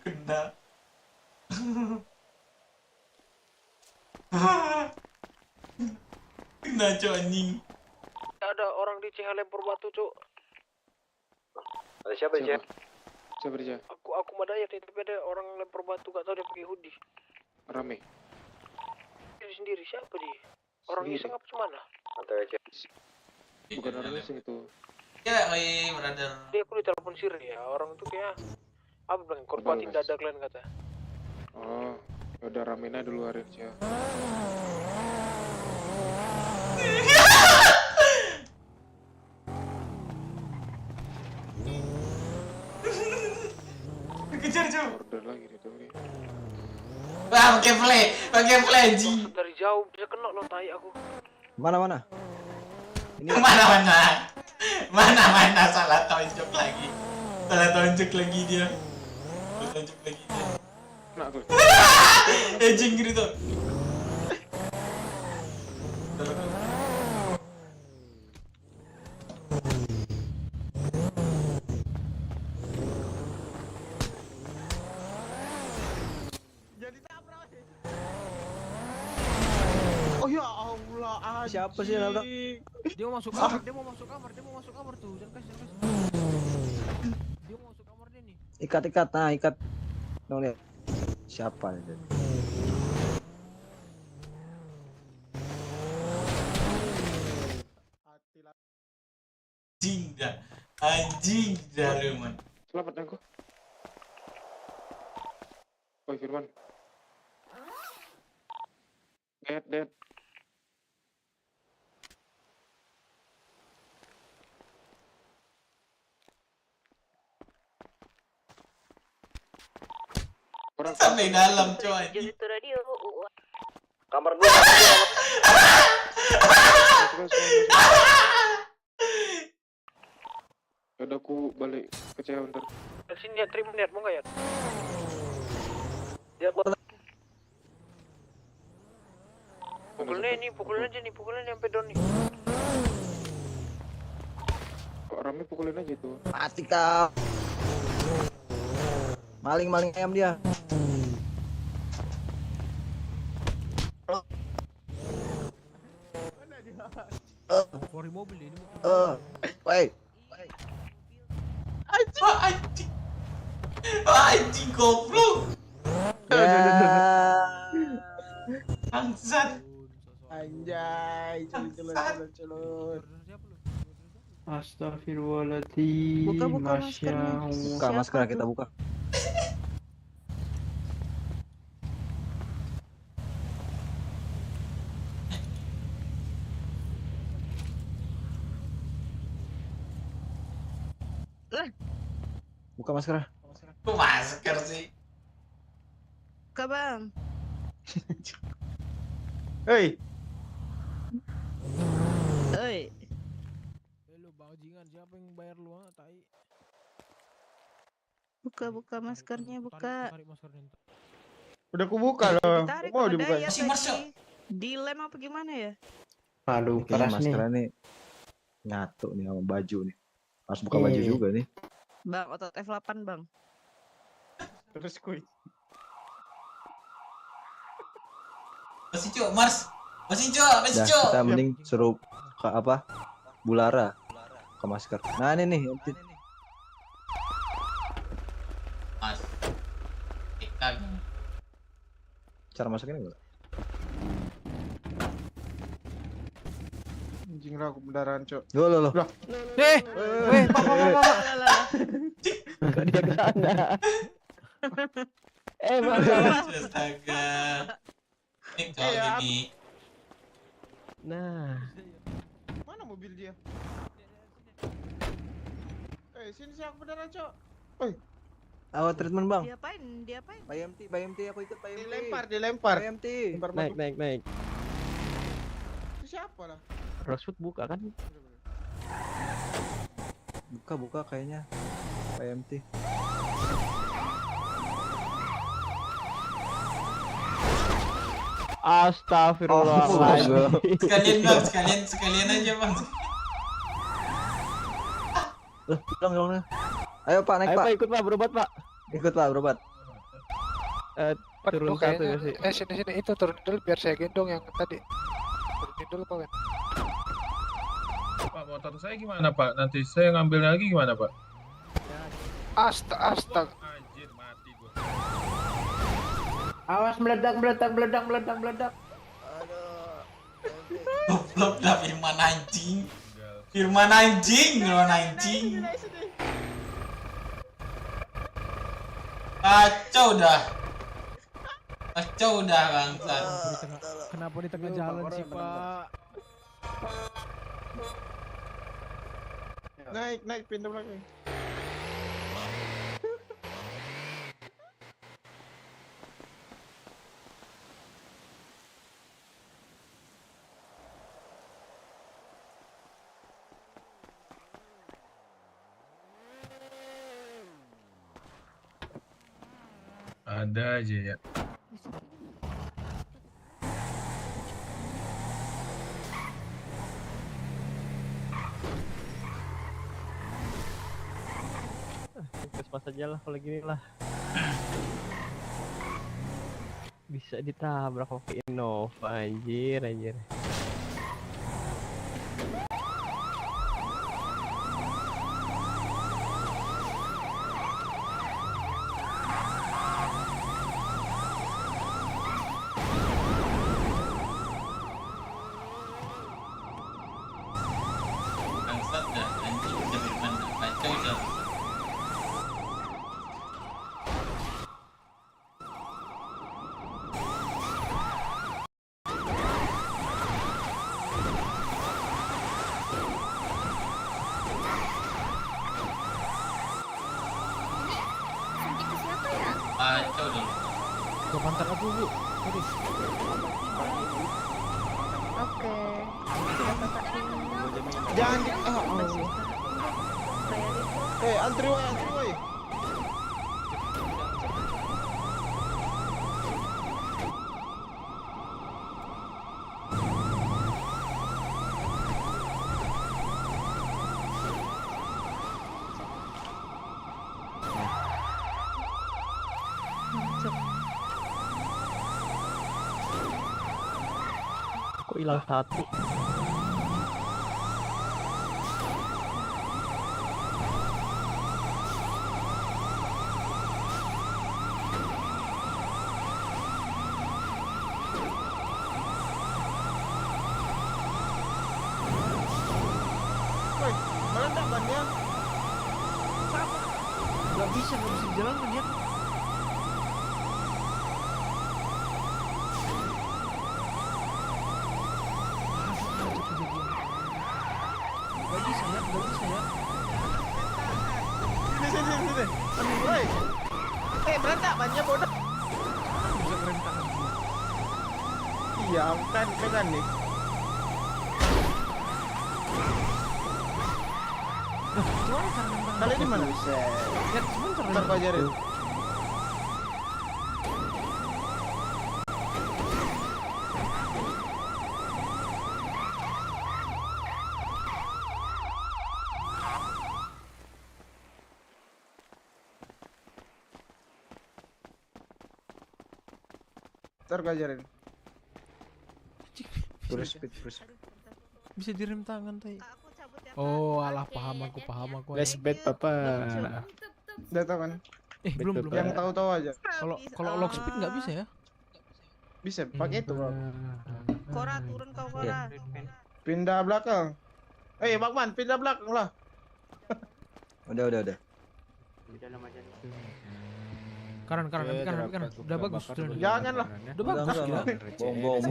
Kena. Kena cok anjing. Ada orang di CH lempar batu cok. Ada siapa di Siapa? Siapa dia? Aku Madayat nih, tapi ada orang lempar batu gak tau dia pakai hoodie. Rame. Dia sendiri siapa dia? Orang Sendiri. iseng apa cemana? Atau aja. Bukan orang asing itu. Ya, oi, brother. Dia aku ditelepon Siri ya, orang tuh kayak apa bilang korbatin Balas. dada kalian kata. Oh, udah ramein aja dulu hari aja. Kejar cok. Order lagi nih tuh nih. Wah, pakai play anjing. Maksud dari jauh bisa kena lo tai aku. Mana? Ini Mana salah tonjok lagi. Salah tonjok lagi dia. Nak aku. Anjing gitu. oh ya Allah, siapa sih yang nabrak? Dia mau masuk kamar, dia mau masuk kamar tuh. Jangan kasih. Dia mau masuk kamar dia nih. Ikat. Dong lihat. Siapa itu? Anjing dah lu man. Selamat aku. Oi Firman. Dead. Orang Sampai dalam coy. Itu radio. Kamar gua. masuk. Udah aku balik ke cewek ntar. Dari sini ya, terima lihat mau nggak ya? Dia keluar. Pukulnya aja nih, sampai down nih. Kok rame pukulin aja tuh. Mati kau. Maling ayam dia. Fori mobil ini. Woi. Anjing goblok. Ya. Bangsat. Anjay, celur. Astagfirullahaladzim. Buka Masya Allah. Buka masker kita buka. Buka masker. Kok masker sih? Buka bang. Hei, Oi. Lu bajingan siapa yang bayar lu tai? Buka maskernya, buka. Tarik maskernya. udah ku buka loh. Ditarik Mau sama dibuka? Dayat Masih Mars, lagi. Dilem apa gimana ya? Aduh, Kayaknya keras nih. maskernya nih nyatu nih sama baju nih. Harus buka baju Iya. juga nih. Bang, otot F8 bang. Terus kuy. Masih cok, Mars. Masih cok, masih Dah, cok. kita mending suruh ke apa? Bulara ke masker. Nah, ini nih. Mas. Ikan. Cara masuknya enggak? Anjing lah aku beneran, Cok. Loh. Kok dia ke sana? Mana? Astaga. Ini kalau Iya. gini. Nah, Mana mobil dia? Sini aku beneran, Cok. Awal treatment, Bang. Diapain? Diapain? Pak MT aku ikut Pak MT. Dilempar. Pak MT. Lempar naik, batu. naik. Itu siapa lah? Rosewood buka kan? Buka kayaknya. Pak MT. Astagfirullahaladzim. Sekalian bang, sekalian aja bang. Loh, pulang. Ayo Pak, naik Ayo Pak. Pak, ikut Pak, berobat Pak. Ikut Pak, berobat. Turun satu ya sih. Sini itu turun dulu biar saya gendong yang tadi. Turunin dulu Pak. Pak, motor saya gimana Pak? Nanti saya ngambilnya lagi gimana Pak? Astaga. Anjir, mati gua. Awas meledak. Goblok dah Firman anjing. Firman anjing, lawan anjing. Kacau dah bangsat. Kenapa di tengah jalan sih Pak? Naik pintu belakang. Ada aja ya. Puskesmas aja lah kalau gini lah. Bisa ditabrak pakai Innova, anjir. Bangsat dah anjing dah Firman dah. Kacau dah. Kacau dah. Ke pantat aku Bu. Oke. Jangan di Allah. Antri woi. Kok hilang satu? Mana enggak bannya? Gak bisa jalan kan dia. Gak bisa ya. Sini. Woi. berantakannya bodoh. Bisa keren tangan. Iya, kan pegang nih. Gimana cara nendang? Kalian di mana? Ya, cuman cara Ntar kau ajarin. Ntar kau ajarin. Terus speed terus. Bisa direm tangan tadi. Aku cabut ya. Pak. Oh, alah paham aku. Let's bet papa. Udah tau kan? Belum. Yang tahu-tahu aja. Kalau lock speed nggak bisa ya? Bisa pakai itu, Bang. Kora turun kau Kora. Pindah belakang. Bakman, pindah belakang lah. Udah. Kanan. Udah bagus. Janganlah. Udah bagus gila. Bong.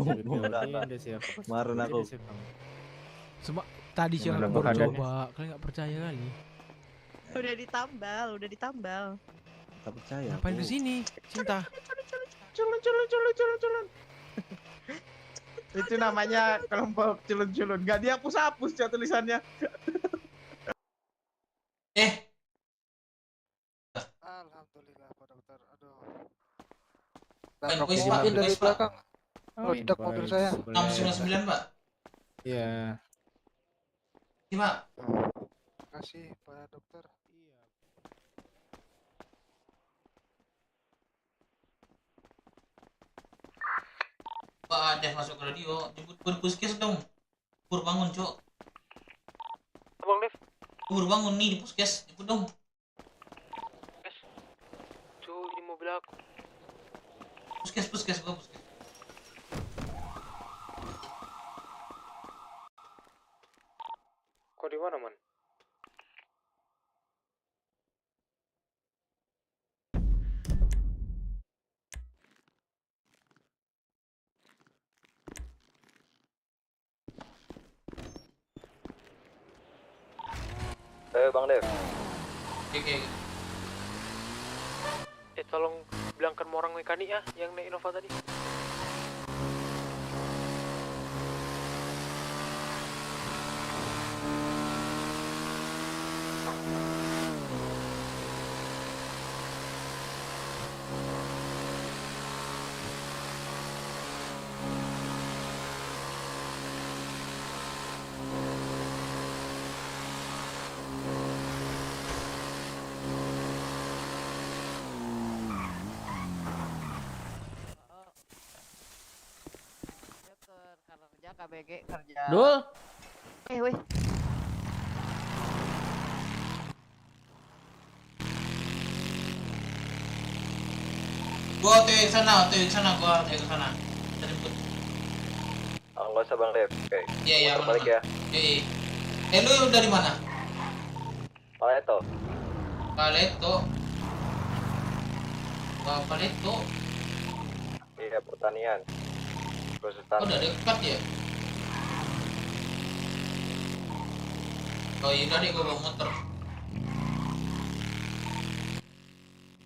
Kemarin aku. Tadi sih aku baru coba. Kalian nggak percaya kali. Udah ditambal. Tak percaya. Ngapain kesini? Cinta. Culun. Itu namanya kelompok culun-culun. Gak dihapus-hapus ya tulisannya. Alhamdulillah Pak Dokter. Aduh. Pak, dari belakang. Oh, tidak mobil saya. 699 Pak. Iya. Iya Pak. Kasih Pak Dokter. Iya. Pak ada masuk ke radio. Jemput Pur puskes dong. Pur bangun cok. Bang Dev. Pur bangun nih di puskes. Jemput dong. Cuy, ini mobil aku. Puskes gua puskes. Kau di mana, Man? Bang Dev. Oke. Tolong bilangkan sama orang mekanik ya yang naik Innova tadi. Kerja KBG kerja. Dul. Weh. Gua ke sana gua ke sana. Jemput. Nggak usah Bang Dev. Oke. Iya, Putar balik ya. Lu dari mana? Paleto. Paleto. Iya, pertanian. Oh, udah dekat ya? Oh iya, tadi gua bawa motor.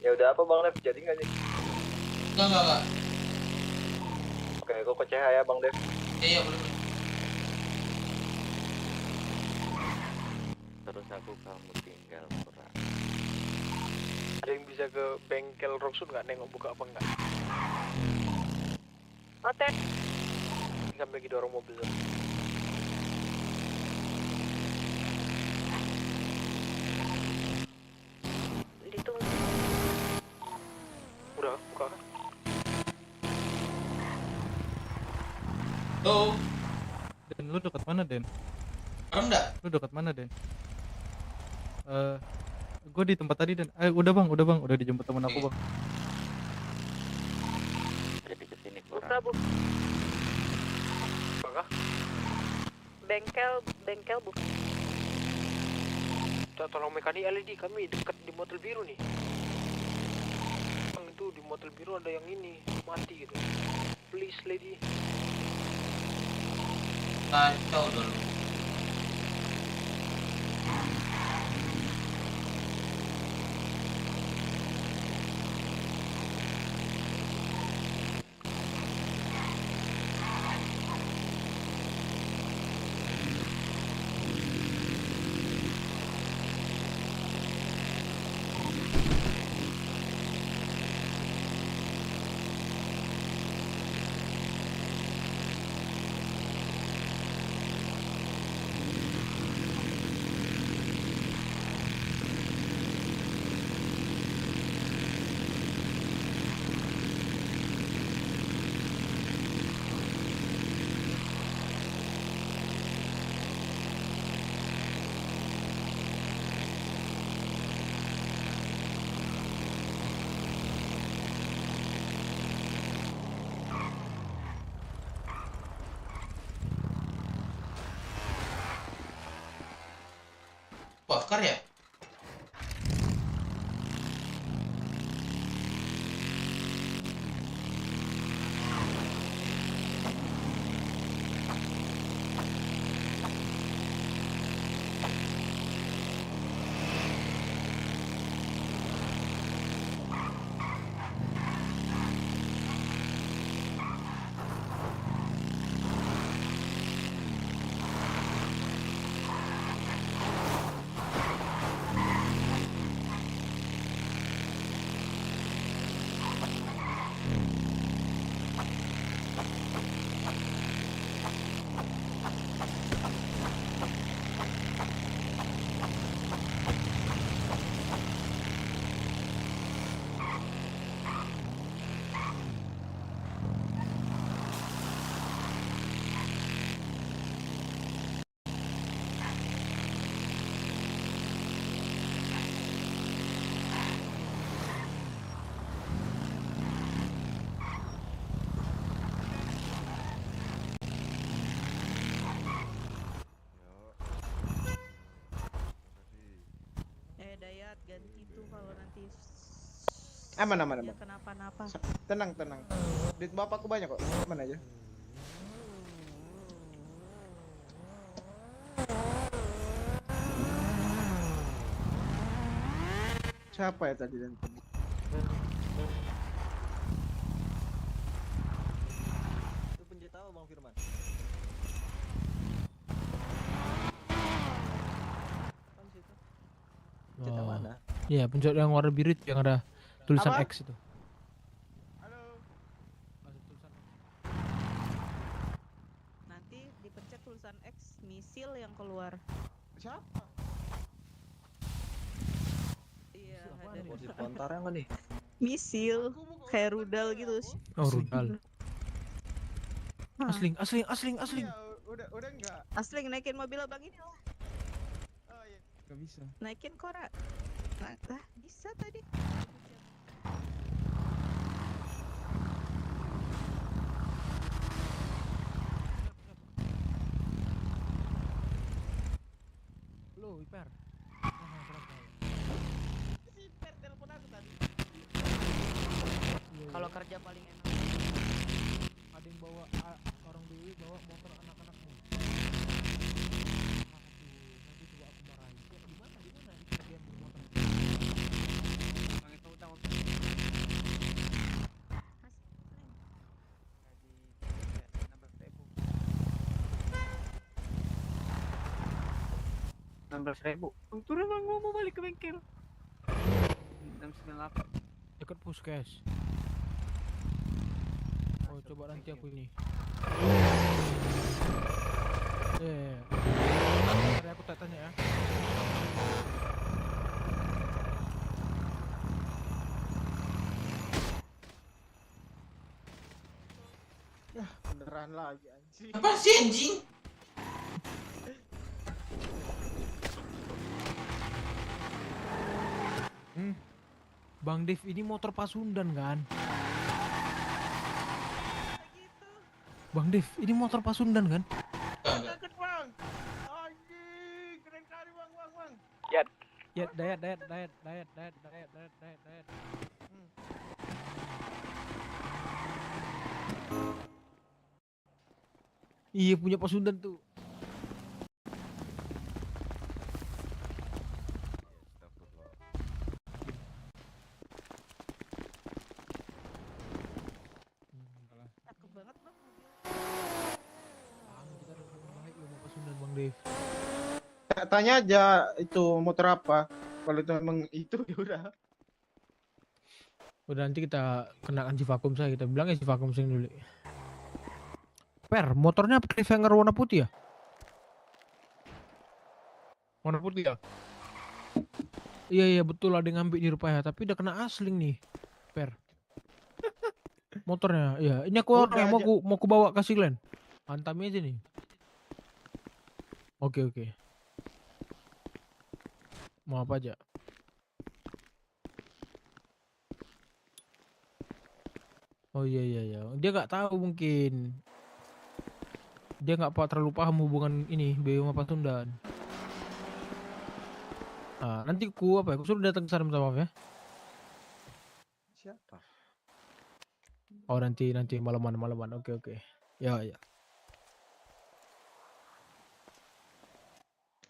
Ya udah apa Bang Dev? Jadi nggak sih? Enggak. Oke, gua ke CH ya Bang Dev. Iya, boleh. Terus kamu tinggal kurang. Ada yang bisa ke bengkel Rocksun nggak nengok buka apa enggak? Oke. Sampai lagi dorong mobil. Ditunggu. Udah buka kan? Tuh, Den, lu dekat mana, Den? rendah. Lu dekat mana, Den? Gue di tempat tadi, Den. Udah bang, udah dijemput temen aku, Bang. Jadi kesini Prabu. Apakah? Bengkel bu. Tolong mekanik LED, kami dekat di motel biru nih. Bang, itu di motel biru ada yang ini mati gitu. Please lady. Kacau dulu. bakar ya? Dayat ganti tuh kalau nanti Aman. dia kenapa-napa. Tenang. Duit bapakku banyak kok. Aman aja. Siapa ya tadi dan tadi? Itu penjata apa Bang Firman? Kan situ. Penjata mana? Iya, pencet yang warna biru itu, yang ada tulisan Apa? X itu. Halo. Nanti dipencet tulisan X, misil yang keluar. Siapa? Iya, Posisi Pontara nggak nih? misil kayak rudal gitu. Oh, rudal. Asling. Iya, udah enggak. Asli naikin mobil abang ini lah. Oh iya. Gak bisa. Naikin Kora. Nah, bisa tadi. Lo, Iper. Si Per telepon aku tadi. Kalau kerja paling enak. Ada yang bawa orang Dewi bawa motor anak-anakmu. Nanti coba aku marahin. Di mana kejadian di motor? Turun bang, mau balik ke bengkel. 698. Dekat puskes. Oh, coba nanti aku ini. Bentar, aku tanya ya. Beneran lagi anjing. Apa sih anjing? Bang Dev ini motor Pasundan kan? Bang Dev, ini motor Pasundan kan? Enggak. Keren bang. Anjing, keren kali bang. Ya, Dayat. Iya, punya Pasundan tuh. Cakep banget bang mobil. Kita udah baik lo mau Pasundan Bang Dev. Tanya aja itu motor apa. Kalau itu memang itu ya udah. Udah nanti kita kenakan si vakum saya, kita bilang ya si vakum sing dulu. Per, motornya Cliffhanger warna putih ya? Warna putih ya? Iya betul, ada yang ngambil di rupanya, tapi udah kena asling nih. Per. Motornya, iya. Ini aku Udah orang yang aja. mau ku bawa kasih Glenn. Antami aja nih. Oke. Mau apa aja? Oh iya. Dia nggak tahu mungkin. Dia nggak terlalu paham hubungan ini BU sama Pasundan. Nanti ku apa ya? Ku suruh datang ke sana minta maaf ya. Siapa? Oh nanti malaman. Oke. Ya.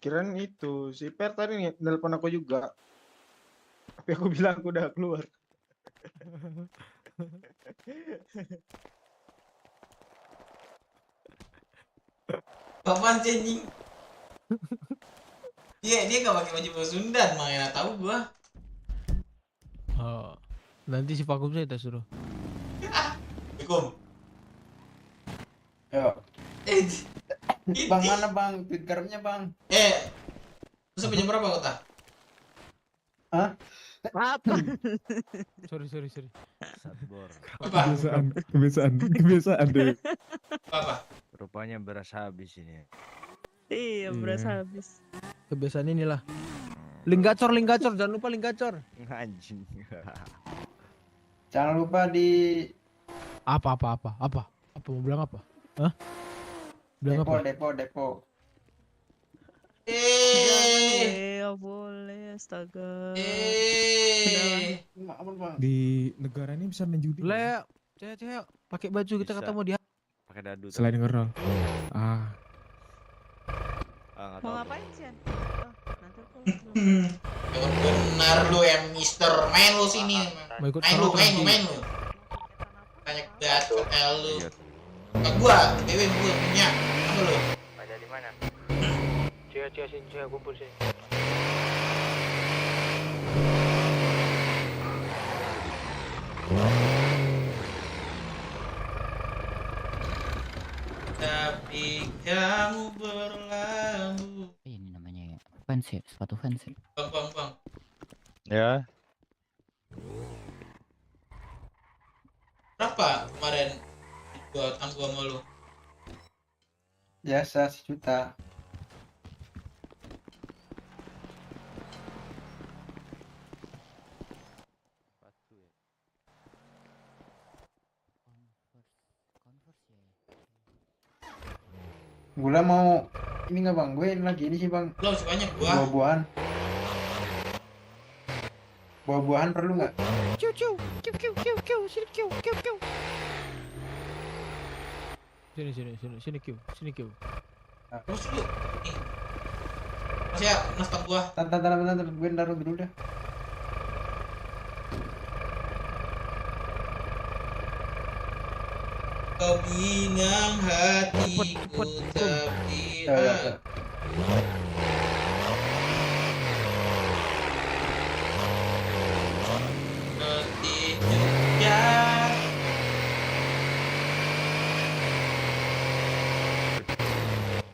Kirain itu si Per tadi nih nelpon aku juga. Tapi aku bilang aku udah keluar. Apaan sih anjing? Dia gak pakai baju Pasundan, makanya tahu gua. Nanti si Vakum saya tak suruh. Assalamualaikum. Yo. Bang Ini. mana bang? Twitternya bang. Terus sampai jam berapa kota? Apa? Sorry. Apa? Kebiasaan deh. Apa? Rupanya beras habis ini. Iya, beras habis. Kebiasaan inilah. Link gacor, jangan lupa link gacor. Anjing. Jangan lupa di Apa? Mau bilang apa? Hah? Bilang apa? depo. Ya boleh, astaga. Di negara ini bisa main judi. Le, cewek, pakai baju kita Bisa. ketemu dia. Pakai dadu. Selain ngerol. Nggak Mau tahu. ngapain sih? Oh, nanti aku. Yang benar lu yang Mister main lu sini. Mau ikut Main lu. Kegiatan Banyak apa? banget hotel lu. Iya. Ke gua, dewe gua punya. Apa lu? Ada di mana? Cia, kumpul sini. Tapi kamu berlalu. Ini namanya fans ya, sepatu fans ya. Bang. Ya. Berapa kemarin gua sama lu? Biasa 1 juta. Gula mau ini nggak bang? Gue lagi ini sih bang. Lu masih banyak gua. Buah-buahan. Buah-buahan perlu nggak? Sini Q. Terus lu. Nih. Masih ya, nastar gua. Bentar, gue naruh dulu dah. Kau binang hatiku tapi Ya. nanti juga.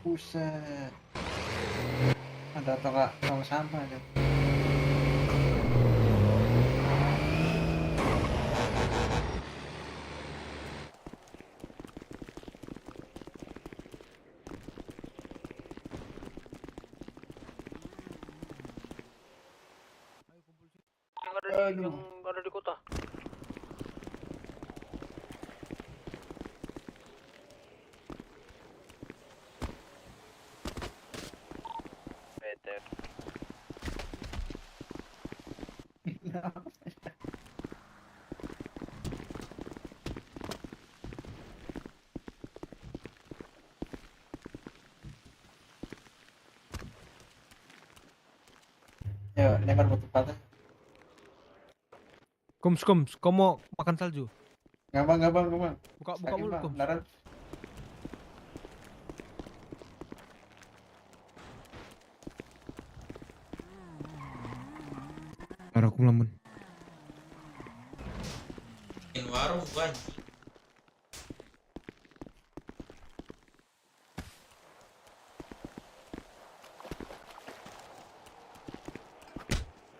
Buset. Ada tong sampah ada. Yang ada di kota. Ya, lempar batu patah. Kums, kau mau makan salju? Nggak bang. Buka Sakit, mulut, Bang. Kums. Laran. Aku lamun. Bikin warung gua.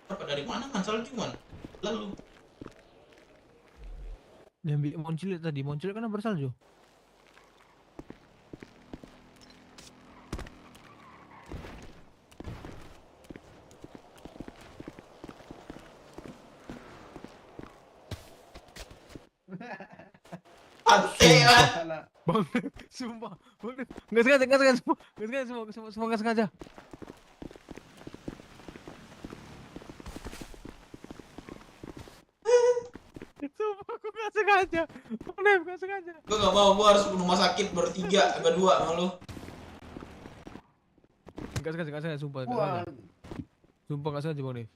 Berapa dari mana kan salju man? Lalu Diambil Moncilik tadi. Moncilik kan bersalju. Salah. Bang, sumpah. Nggak sengaja, semua nggak sengaja. Gak sengaja. Bang Dev, gak sengaja. Gue gak mau, gue harus ke rumah sakit bertiga, berdua sama lu. Gak sengaja, sumpah. Gak sengaja. Sumpah gak sengaja Bang Dev.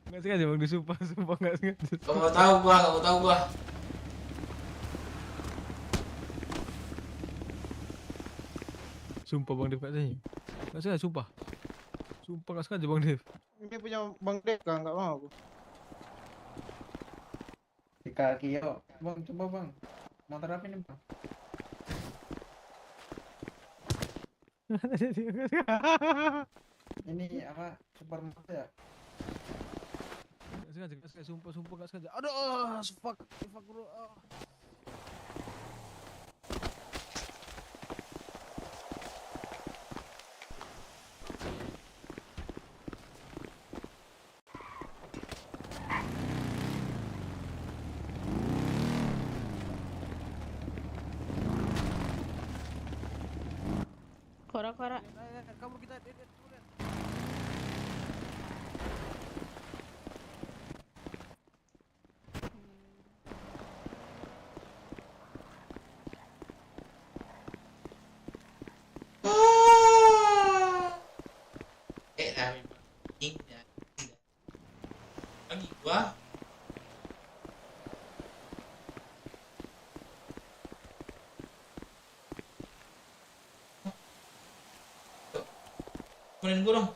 Gak sengaja Bang Dev, sumpah gak sengaja. Gak mau tahu gua. Sumpah Bang Dev gak sengaja. Gak sengaja, sumpah. Sumpah gak sengaja Bang Dev. Ini punya Bang Deka, nggak mau aku. Di kaki yuk. Bang, coba bang. Motor apa ini bang? Ini apa? Supermoto ya? Gak sengaja, sumpah gak sengaja. Aduh, fuck bro. Kora. Kabur kita. Lagi gua. Temenin gua dong.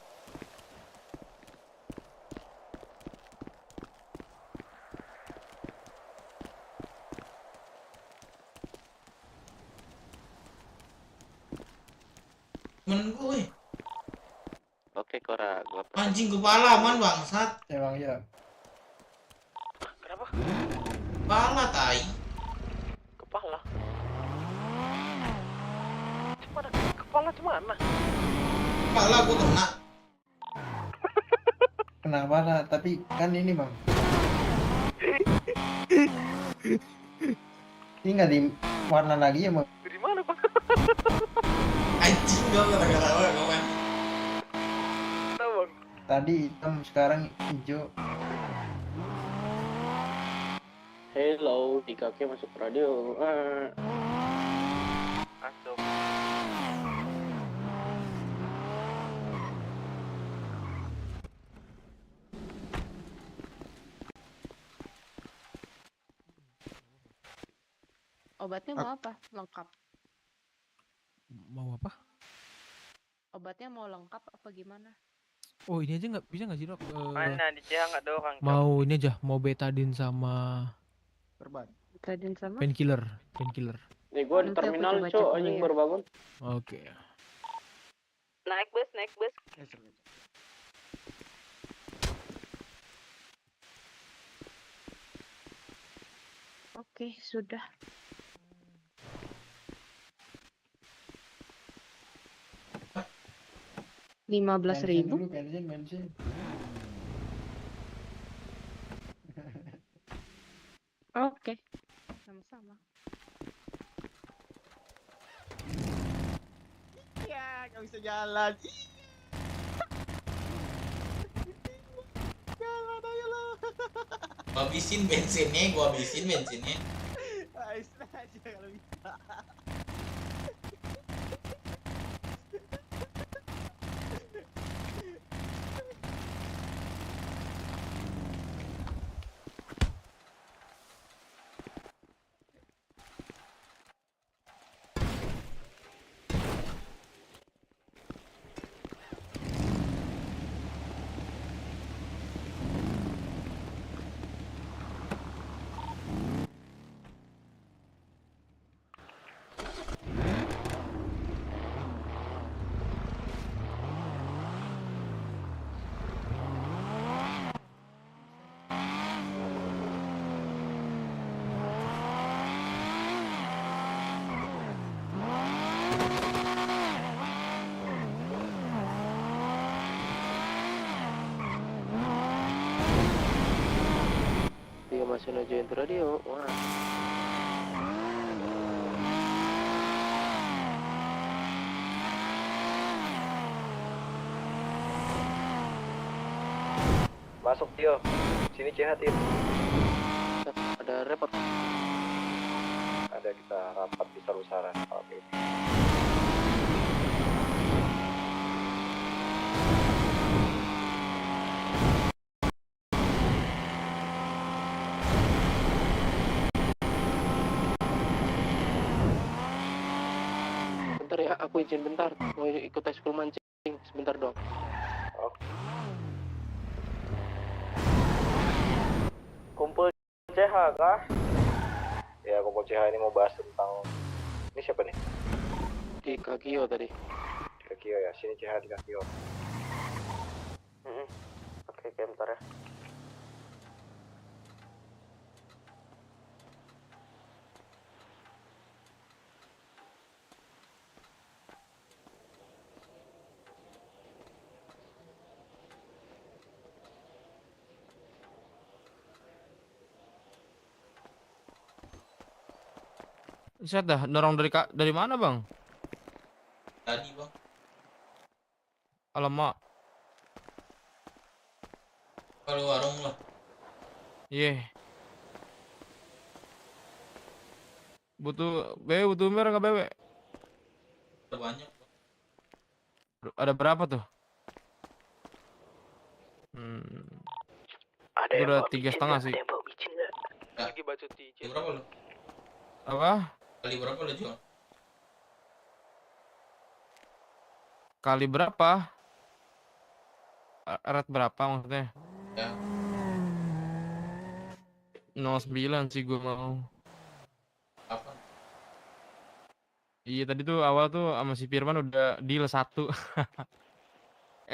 Temenin gua, weh. Oke Kora, gua Anjing kepala aman bangsat. Ya bang ya. Kenapa? Kepala tai. Kepala. Cemana? Kepala cemana? Kepala gua kena. Kenapa lah? Tapi kan ini bang. Ini nggak di warna lagi ya bang? Dari mana bang? Anjing gua kata-kata kawan. Tahu bang. Tadi hitam, sekarang hijau. Hello, di kaki masuk radio. Masuk. Obatnya mau apa? Lengkap. Mau apa? Obatnya mau lengkap apa gimana? Oh ini aja nggak bisa nggak sih dok? Mana di CH nggak ada orang. Mau ini aja, mau betadine sama Perban. Betadine sama? painkiller. Nih gua di Nanti aku terminal coba cok, cek dulu anjing ya. baru bangun. Oke. Naik bus. Oke, sudah. Bensin 15.000. dulu, bensin. Oke. Sama-sama. Ya, nggak bisa jalan. Jalan aja lo. Gua habisin bensinnya. Habisin aja kalau bisa. Dia masih nujuin radio. Wah. Masuk Tio. Sini CH Tim. Ada repot. Ada kita rapat di Sarusara. Oke. Bentar ya, aku izin bentar. Mau ikut tes school mancing. Sebentar dong. Kumpul CH kah? Ya, kumpul CH ini mau bahas tentang ini siapa nih? Di Kakio tadi. Di Kakio ya. Sini CH di Kakio. Oke, bentar ya. Set dah, dorong dari mana bang? Tadi bang. Alamak. Kalau warung lah. Iya. Butuh BW nggak BW? Ada banyak. Ada berapa tuh? Ada Udah 3,5 sih. Ada yang bawa izin nggak? Ya. Lagi bacot di izin. Berapa lo? Apa? Kali berapa lo jual? Kali berapa? Red berapa maksudnya? Ya. 09 sih gue mau. Apa? Iya tadi tuh awal tuh sama si Firman udah deal 1.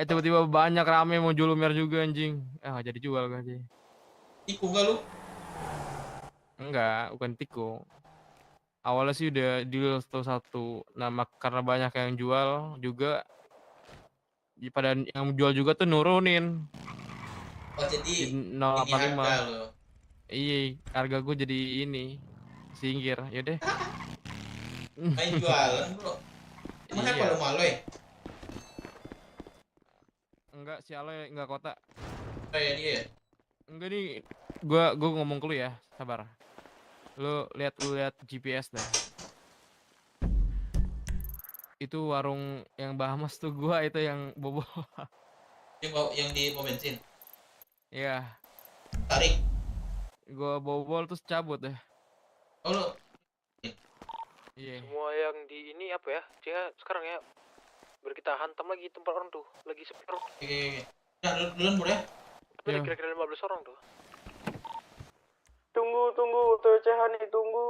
Tiba-tiba banyak rame mau jual Lumiere juga anjing. Nggak jadi jual kan sih. Tiku gak lu? Enggak, bukan Tiko. Awalnya sih udah deal 1. Nah, karena banyak yang jual juga, pada yang jual juga tuh nurunin. Oh jadi Di ini harga 085. lo. Iya, harga gue jadi ini singgir. Yaudah. Main jualan bro. Emang Iya. apa lo malu ya? Enggak, si Aloy enggak kota. Kayak dia ya? Enggak nih, gua ngomong ke lu ya, sabar. Lu lihat GPS dah. Itu warung yang Bahamas tuh gua itu yang bobo. Yang di pom bensin. Iya, Tarik. gua bobol terus cabut deh. Oh lo. Iya. Semua yang di ini apa ya? Dia sekarang ya. Biar kita hantam lagi tempat orang tuh. Lagi sepi orang. Oke. Nah duluan bro ya. Tapi ada kira-kira 15 orang tuh. Tunggu, Tio CH nih, tunggu.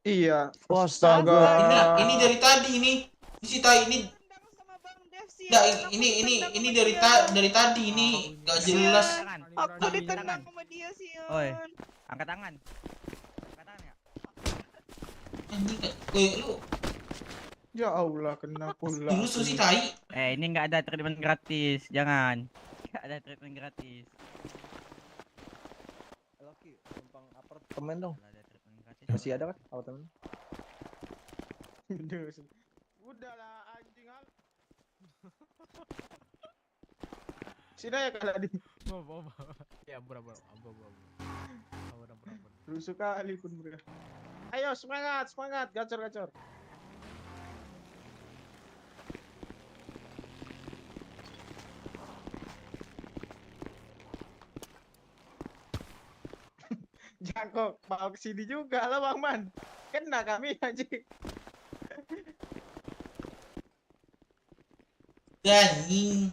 Iya. Astaga. Ini dari tadi ini. Si Tai ini. Nggak, ini dari tadi ini nggak jelas. Aku ditendang sama dia sih. Oi, angkat tangan. Angkat tangan ya. Anjing kan. Woi lu. Ya Allah, kena pula. Rusuh si Tai. Ini nggak ada treatment gratis, jangan. Nggak ada treatment gratis. Loki, numpang apartemen dong. Nggak ada treatment gratis. Masih ada kan apartemen? Udahlah anjing. Sini ya kali. Ya, ampun. Rusuh kali pun mereka. Ayo semangat, gacor. Jangkok bawa ke sini juga lah Bang Man. Kena kami anjing. Anjing.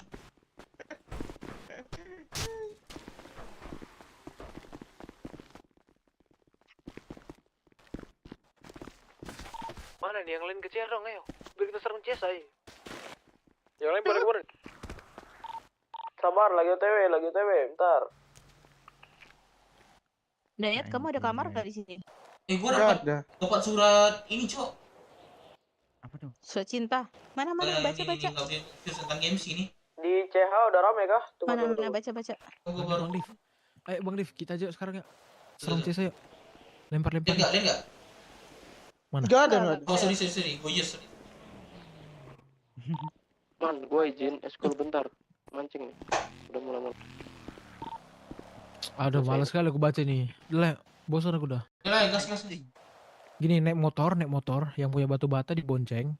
Mana nih yang lain ke CR dong, ayo. Biar kita serang CS aja. Yang lain pada kemarin. Sabar, lagi OTW, bentar. Dayat, kamu ada kamar gak di sini? Gua Nggak dapat ada. surat ini, Cok. Apa tuh? Surat cinta. Mana baca. Ini tentang games ini. Di CH udah rame kah? Mana baca. Tunggu Bang baru. Div. Ayo Bang Div, kita aja sekarang ya. Serang Tuh. CS ayo. Lempar-lempar. Lihat enggak? Nggak ada. Oh, sorry. Gua yes. Man, gue izin eskul bentar. Mancing nih. Udah mulai. Aduh, malas sekali aku baca nih. Udah, bosan aku udah. Yalah, gas. Gini, naik motor, yang punya batu bata dibonceng.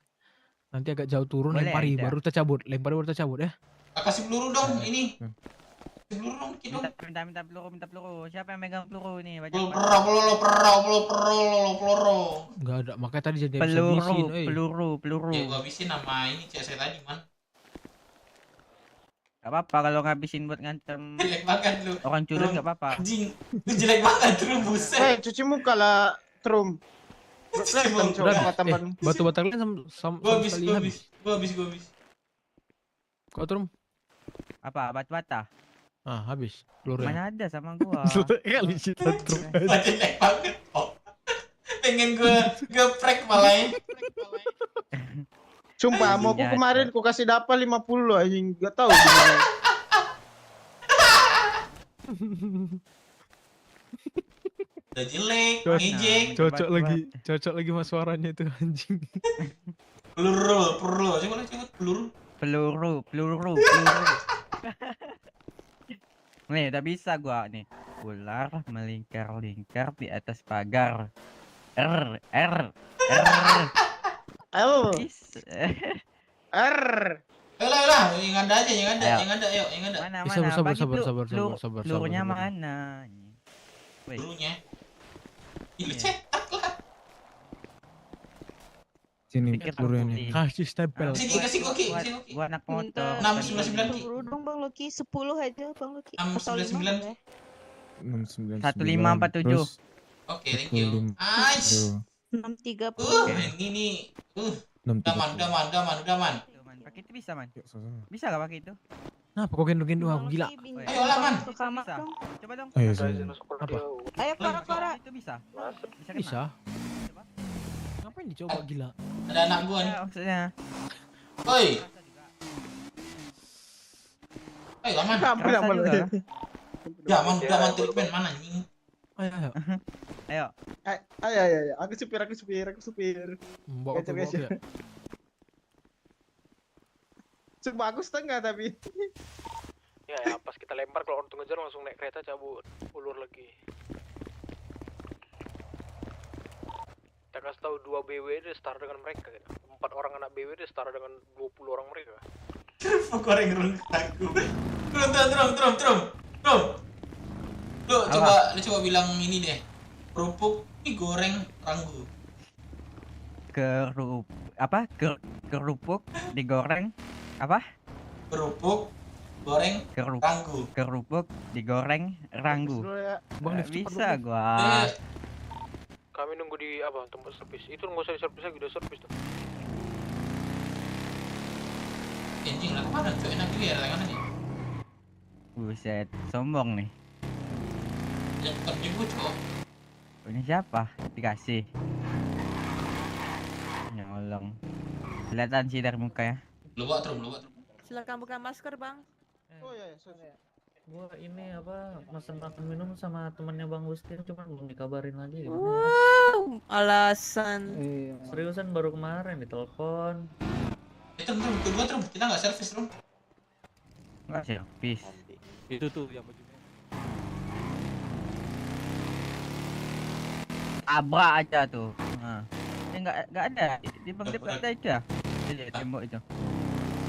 Nanti agak jauh turun, Boleh lempari, aja. baru kita cabut. Lempari, baru kita cabut ya. Kasih peluru dong, ini. Hmm. Kasih peluru dong, dikit dong. Minta peluru. Siapa yang megang peluru nih? Baca. Peluru. Enggak ada, makanya tadi jadi bisa habisin. Peluru. Ya, gua habisin nama ini CS tadi, man. Gak apa-apa kalau ngabisin buat ngancam Jelek banget lu. orang culun gak apa-apa. Anjing, lu jelek banget lu, buset. Cuci muka lah, Trum. Kelihatan coba mata ban. Batu bata kalian sama Gua sekali habis. habis. Kau turun? Apa? Bata-bata? Ah, habis. Peluru. Mana ada sama gua. Kali sih turun. Jelek banget. Oh. Pengen gua geprek malah ya. Sumpah, mau aku Jatuh. kemarin ku kasih dapat 50 loh, anjing. Gak tahu gimana. Udah jelek, Cocok. ngejek. Cocok lagi mas suaranya itu anjing. Peluru. Coba peluru. Peluru. Nih, udah bisa gua nih. Ular melingkar-lingkar di atas pagar. R. L. Is. Ayolah, yang ada, ayo. Mana? Sabar. Bagi pelurunya sabar. mana? Wih, Pelurunya. Ih, lu Iya. cetak lah. Sini Pikir pelurunya aku nih. nih. Kasih stempel. Kasih Koki. Gua anak motor. 699 Ki. Peluru dong Bang Loki, 10 aja Bang Loki. 699. 1547. Oke, thank you. Ais. 630. Ini nih. Udah man. Pakai itu bisa, Man? Bisa gak pakai itu? Kenapa kok gendong-gendong aku gila? Ayo lah, Man. Ke kamar Bisa. dong. Coba dong. Ayo, Apa? Ayo Kora. Itu bisa. Bisa. Bisa. Ngapain dicoba gila? Ada anak gua nih. Maksudnya. Woi. Ayo lah, Man. Apa Kerasa boleh? juga. Udah man treatment mana anjing. Ayo. Ayo. Aku supir. Bawa Gacor, ke gacor. ya. Sumpah aku setengah tapi. Ya, pas kita lempar kalau orang tuh ngejar langsung naik kereta cabut. Ulur lagi. Kita kasih tahu 2 BW dia setara dengan mereka. 4 orang anak BW dia setara dengan 20 orang mereka. Goreng aku. Trum. Lu coba bilang ini deh. Kerupuk ini goreng ranggu. Kerupuk digoreng apa? Kerupuk goreng ranggu. Kerupuk digoreng ranggu. Bang, Nggak cepat bisa dong. gua. Kami nunggu di tempat servis. Itu nggak usah di servis lagi, udah servis tuh. Anjing lah kemana cuy, enak juga ya tangannya nih. Buset, sombong nih. Jangan terjebut kok. Ini siapa? Dikasih. Nyolong. Kelihatan sih dari muka ya. Lu bawa Trum. Silakan buka masker, Bang. Oh iya, sorry. Gua ini mesen makan minum sama temannya Bang Gustin, cuman belum dikabarin lagi. Wow, alasan. Seriusan baru kemarin ditelepon. Trum, kedua Trum, kita nggak servis Trum. Enggak servis. Itu tuh yang bajunya. Abrak aja tuh. Nah. Enggak ada di Bang Dep ada itu ya. Di tembok itu.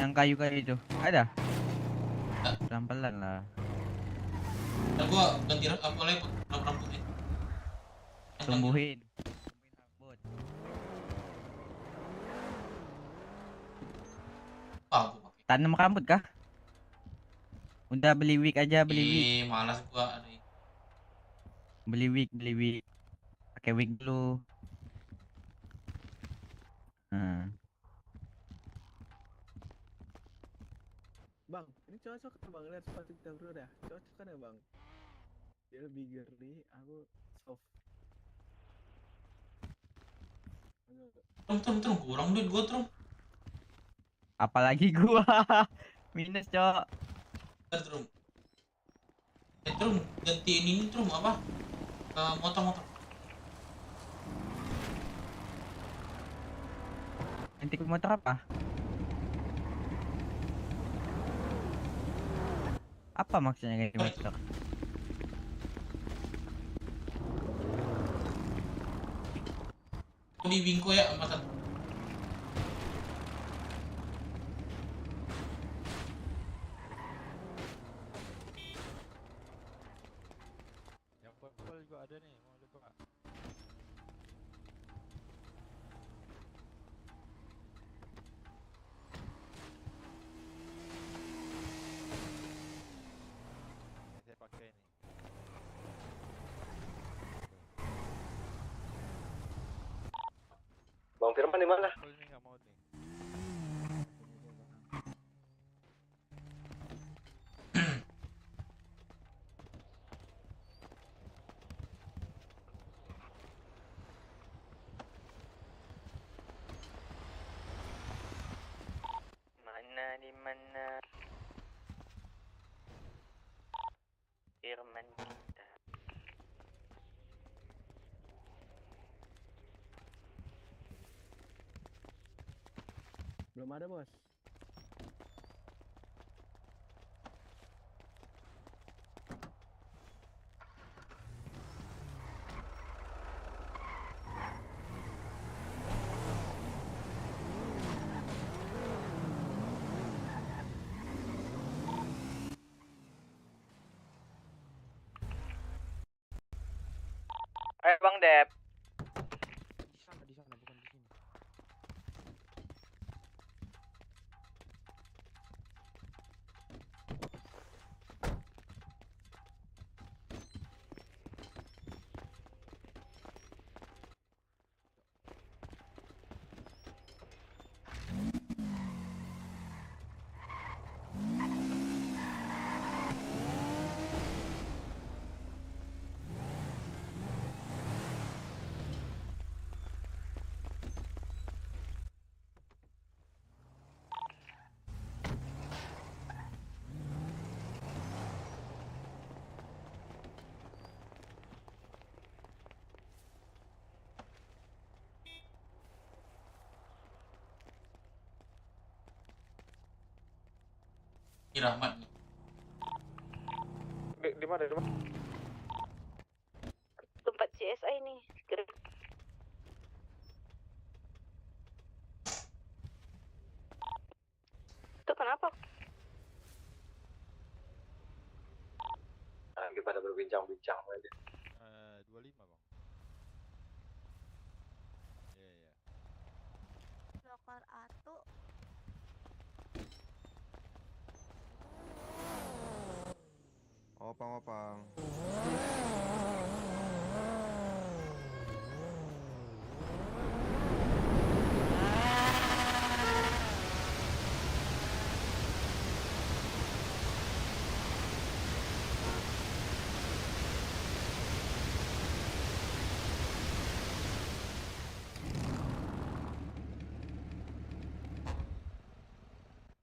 Yang kayu-kayu itu. Ada? Pelan-pelan lah. Dan gua ganti apa lagi rambutnya. Tumbuhin. Ah, gua pakai. Tanam rambut kah? Udah beli wig aja, beli wig. Malas gua. Aduh. Beli wig. Pakai wig dulu. Bang, ini cocok kan bang, lihat sepatu kita berdua dah. Cocok kan ya bang? Dia lebih girly, aku soft. Trum, kurang duit gua, Trum. Apalagi gua minus, Cok. Trum. Trum, gantiin ini Trum apa? Motor. Ganti ke motor apa? Apa maksudnya ganti motor? Di bingko ya, masa. Yang purple juga ada nih, mau coba. Saya pakai ini. Bang Firman di mana? Purple ini nggak mau nih. Di mana Firman kita? Belum ada bos. Bang Dep. Di sana bukan di sini. Rahmat. Di mana? Tempat CSI nih. Itu kenapa? Lagi pada berbincang-bincang aja. 25 bang. Iya. Dokter Atu. Opang.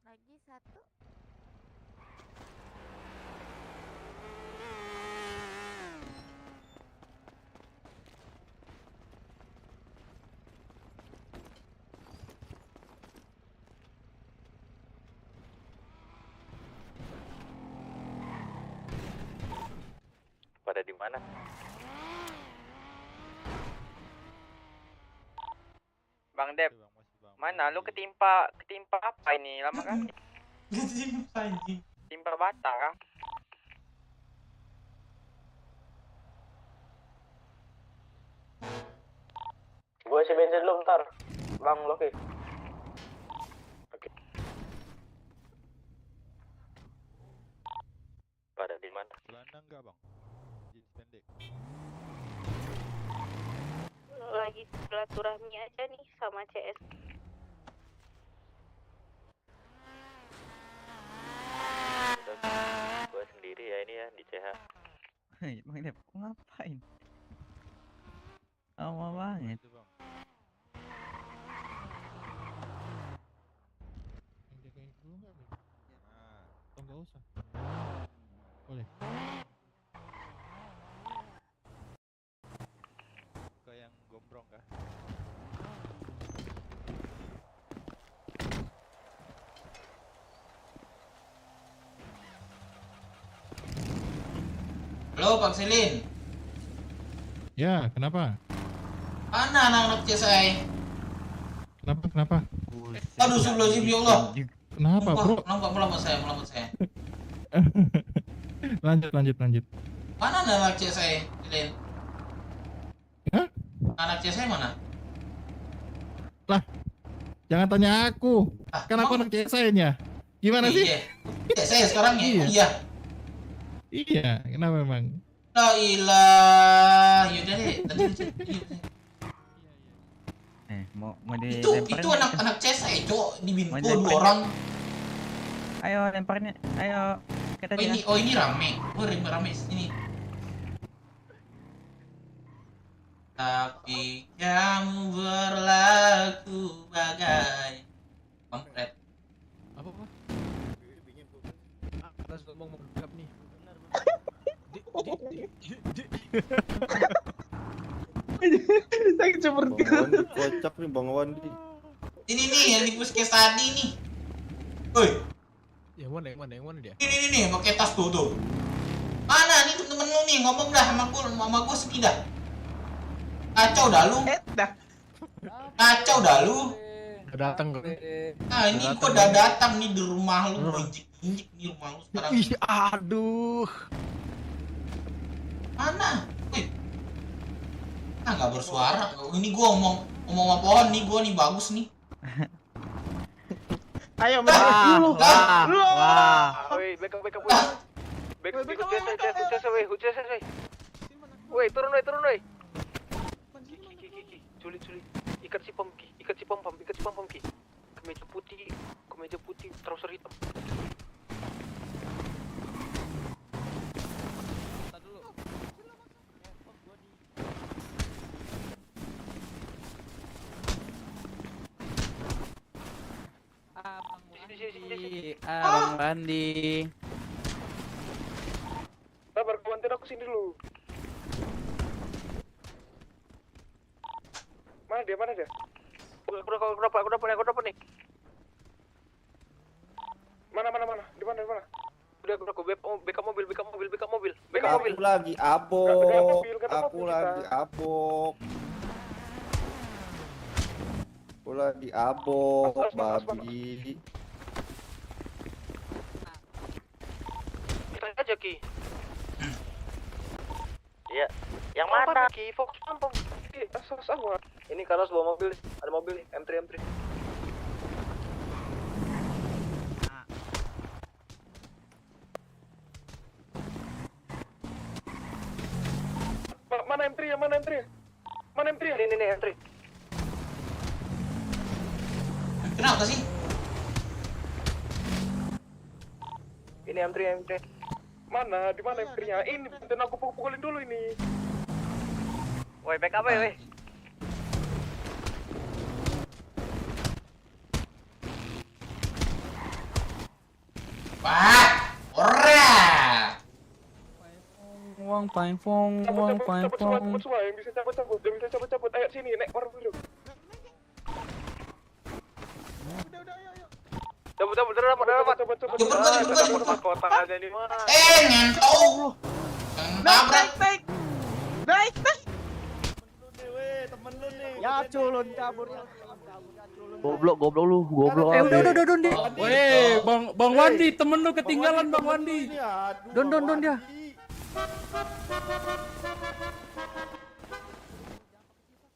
Lagi satu. Pada di mana? Bang Dep. Mana lu ketimpa apa ini? Lama kan? Ketimpa bata kah? Gue isi bensin dulu ntar. Bang Loki. Enggak bang, jeans pendek. Lagi silaturahmi aja nih sama CS. Gue sendiri ya ini ya di CH. Hei, Bang Dev, kok ngapain? Lama banget. Itu bang. Jagain dulu nggak nih? Nah, Atau nggak usah? Boleh. ke yang gombrong kah? Halo Pak Selin. Ya, kenapa? Mana anak-anak CSI? Kenapa? Aduh, subhanallah, ya Allah. Kenapa, bro? Melamat saya. Lanjut. Mana anak CSI, Selin? Hah? Anak CSI mana? Lah, jangan tanya aku. Kan aku anak CSI-nya. Gimana sih? Iya. CSI sekarang ya? Iya. Iya, kenapa memang? La ilah. Yaudah deh, tadi. Mau Itu anak CSI, Cok, di Binko Mau 2 dilemparin. orang. Ayo lemparinnya, ayo. Kita Ini rame. Rame sini. Tapi kamu berlaku bagai kampret. Apa? Atas ngomong menggap nih. Saya seperti Bang Wandi kocak nih Bang Wandi. Ini nih yang di puskes tadi nih. Woi, Yang mana dia? ini nih pakai tas tuh. Mana nih temen lu nih ngomong dah sama gua sini dah. Kacau dah lu. Udah datang kok. Nah, ini gua udah datang nih di rumah lu, gua injek nih rumah lu sekarang. Ih, aduh. Mana? Wih. Nggak bersuara. Ini gua ngomong sama pohon nih, gua nih bagus nih. Ayo menang dulu. Wah. Woi, backup. Woi, turun woi. Ki. Culik. Ikat si pom Ki. Kemeja putih, trouser hitam. Bang Wandi. Sabar, bantuin aku sini dulu. Mana dia? Aku dapat nih. Mana? Di mana? Udah aku backup mobil. Aku lagi abok. Babi. Kita aja Ki. Iya. Yang mana? Ki, fokus pom. Asas aku. Ini karena sebuah mobil, ada mobil nih, M3. Mana M3 ya? Mana M3 ya? Ini M3. Kenapa sih? Ini M3. Mana? Di mana M3-nya? Ini bantuin aku pukulin dulu ini. Woi, backup ya, woi. Wah, ora. Wong paing fong. Cabut semua yang bisa cabut. Ayo sini, naik orang dulu. Cabut. Kotak aja nih, mana? Ngentok. Nabrak. Naik. Ya culun kabur. Goblok lu, goblok. Don dia. Weh, Bang Wandi, temen lu ketinggalan Bang Wandi. Don dia.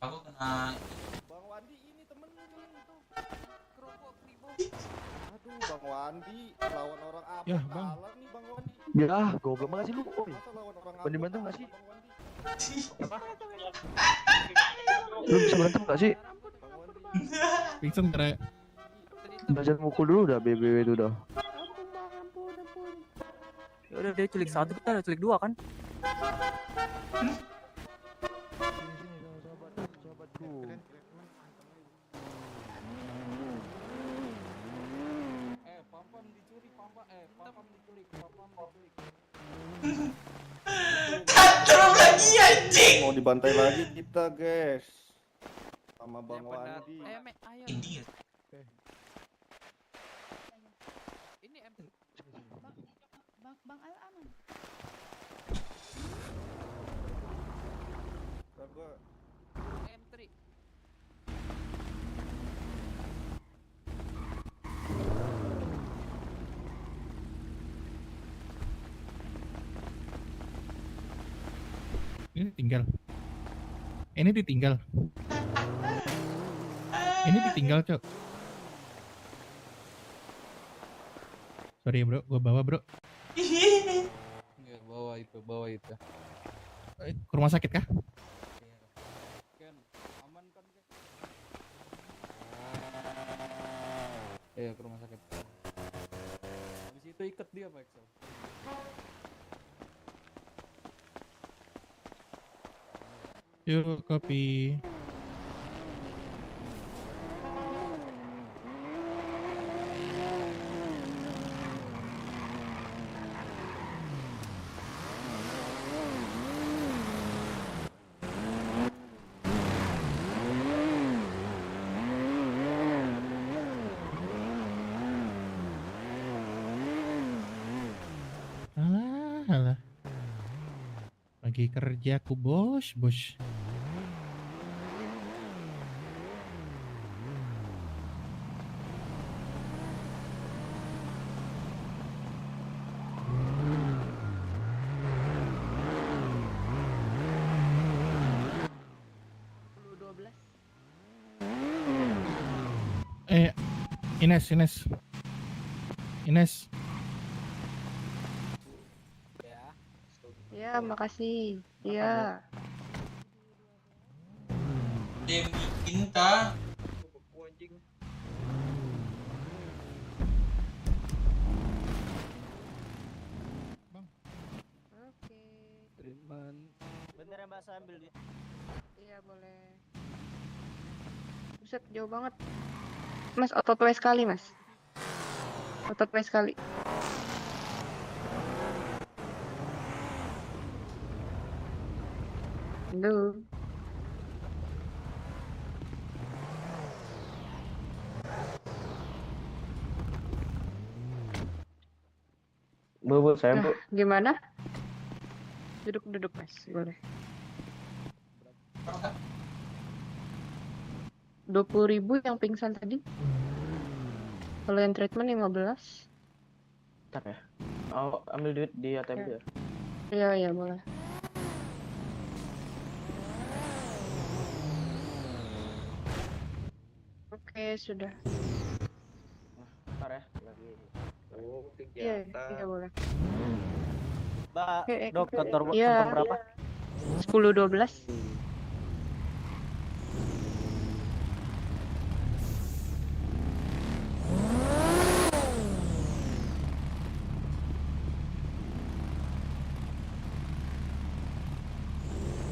Aku kena. Bang Wandi ini temen lu tuh. Aduh Bang Wandi lawan orang apa? Ya, Bang. Kalah nih Bang Wandi. Ya, goblok banget sih lu. Oi. Banding berantem enggak sih? Lu bisa berantem enggak sih? Pingsan kere. Belajar mukul dulu udah BBW itu udah. Ya udah dia culik 1, kita udah culik 2 kan? Tantrum lagi anjing. Mau dibantai lagi kita, guys. Sama Bang Wandi. Ini ya. Bang Al aman. Ini tinggal. Ini ditinggal. Ini ditinggal, Cok. Sorry bro, gua bawa bro. Enggak, bawa itu. Ke rumah sakit kah? Kan aman kan? Iya, ke rumah sakit. Habis itu ikat dia, Pak Excel. Yuk, kopi. Alah. Lagi kerja aku bos. Ines. Ya, makasih. Ya. Dia bikin ta. Oke. Bentar ya Mbak, saya ambil dia. Iya, boleh. Buset, jauh banget. Mas, ototw sekali, Mas. Ototw sekali. Aduh. Bu, saya Bu. Gimana? Duduk, Mas. Boleh. 20.000 yang pingsan tadi. Kalau yang treatment 15. Bentar ya. Oh, ambil duit di ATM ya. Iya, boleh. Oke, sudah. Bentar ya. Lagi. Iya, boleh. Mbak, Oke, Dok, kantor iya. berapa? 10-12.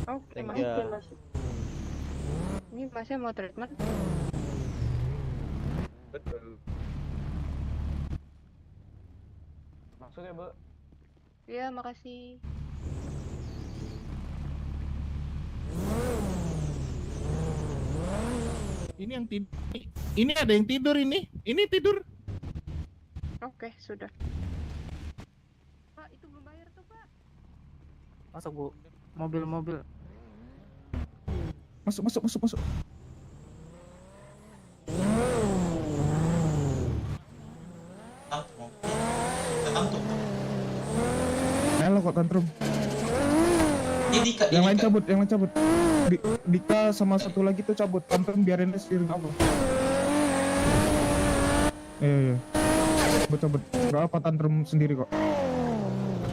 Oke, Thank Mas. you. Ini Masnya mau treatment? Betul. Masuk ya, Bu. Iya, makasih. Ini yang tidur. Ini ada yang tidur ini. Ini tidur. Oke, sudah. Pak, itu belum bayar tuh, Pak. Masuk Bu. Mobil. Masuk. Tantrum. Halo kok tantrum. Dia Yang lain cabut. Dika sama satu lagi tuh cabut. Tantrum biarin dia sendiri apa. Iya. Cabut. Gak apa tantrum sendiri kok.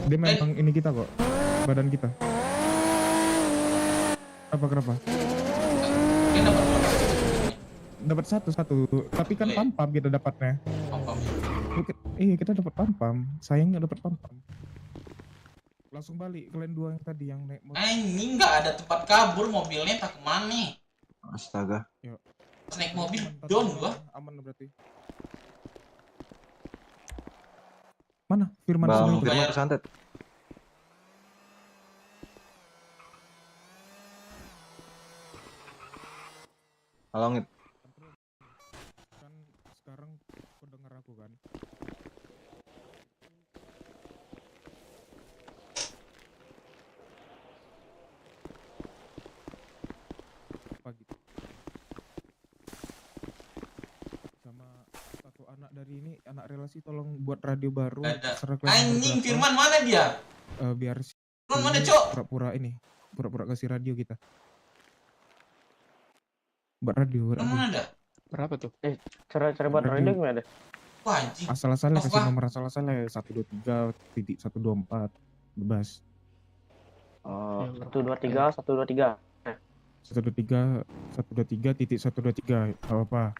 Dia memang ini kita kok, badan kita. Kenapa? Dia dapat berapa? Dapat satu, tapi kan Boleh. pam-pam kita dapatnya. Pam-pam. Iya kita dapat pam-pam, sayangnya dapat pam-pam. Langsung balik kalian dua yang tadi yang naik motor. Anjing nggak ada tempat kabur, mobilnya tak kemana? Astaga. Pas naik mobil Aman, down tapi gua. aman berarti. Mana Firman Bang sudah itu? Firman kesantet. Halo Ngit. Kan sekarang kau dengar aku kan? Pagi. Sama satu anak dari ini, anak relasi tolong buat radio baru. Nggak ada. Serah kalian Anjing, berberapa. Firman mana dia? Biar si Firman mana, ini Cok? pura-pura kasih radio kita. Buat radio. Firman mana ada? Berapa tuh? Cara buat radio gimana? Wah, anjing. Asal-asalnya kasih Apa? nomor asal-asalnya 123.124 bebas. Oh, 123, 123. 123.123 apa?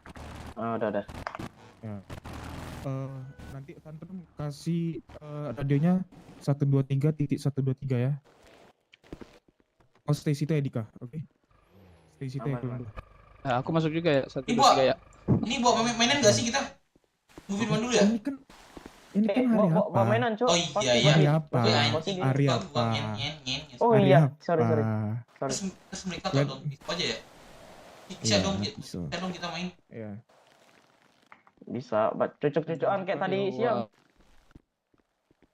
Udah. Ya. Nanti Tantrum kasih radionya 123.123 ya. Oh, stay situ ya Dika, oke? Stay situ ya Aman, dulu. Nah, aku masuk juga ya, Ini buat ini buat mainan gak sih kita? Tunggu Firman dulu ya. Ini kan hari apa? bawa mainan, Cok. Oh Pasti iya ya. Hari apa? Oke, anjing. Hari Lupa apa? gua, nyen. Oh Hari iya, apa? sorry. Terus mereka tau dong gitu aja ya. Bisa Iya, dong, bisa. bisa dong kita main. Ya. Bisa, cocok-cocokan kayak tadi siang.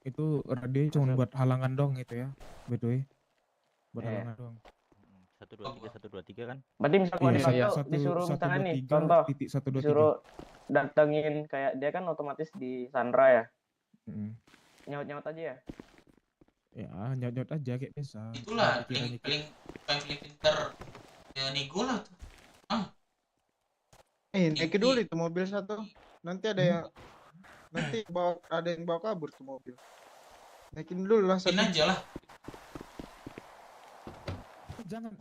Itu radio cuma buat halangan dong itu ya. By the way. Buat Iya. halangan doang. 123 kan? Berarti misalnya Iya, disuruh misalkan nih, contoh 123.123. disuruh datengin kayak dia kan otomatis di Sandra ya. Nyaut-nyaut aja ya. Ya, nyot-nyot aja kayak biasa. Itulah Pikirannya paling pinter ya Nego lah tuh. Naik dulu itu mobil satu. Nanti ada yang bawa kabur tuh mobil. Naikin dulu lah Naikin aja lah. Jangan.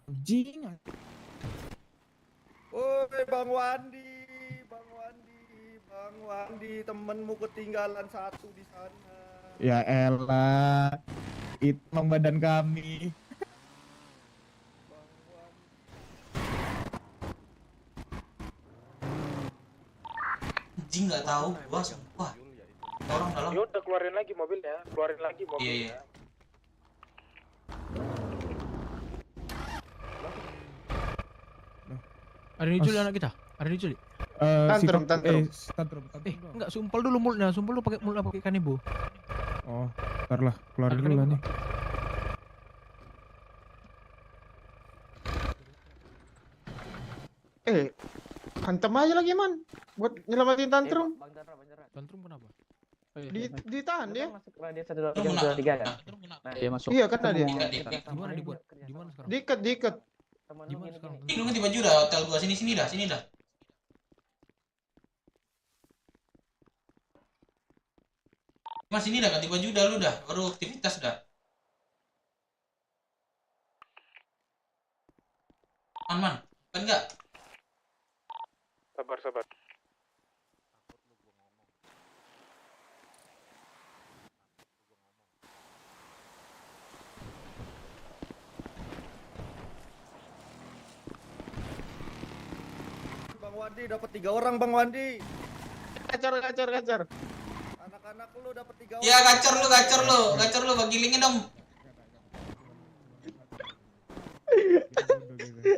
Anjing. Woi Bang Wandi, temenmu ketinggalan satu di sana. Ya elah. Itu emang badan kami. Anjing nggak tahu gua sumpah. Orang dalam. Ya udah keluarin lagi mobilnya. Iya. Ada yang diculik anak kita? Ada yang diculik? Tantrum. Tantrum. Enggak, sumpel dulu mulutnya. Sumpel dulu pakai mulut pakai kanebo. Oh, ntar lah, keluarin dulu lah nih. Hantam aja lagi man. Buat nyelamatin tantrum. Tantrum kenapa? Ditahan dia. Masuk radio 123 ya. Iya masuk. Iya kan tadi. Gimana dibuat? Gimana sekarang? Diikat. Gimana sekarang? Ih, lu ganti baju dah, hotel gua sini dah. Mas ini dah ganti baju dah lu dah, baru aktivitas dah. Man, kan enggak? Sabar. Bang Wandi dapat 3 orang Bang Wandi. Gacor. Anak-anak lu dapat 3 orang. Ya gacor lu bagi linknya dong.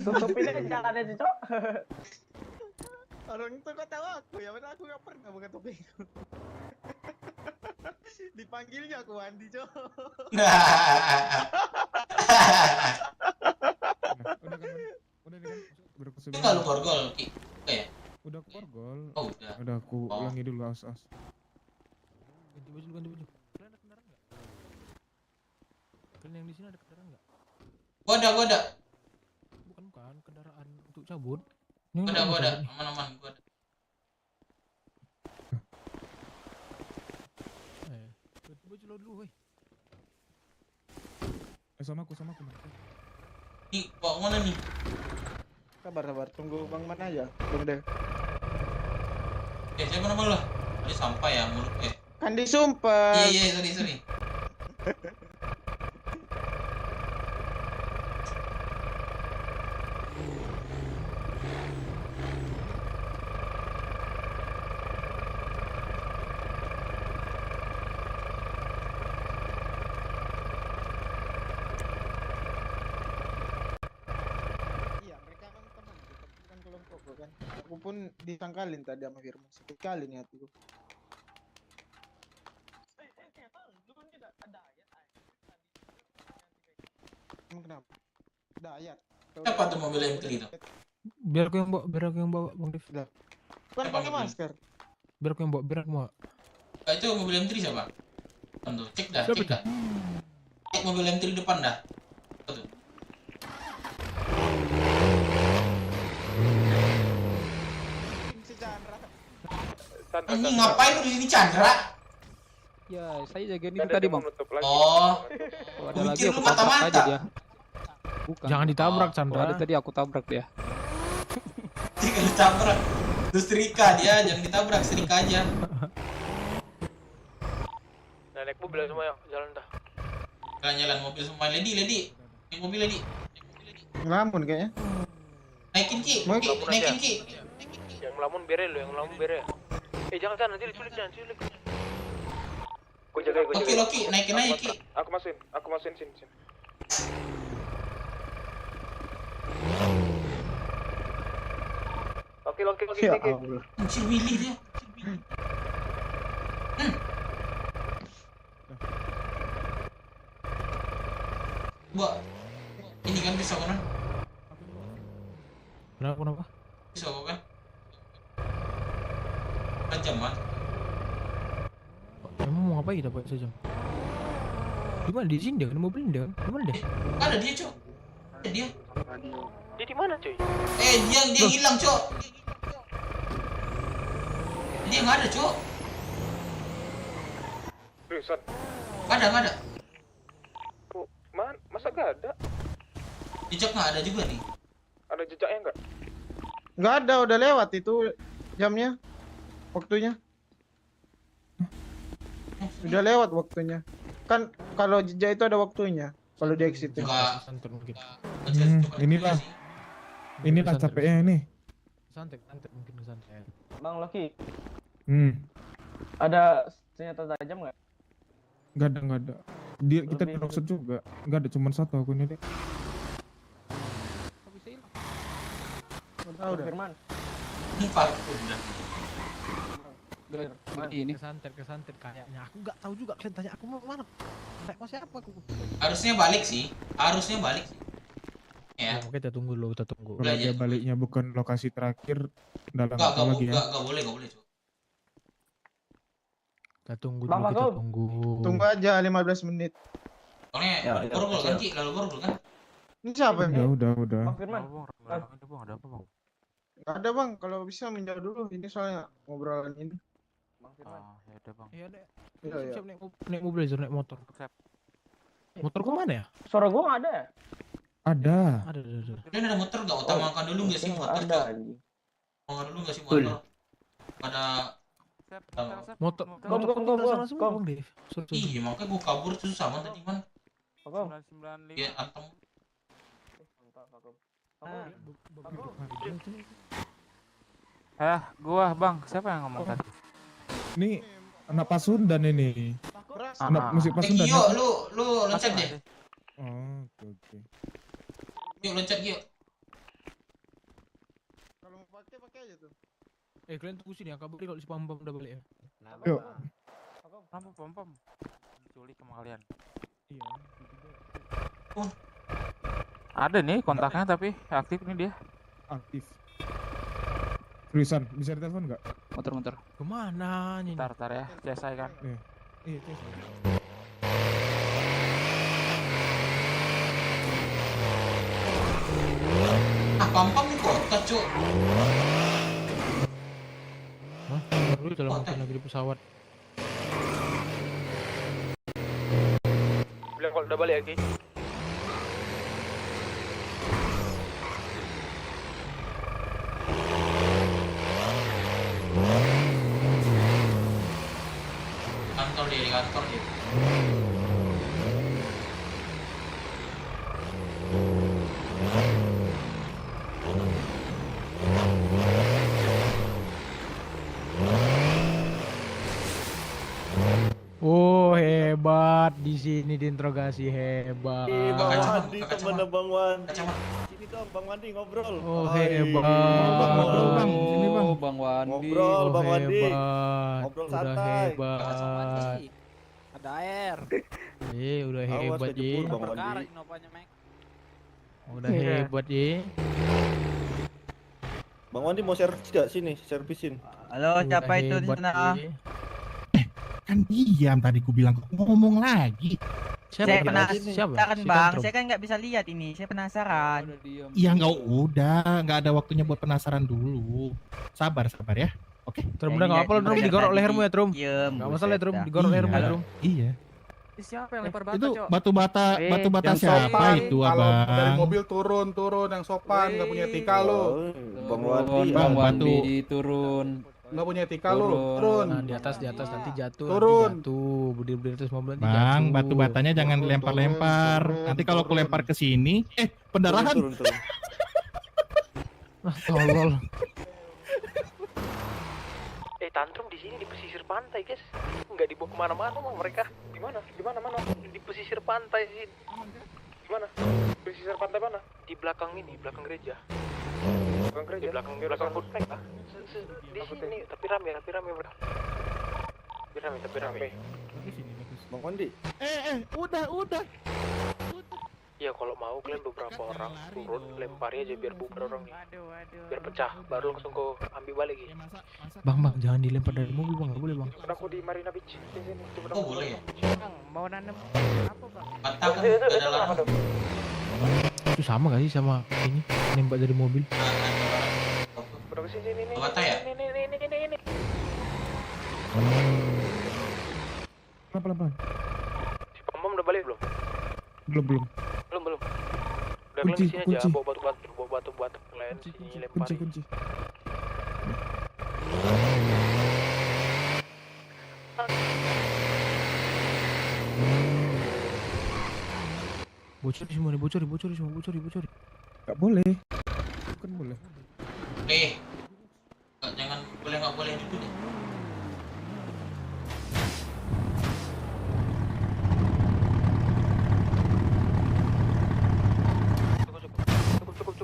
Tutupin aja jalannya sih, Cok. Orang itu kok tahu aku ya, padahal aku gak pernah buka topiku. Dipanggilnya aku Wandi, Cok. Udah kan? Udah Itu enggak lu borgol, Ki. Oke. Udah aku borgol. Oh, udah. Udah aku ulangi dulu as. Ganti baju. Kalian ada kendaraan enggak? Kalian yang di sini ada kendaraan enggak? Gua ada. Bukan kendaraan untuk cabut. Gua ada. Aman, gua ada. slow dulu, woi. Sama aku. Nih, bawa mana nih? Sabar, tunggu Bang mana aja. Bang Dev. Siapa nama lu? Tadi sampai ya mulut Kan disumpah. Iya, sorry. Iya, mereka kan teman, bukan kelompok kan. Aku pun disangkalin tadi sama Firman. Sakit kali nih hatiku. Emang kenapa? Ada ayat. Siapa tuh mobil M3 itu? Biar aku yang bawa, Bang Dev. Kan pakai masker. Biar aku yang bawa. Itu mobil M3 siapa? Tentu, cek dah. Cek mobil M3 depan dah. Apa tuh? Si Chandra. Ini ngapain lu di sini Chandra? Ya, saya jagain itu tadi, Bang. Oh, Kalau ada lagi mikir aku lu tabrak aja mata-mata. dia. Bukan. Jangan ditabrak, Chandra. Kalau ada tadi aku tabrak dia. Jika ditabrak, lu setrika dia, jangan ditabrak, setrika aja. Nah, naik mobil semua ya, jalan dah. Jalan mobil semua, lady. Naik mobil lady. Ngelamun kayaknya. Naikin Ki. Yang melamun bere lo, yang melamun bere. Jangan nanti diculik. Gue jaga. Loki, naikin aja Ki. Aku masukin sini. Oke. Ya Allah. Si Willy dia. Buat ini kan pisau kan? Kenapa? Pisau kan? Tajam kan? Emang mau ngapain dapat sejam? Di mana? Di sini dia kan mobilin dia kan? Di mana dia? Ada dia, Cok. Ada dia. Dia di mana, cuy? Dia hilang, Cok. Dia nggak ada, Cok. Seriusan? Nggak ada. Masa gak ada? Jejak nggak ada juga nih. Ada jejaknya nggak? Nggak ada, udah lewat itu jamnya. Waktunya. Udah lewat waktunya. Kan kalau jejak itu ada waktunya. Kalau di exit. Inilah capeknya ini. Santai mungkin santai. Bang Loki, Ada senjata tajam nggak? Nggak ada. Kita di Rockset juga. Nggak ada, cuma satu akunnya deh. Kok bisa hilang? Udah. Firman. Ini parkur udah. Ini Kesantet kayaknya. Aku nggak tahu juga. Kalian tanya aku mau mana? Kayak siapa aku? Harusnya balik sih. Ya. Oke, kita tunggu. Kalau dia baliknya bukan lokasi terakhir dalam Nggak lagi ya. Nggak boleh, Cok. Kita tunggu Bang, dulu, kita Bang. tunggu. Tunggu aja 15 menit. Soalnya borgol kan, Ki? Lalu borgol kan? Ini siapa yang? Udah. Bang Firman. Ada apa, Bang? Nggak ada bang, kalau bisa menjauh dulu. Ini soalnya ngobrolan ini. Bang Firman. Ya udah, Bang. Iya deh. Iya. Siap naik mobil, naik motor. Motor kok mana ya? Suara gua nggak ada ya? Ada. Kalian ada motor nggak? Utamakan dulu nggak sih motor, Ada. Cok? Utamakan dulu nggak sih motor? Ada Motor. Kom. Bang Dev. Iya, makanya gua kabur susah man tadi man. Kom. 995. Ya antem. Gua, Bang. Siapa yang ngomong tadi? Ini anak Pasundan ini. Anak musik Pasundan. Gio, lu loncat deh. Oh, oke. Yuk loncat Gio. Kalau mau pakai aja tuh. Kalian tunggu sini ya, kabari kalau si Pam udah balik ya. Yuk. Pom. Diculik sama kalian. Iya. Ada nih kontaknya tapi aktif nih dia. Aktif. Seriusan, bisa ditelepon nggak? Muter-muter. Kemana nih? Ntar ya, CSI kan. Iya, Pam di kota, Cok. Hah? Baru dalam waktu lagi di pesawat. kalau udah balik lagi. Kantor dia, di kantor dia. Oh hebat di sini diinterogasi hebat. Bang Wandi temennya Bang Wandi. Sini dong Bang Wandi ngobrol. Oh Hai. hebat. Ngobrol Bang, sini bang. Bang Wandi. Ngobrol Bang Wandi. Hebat. Ngobrol Udah santai. hebat. Ada air. Udah Awas hebat kejebur Bang Wandi. Udah hebat Bang Wandi mau servis gak sini? Servisin. Halo, siapa itu di sana? Kan diam tadi ku bilang ngomong lagi. Saya Siapa? penasaran bang, saya kan nggak bisa lihat ini, saya penasaran. Iya nggak ada waktunya buat penasaran dulu. Sabar ya. Oke. Trum udah nggak apa lo Trum digorok lehermu ya Trum. Iya. Nggak masalah ya Trum digorok lehermu ya Trum. Iya. Siapa yang lempar bata, Itu Cok? batu bata Yang siapa sopan, itu kalau dari abang? mobil turun yang sopan, nggak punya etika lo. Bang Wandi. Bang batu. turun. Nggak punya etika lo, turun. Nah, di atas nanti jatuh. Turun. Nanti jatuh. Berdiri terus mobil nanti Bang, jatuh. batu batanya jangan lempar-lempar. Nanti kalau aku lempar ke sini, pendarahan. Turun. Ah, tolol. Tantrum di sini di pesisir pantai, guys. Nggak dibawa kemana-mana bang mereka. Di mana? Mana? Di pesisir pantai sih. Di mana? Pesisir pantai mana? Di belakang ini, belakang gereja. Di belakang food pack lah. Di sini, tapi rame bro. Tapi rame. Bang Wandi. Udah. Ya kalau mau kalian beberapa orang turun lempari aja biar bubar orang nih. Biar pecah, baru langsung kau ambil balik gitu. Bang, jangan dilempar dari mobil bang, nggak boleh bang. Aku di Marina Beach di sini. Oh boleh ya? Bang, mau nanam apa bang? Batak kan gak ada larang. Itu sama gak sih sama ini nembak dari mobil? Udah ke sini nih. Batak ya? Ini. Pelan-pelan. Si Pom udah balik belum? Belum. Belum. Udah kalian di sini aja, bawa batu kalian sini lempari. Kunci. Bocor semua nih, bocor. Gak boleh. Bukan boleh. Jangan nggak boleh gitu deh.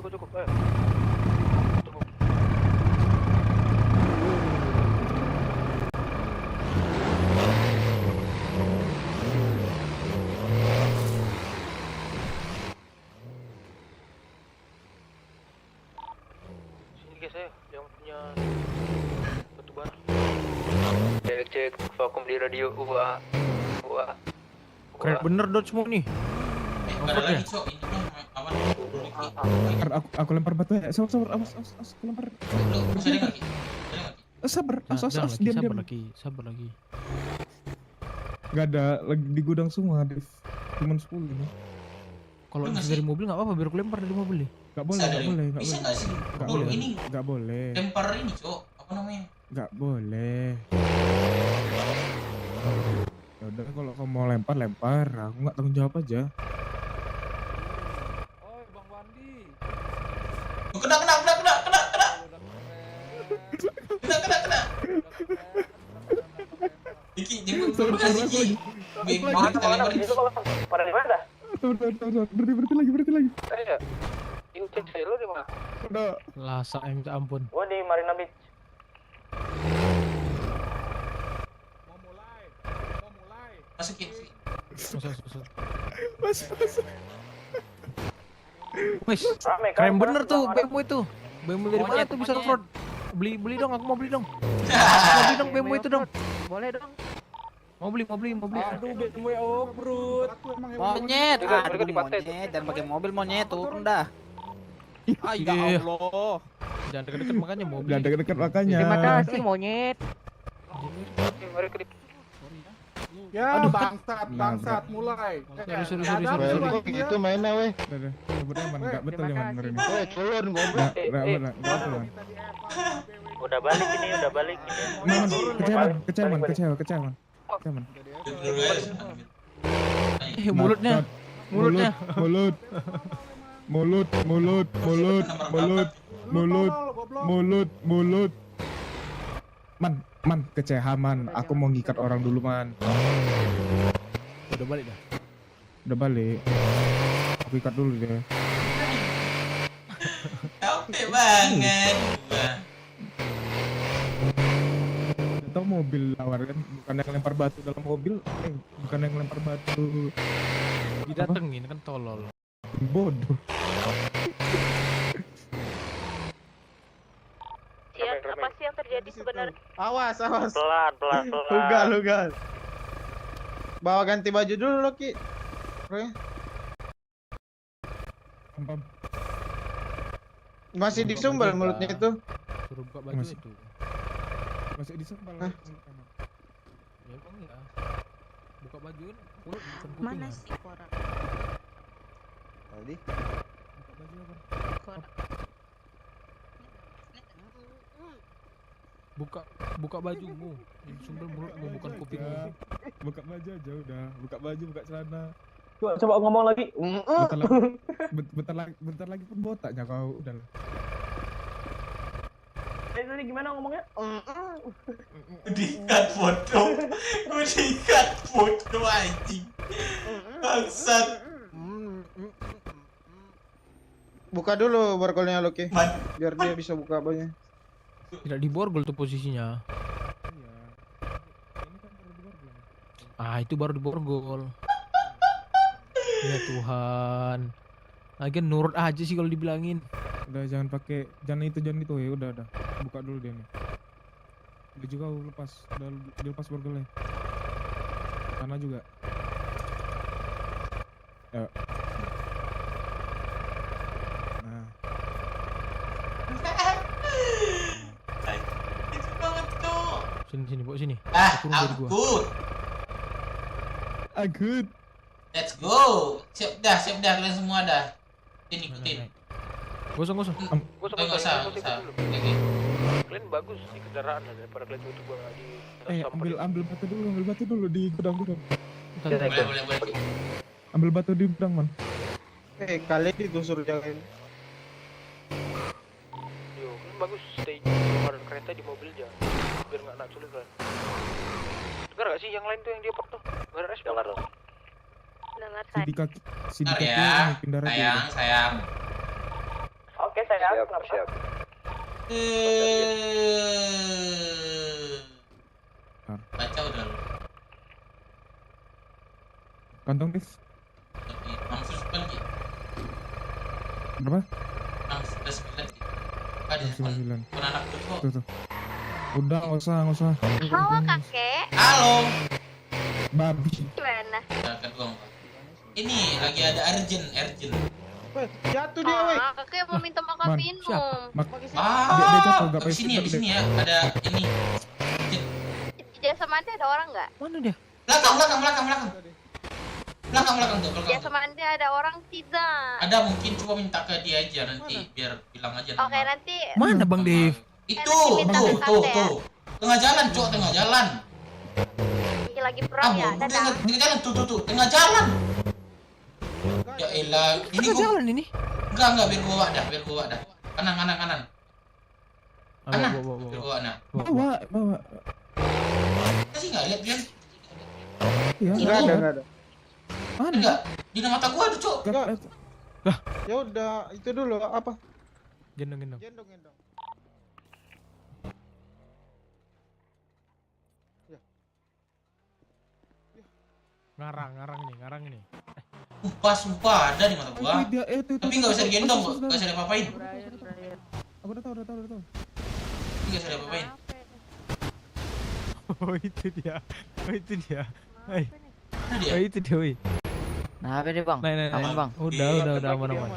Cukup. Ayo. Sini guys, ayo yang punya batu bara. Cek vakum di radio. Wah. Keren bener dot semua nih. Ada lagi cok, itu kan awan. Aku lempar batu ya. Sabar, awas, aku lempar. Masih ada lagi? Sabar, sabar lagi. Gak ada lagi di gudang semua, Dev. Cuman 10 nih. Kalau bisa dari mobil nggak apa-apa, biar aku lempar dari mobil nih. Nggak boleh. Bisa nggak sih? Nggak boleh. Lempar ini cok, apa namanya? Nggak boleh. Ya udah, kalau kamu mau lempar, aku nggak tanggung jawab aja. Kena. Iki, jemput Iki. Mana? Pada di mana? Berhenti lagi. Ayo. Ini cek saya lu di mana? Udah. Lasak yang minta ampun. Gua di Marina Beach. Mau mulai. Masuk ya. Masuk. Wes, Rame, keren bener tuh BMW itu. BMW dari mana tuh bisa off-road? Beli dong, aku mau beli dong. BMW itu dong. Boleh dong. Mau beli. Aduh, BMW off-road. Monyet, Mereka dipaten. dan pakai mobil monyet turun dah. Iya. Allah. Jangan deket-deket makanya mobil. Terima kasih monyet. Mereka di Ya Aduh. bangsat, Nah, bangsat mulai. Sorry. Kok gitu mainnya weh. Udah aman, enggak betul ya man ini. Culun goblok. Enggak betul man. Udah balik ini, udah balik ini. Kecewa. Mulutnya. Mulut. Man, kecewa man. Aku mau ngikat orang dulu man. Udah balik dah. Udah balik. Aku ikat dulu deh. Capek banget gua. Tahu mobil lawar kan, bukan yang lempar batu dalam mobil, bukan yang lempar batu. Didatengin kan tolol. Bodoh. Iya, apa sih yang terjadi sebenarnya? Awas. Pelan. Lugal. Bawa ganti baju dulu lo Ki. Masih disumbal mulutnya itu. Suruh buka baju Masih. itu. Masih disembal. Ya kok enggak? Buka baju kan mulut bukan kuping. Mana ya? sih orang? Tadi Buka bajumu. Yang sumber mulutmu bukan kupingmu. Buka baju aja udah, buka baju, buka celana. Coba ngomong lagi. Bentar lagi pun botaknya kau udah. Tadi gimana ngomongnya? Dikat foto anjing. Bangsat. Buka dulu borgolnya lo Ki. Biar dia bisa buka banyak. Tidak diborgol tuh posisinya. Ah, itu baru diborgol. Ya Tuhan. Lagian nurut aja sih kalau dibilangin. Udah jangan itu ya udah. Buka dulu dia nih. Dia juga udah dilepas borgolnya. Sana juga. Ya. Nah. Itu banget tuh. Sini, bawa sini. Aku. Good. Let's go. Siap dah kalian semua dah. Ikutin. Gosong. Enggak usah. Oke. Kalian bagus di kendaraan lah daripada kalian coba di Ambil batu dulu di gudang. Boleh. Ambil batu di gudang man. Kalian ditusur jagain. Yo, kalian bagus stay di luar kereta di mobil aja. Biar nggak nak sulit kan. Dengar gak sih yang lain tuh yang dia tuh? Gak ada respon. Dengar Si Bentar Dika ya. pindah radio. Sayang. Oke, sayang. Siap. Baca udah lu. Kantong Dis. Langsung sekali. Berapa? Langsung 9. Ada 9. pun anak tuh. Tuh. Udah nggak usah. Halo kakek. Halo. Babi. Gimana? Kedua. Ini lagi ada urgent. Jatuh dia weh. Kakek mau minta makan minum. Dia jatuh nggak Di sini ya. Ada ini. Di jasa mandi ada orang nggak? Mana dia? Belakang tuh. Di jasa mandi ada orang tidak? Ada mungkin coba minta ke dia aja nanti biar bilang aja. Oke nanti. Mana Bang Dev? Itu tuh. Tengah jalan. Ini lagi perang ya. Dadah. Tengah jalan tuh. Tengah jalan. Ya elah, ini gua jalan ini. Enggak biar gua bawa dah. Kanan. Kanan. Bawa. Biar gua nah. Bawa. Masih enggak lihat dia? Iya. Enggak ada. Mana? Enggak. Di mata gua ada, Cok. Ya udah, itu dulu apa? Gendong. Gendong. Ngarang ini. Sumpah ada di mata gua. Tapi enggak bisa digendong, kok. Enggak bisa diapa-apain. Aku udah tahu. Enggak bisa diapa-apain. Oh itu dia. Mana dia? Oh itu dia, woi. Nah, apa nih bang? Aman bang. Udah aman.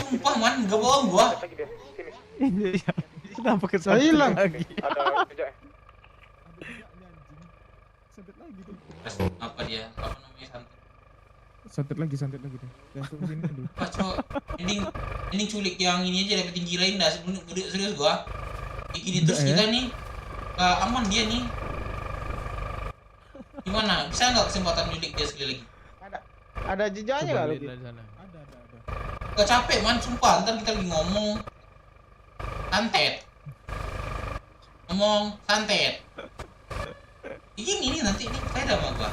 Sumpah man, enggak bohong gua. Iya. Kenapa kesana hilang lagi? Ada jejak. gitu. Terus apa dia? Apa namanya Santet lagi deh. Langsung sini dulu. Apa cok? Ini culik yang ini aja dapetin girain dah. Serius gua. Ini terus Udah, kita nih aman dia nih. Gimana? Bisa nggak kesempatan nyulik dia sekali lagi? Ada jejaknya nggak lu? Ada. Gak capek man, sumpah. Ntar kita lagi ngomong santet. Ini nanti ini saya ada sama gua.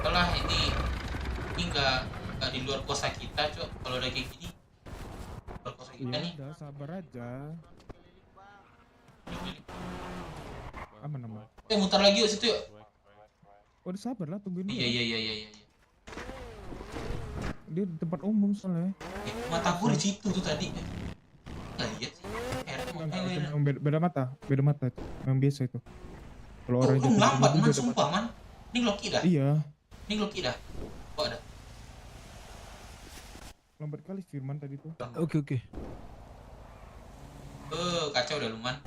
Alah ini nggak di luar kuasa kita cok. Kalau udah kayak gini, luar kuasa kita nih. Udah sabar aja. Aman. Muter lagi yuk situ yuk. Udah sabar lah, tungguin dulu. Iya. Dia di tempat umum soalnya. Mataku di situ tuh tadi. Nggak lihat sih. Memang beda mata. Memang biasa itu. Kalau orang Lu lambat man, sumpah man. Ini Loki dah. Iya. Ini Loki dah. Kok ada? Lambat kali Firman tadi tuh. Oke. Kacau dah luman.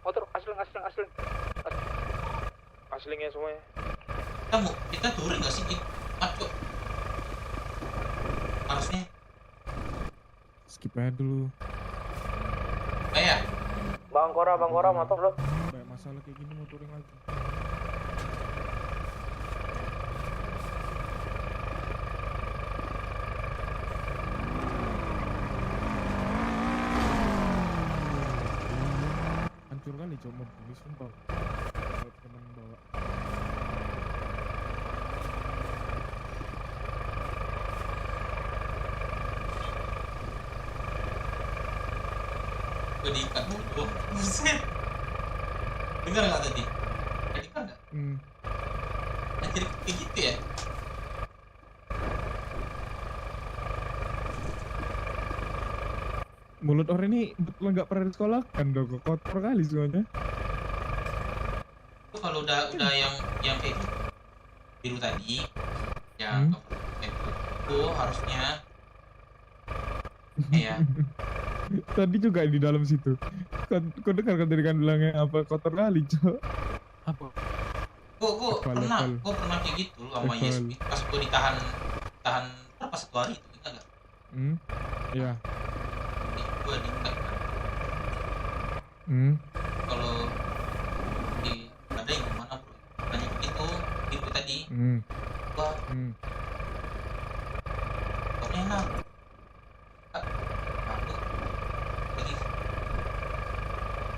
Motor aslingnya semuanya. Kita turun nggak sih? Cok. Harusnya. Skip aja dulu. Kayak. Bang Kora motor lu. Banyak masalah kayak gini mau touring lagi. Hancur kali coba mobil sumpah. Kalau temen bawa. Gue diikat mulu. Buset. Dengar nggak tadi? Tadi kan nggak? Jadi kayak gitu ya? Mulut orang ini betul nggak pernah disekolahkan dong, kotor kali semuanya. Itu kalau udah yang kayak gitu, biru tadi, yang itu harusnya ya. Tadi juga di dalam situ. Kau dengar kan tadi kan bilangnya apa kotor kali, Cok. Apa? Gue pernah kayak gitu loh sama Yesmi. Pas gue ditahan berapa 1 hari itu, ingat nggak? Iya. Gue diikat. Kalau ada yang mana bro? Tanya begitu, itu tadi. Gua. Pokoknya enak.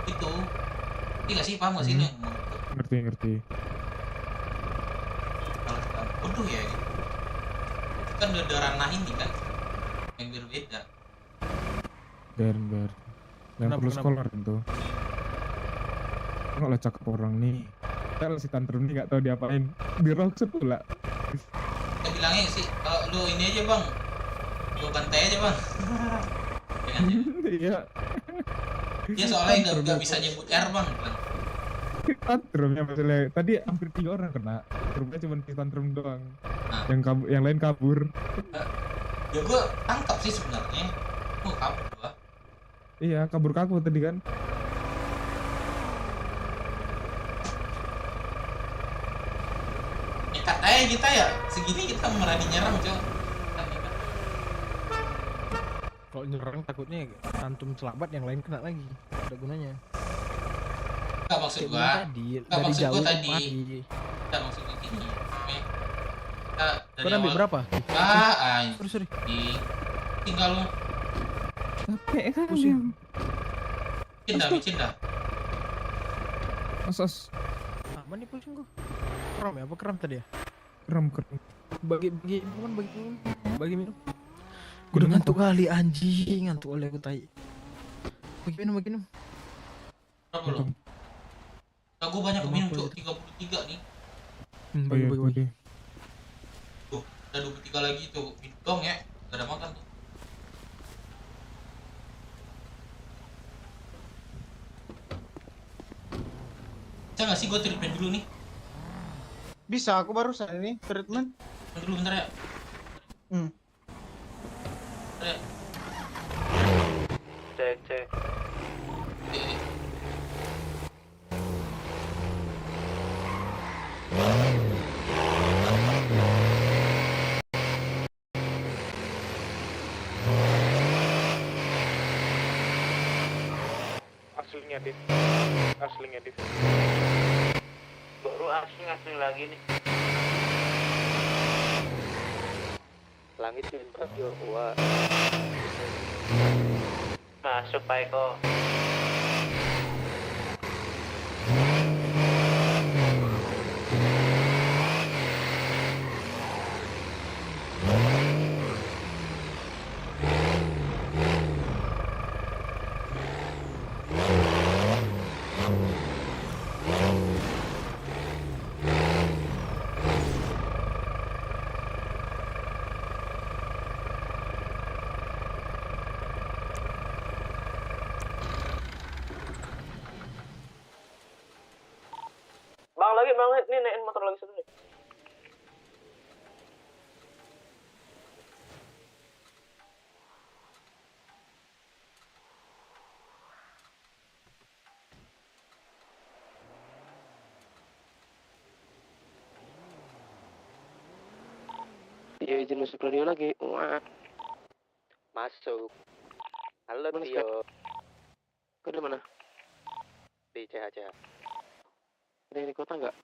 Itu nggak sih, paham nggak sih lu yang ngomong itu? Ngerti. Kalau bodoh ya gitu. Itu kan udah ranah ini kan yang berbeda. Ber. Yang perlu sekolah tentu. Nggak lah cakep orang nih. Kalau si tantrum nih nggak tahu diapain. Diroksut pula. Kita bilangnya sih, lu ini aja bang, lu bantai aja bang. Iya. Dia soalnya nggak bisa nyebut R bang. Tantrumnya masalahnya. Tadi hampir 3 orang kena. Trumnya cuma si tantrum doang. Yang lain kabur. Ya gua tangkap sih sebenarnya. Gua kabur gua. Iya, kabur tadi kan. Nekat aja kita ya. Segini kita berani nyerang coy. Kalau nyerang takutnya tantum selamat yang lain kena lagi. Ada gunanya. Enggak maksud gua. Enggak maksud gua tadi. Enggak maksud gua gini. Kita dari Kau ambil awal. berapa? Sorry. Tinggal lu. Capek kan. Cinta. Asas. Aman nih pusing gua. Kram ya? Apa kram tadi ya? Kram. Bagi minum. Gue udah ngantuk kali anjing, ngantuk oleh aku tai. Bagi minum. Berapa lu? Gua banyak minum cok, 33 nih. Bagi. Tuh, ada 23 lagi tuh. Minum dong ya. Gak ada makan tuh. Bisa nggak sih gue treatment dulu nih? Bisa, aku barusan ini treatment. Dulu bentar ya. Hmm. Bentar ya. Cek. Iya. Aslinya Div. Baru asing lagi nih. Langit bintang Jawa. Masuk Pak Eko. Bang lagi, nih naikin motor lagi satu nih. Iya, izin masuk radio lagi. Wah. Masuk. Halo Mana Tio. Kau di mana? Di CH. Ada yang di kota nggak?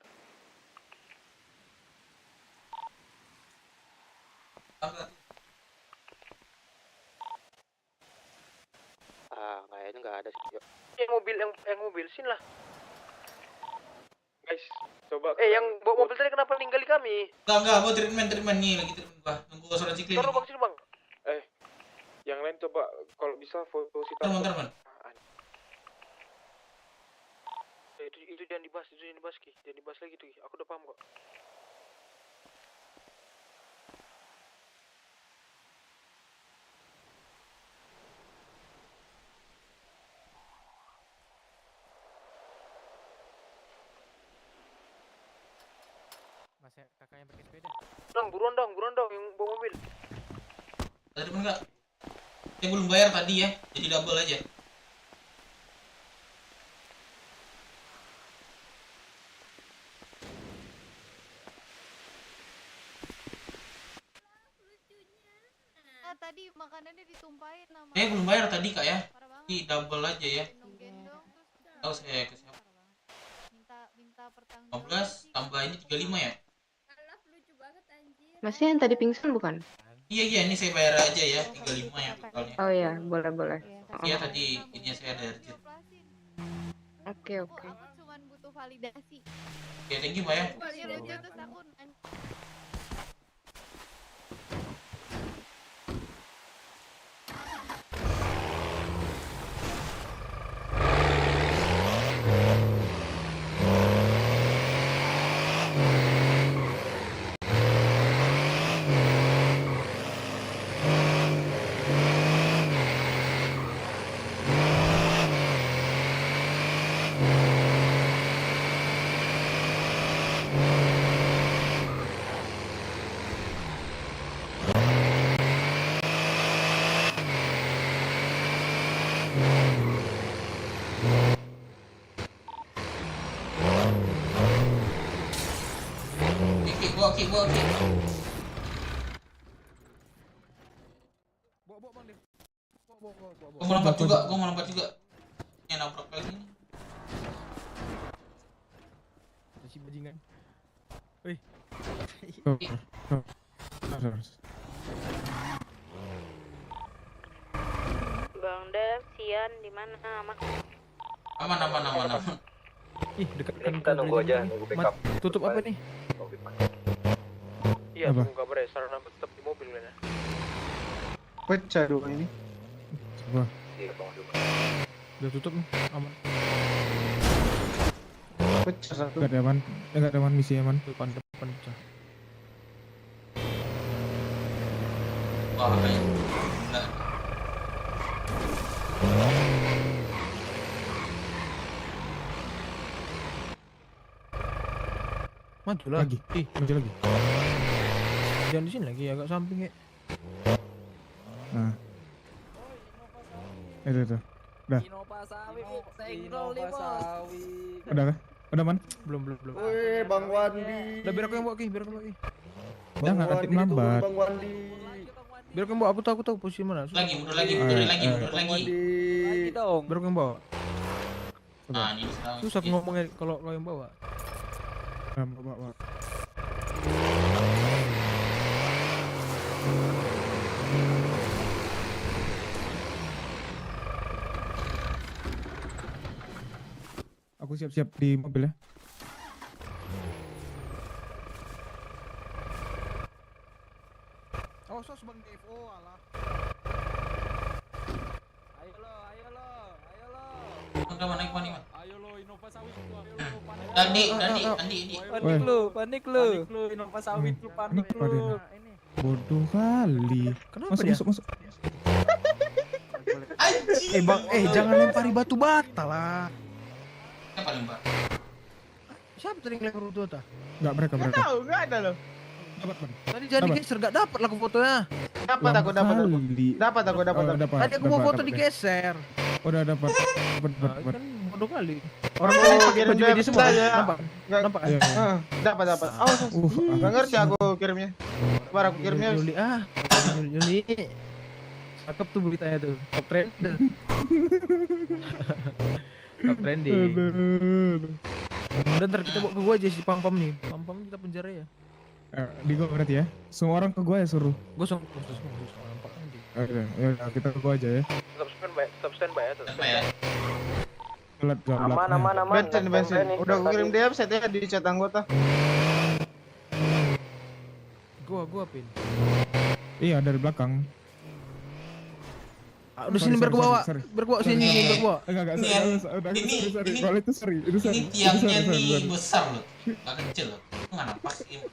Kayaknya nggak ada sih. Yuk. Yang mobil sini lah. Guys, coba. Yang bawa mobil tadi kenapa ninggali kami? Enggak, gue treatment nih lagi treatment gua. Nunggu surat ciklin. Taruh bang sini bang. Yang lain coba kalau bisa foto si Teman-teman. Itu jangan dibahas, Ki. Jangan dibahas lagi tuh, Ki. Aku udah paham kok. Mas ya, kakak yang pakai sepeda. Buruan dong yang bawa mobil. Ada treatment nggak? Yang belum bayar tadi ya, jadi double aja. Tadi makanannya ditumpahin sama. Belum bayar tadi kak ya, di double aja ya. Tahu saya ke siapa? Minta pertanggung 15 tambah ini 35 ya? Masih yang tadi pingsan bukan? Iya, ini saya bayar aja ya, 35 ya totalnya. Oh iya, boleh. Iya tadi ini saya ada urgent. Oke. Aku cuman butuh validasi. Oke, thank you Pak ya. Terus aku Oke. Bawa bang deh. Gue mau lambat juga. Yang nabrak lagi nih. Si bajingan. Wih. Bang Dev, Sian di mana? Aman. Ih, dekat kan. Kita nunggu aja, nunggu backup. Tutup apa nih? Iya, Apa? tunggu kabarnya. Sarana tetap di mobil kan ya. Pecah dua ini. Coba. Iya, Bang. Udah tutup nih, aman. Pecah satu. Enggak ada aman, misi aman. Depan pecah. Wah, kayak Maju lah. Lagi. Maju lagi. Jangan di sini lagi, agak samping ya. Nah. Itu. Udah. Udah kah? Udah man? Belum. Wih, Bang Wandi. Udah biar aku yang bawa Ki. Jangan nanti melambat. Bang Wandi. Biar aku yang bawa, aku tahu posisi mana. Mundur lagi. Biar aku yang bawa. Nah, ini sekarang. Susah ngomongnya kalau kau yang bawa. Bawa. Aku siap-siap di mobil ya. Oh, sos Bang Dev. Oh, alah. Ayo lo. Udah naik mana? Ayo lo, Innova sawit lu. Panik lu. Innova sawit lu panik lu. Bodoh kali. Kenapa dia? Masuk. Bang, jangan lempari batu bata lah. Siapa lempar? Siapa tadi yang lempar batu bata? Enggak mereka. Tahu, enggak ada loh. Dapat, Bang. Tadi jadi geser, gak dapat lah aku fotonya. Dapat. Tadi aku mau foto digeser. Udah dapat. Kan bodoh kali. Orang lain pakai baju media semua. Nampak. Dapat. Awas. Enggak ngerti aku kirimnya. Baru aku kirimnya. Juli. Cakep tuh beritanya tuh. Top trend. Top trending. Udah ntar kita bawa ke gua aja si Pam nih. Pam kita penjara ya. Di gua berarti ya. Semua orang ke gua ya suruh. Gua nampak nanti. Ya kita ke gua aja ya. Stop standby ya. Telat gak Aman. Bensin. Udah aku kirim DM set ya di chat anggota. Gua pin. Iya dari belakang. Udah sini biar gua bawa sini biar gua. Enggak Ini kalau itu sorry. Ini tiangnya nih besar loh, nggak kecil loh. Nggak nampasin.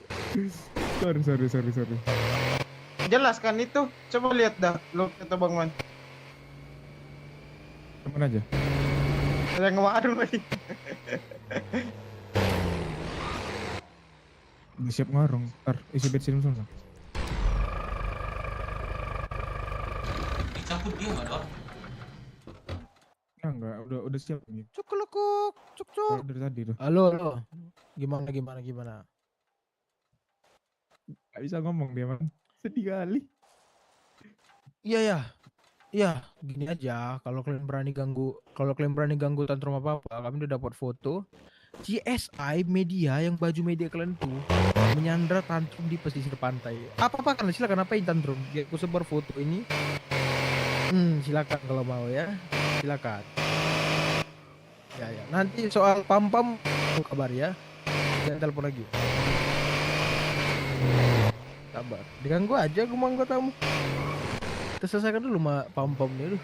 Sorry. Jelas kan itu? Coba lihat dah, lo kata Bang Man. Temen aja. Ada yang ngewarung lagi. Udah siap ngarung. Ntar isi bensin semua. Dicampur dia nggak dong? Enggak, udah siap nih. Cuk. Dari tadi tuh. Halo. Gimana? Gak bisa ngomong dia man. Sedih kali. Iya, gini aja. Kalau kalian berani ganggu tantrum apa, kami udah dapat foto CSI media yang baju media kalian tuh menyandra tantrum di pesisir pantai. Apa kan silakan apain tantrum. Aku sebar foto ini. Silakan kalau mau ya. Silakan. Ya. Nanti soal pam kabar ya. Jangan telepon lagi. Sabar. Diganggu aja gua mau tamu. Kita selesaikan dulu sama pam nih lu.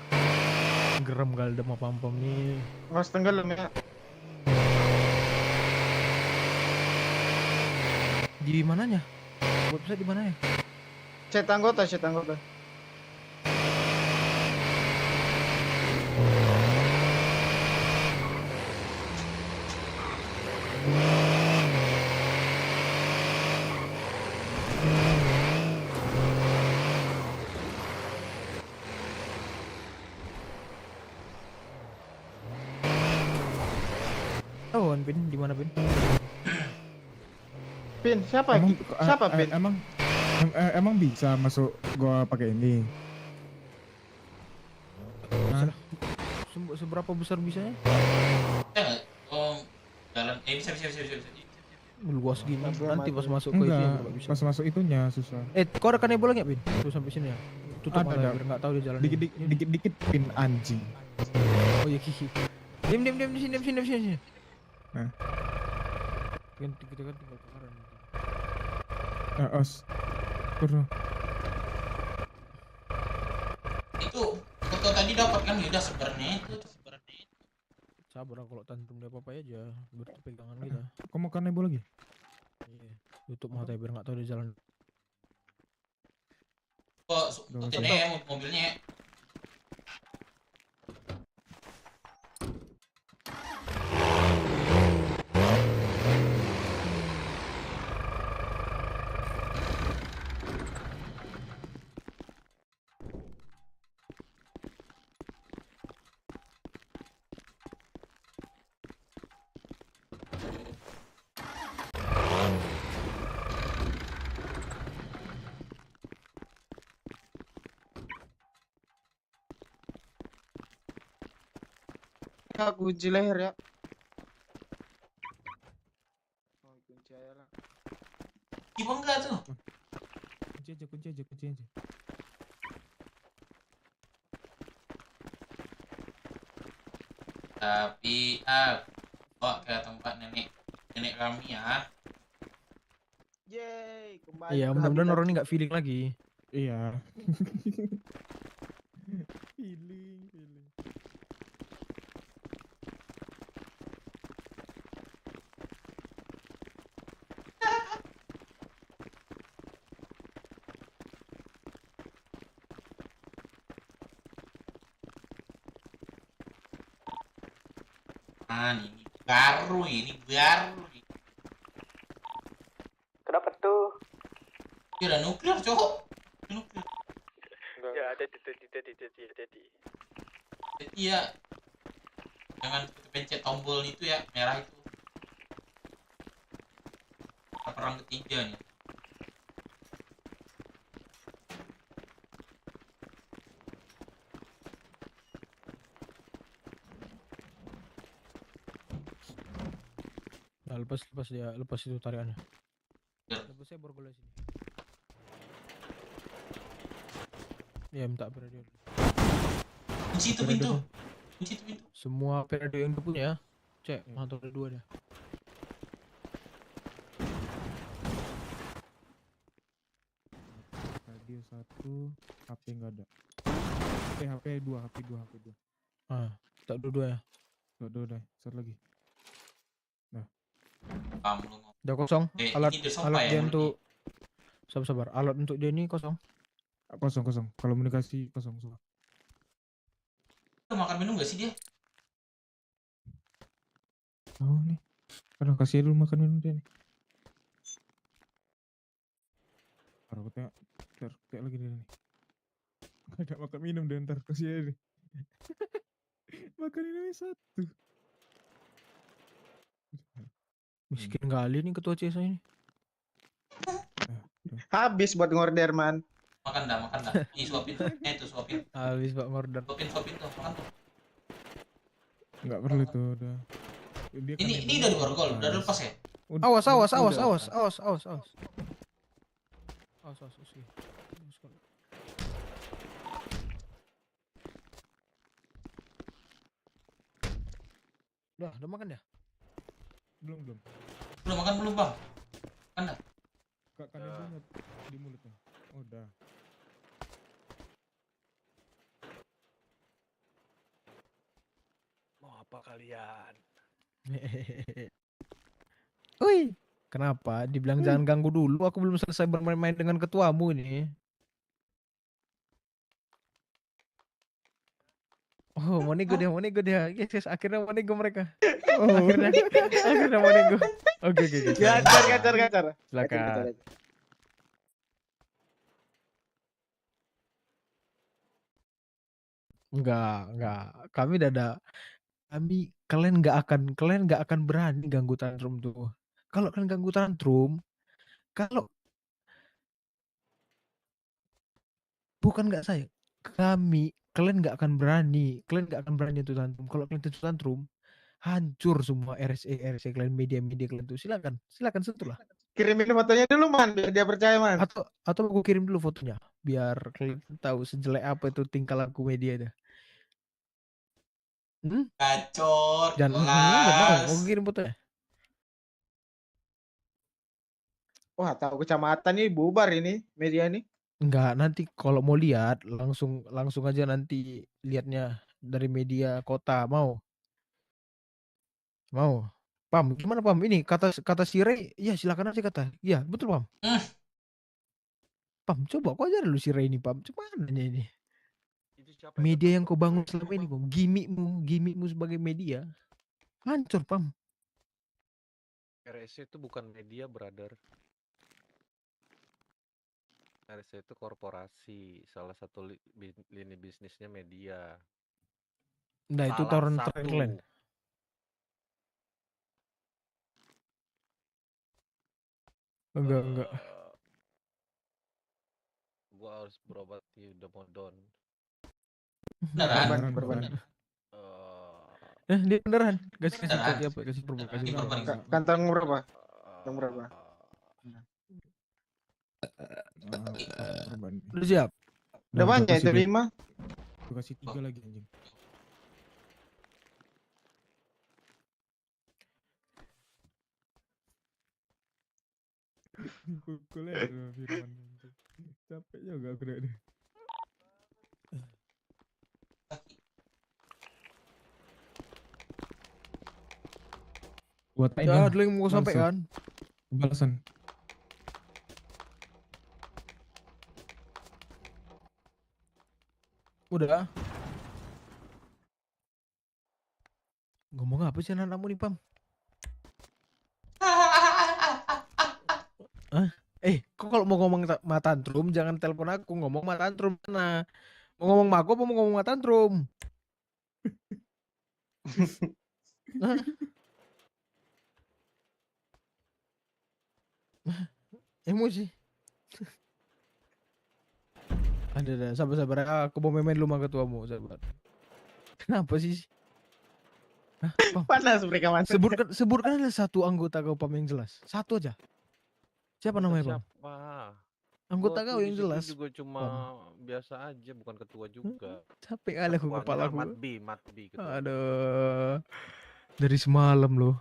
Geram kali sama pam nih. Mas tenggelam ya. Di mananya? Website di mana ya? Chat anggota. Oh, Pin, di mana Pin? Pin, siapa Pin? Emang bisa masuk gua pakai ini? Seberapa besar bisanya? Jalan. Bisa. Luas gini. Nanti pas masuk ke Enggak, sini bisa. pas masuk itunya susah. Kau rekannya boleh nggak Pin? Tuh sampai sini ya. Tutup Ada, malah biar nggak tahu dia jalan. Dikit Pin anjing. Oh iya Kiki. Diam di sini. Nah. Kita kan tinggal kemarin. Os. Purno. Itu foto tadi dapat kan udah sebenarnya itu. Sabar kalau tantrum dia apa aja, berpegangan kita. Kau mau kanebo lagi? Iya. Tutup mata biar nggak tahu dia jalan. Ini mobilnya. aku kunci leher ya. Oh, kunci aja lah. Gimana enggak tuh? Kunci aja. Tapi bawa ke tempat nenek kami ya. Yeay, kembali. Iya, ke mudah-mudahan habitat orang ini kita. nggak feeling lagi. Iya. feeling. Ini baru. Kenapa tuh? Ya udah nuklir, cowok. Ya ada di. Jadi ya jangan pencet tombol itu ya, merah itu. Perang ketiga nih. Nah, lepas itu tarikannya. Ya. Lepas saya borgol sini. Ya, minta periode. Kunci itu pintu. Semua periode yang dia punya, cek, atau ada 2 dah. Radio 1, HP nggak ada. HP 2. Tak dua ya. Dua dah. Satu lagi. Nah. Udah kosong. Alat ini udah sampai dia ya, untuk sabar. Alat untuk dia ini kosong. Kosong. Komunikasi kosong semua. Makan minum gak sih dia? Oh nih. Aduh, kasih dulu makan minum dia nih. Aku tengok lagi dia nih. Ada makan minum dia, ntar kasih aja nih. Makan minumnya 1. Miskin kali nih ketua CSA ini. Habis buat ngorder, man. Makan dah. Ih, suapin. Itu suapin. Habis buat ngorder. Suapin tuh, makan tuh. Enggak perlu tuh, udah. Ini udah diborgol, udah lepas ya? Awas. Udah makan ya? Belum. Belum makan belum, Bang? Makan dah. Kan bunyi di mulutnya. Oh, udah. Mau apa kalian? Wih, kenapa? Dibilang jangan ganggu dulu. Aku belum selesai bermain-main dengan ketuamu ini. Oh, mau nego dia. Yes, akhirnya mau nego mereka. Oh, akhirnya mau nego. Oke. Gacar. Silakan. Enggak. Kalian nggak akan berani ganggu tantrum tuh. Kalau kalian ganggu tantrum, bukan nggak saya, kalian nggak akan berani untuk tantrum. Kalau kalian tuh tantrum, hancur semua RSA kalian, media kalian tuh. Silakan sentuh lah. Kirimin fotonya dulu, man, biar dia percaya, man. Atau aku kirim dulu fotonya, biar kalian tahu sejelek apa itu tingkah laku media itu. Gacor. Jangan mau kirim fotonya. Wah, tahu kecamatan nih bubar ini media nih. Enggak, nanti kalau mau lihat langsung aja nanti lihatnya dari media kota. Mau? Pam, gimana Pam? Ini kata si Ray, ya silakan aja kata. Iya, betul Pam. Pam, coba kau aja dulu si Ray ini Pam. Cuman ini. Media yang kau bangun selama ini Pam, gimmickmu sebagai media hancur Pam. RSC itu bukan media, brother. RSC itu korporasi, salah satu lini bisnisnya media. Nah, itu torrent kalian. Enggak. Gua harus berobat di Demodon. Beneran. Dia beneran. Kasih Beneran. chat apa? Kasih promo, kasih Di promo. paling Kantong berapa? Kantong berapa? Udah siap? Udah banyak itu 5. Gue kasih 3 lagi anjing. Pukul ya Firman. Capek juga aku deh. Buat Ya, ada yang mau sampai kan? Balasan. Udah. Ngomong apa sih anakmu nih, Pam? Hah? Kok kalau mau ngomong tantrum jangan telepon aku, ngomong tantrum mana? Mau ngomong sama aku apa mau ngomong tantrum? Hah? Emosi. Ada, sabar. Aku mau main dulu sama ketuamu, sabar. Kenapa sih? Hah, Pam? Panas mereka masuk. Sebutkan ada satu anggota kau, Pam, yang jelas. Satu aja. Siapa namanya, Pam? Siapa? Anggota Gua kau tuh yang di situ jelas. juga cuma biasa aja, bukan ketua juga. Capek kali aku kepala aku. Matbi ketua. Aduh. Dari semalam loh.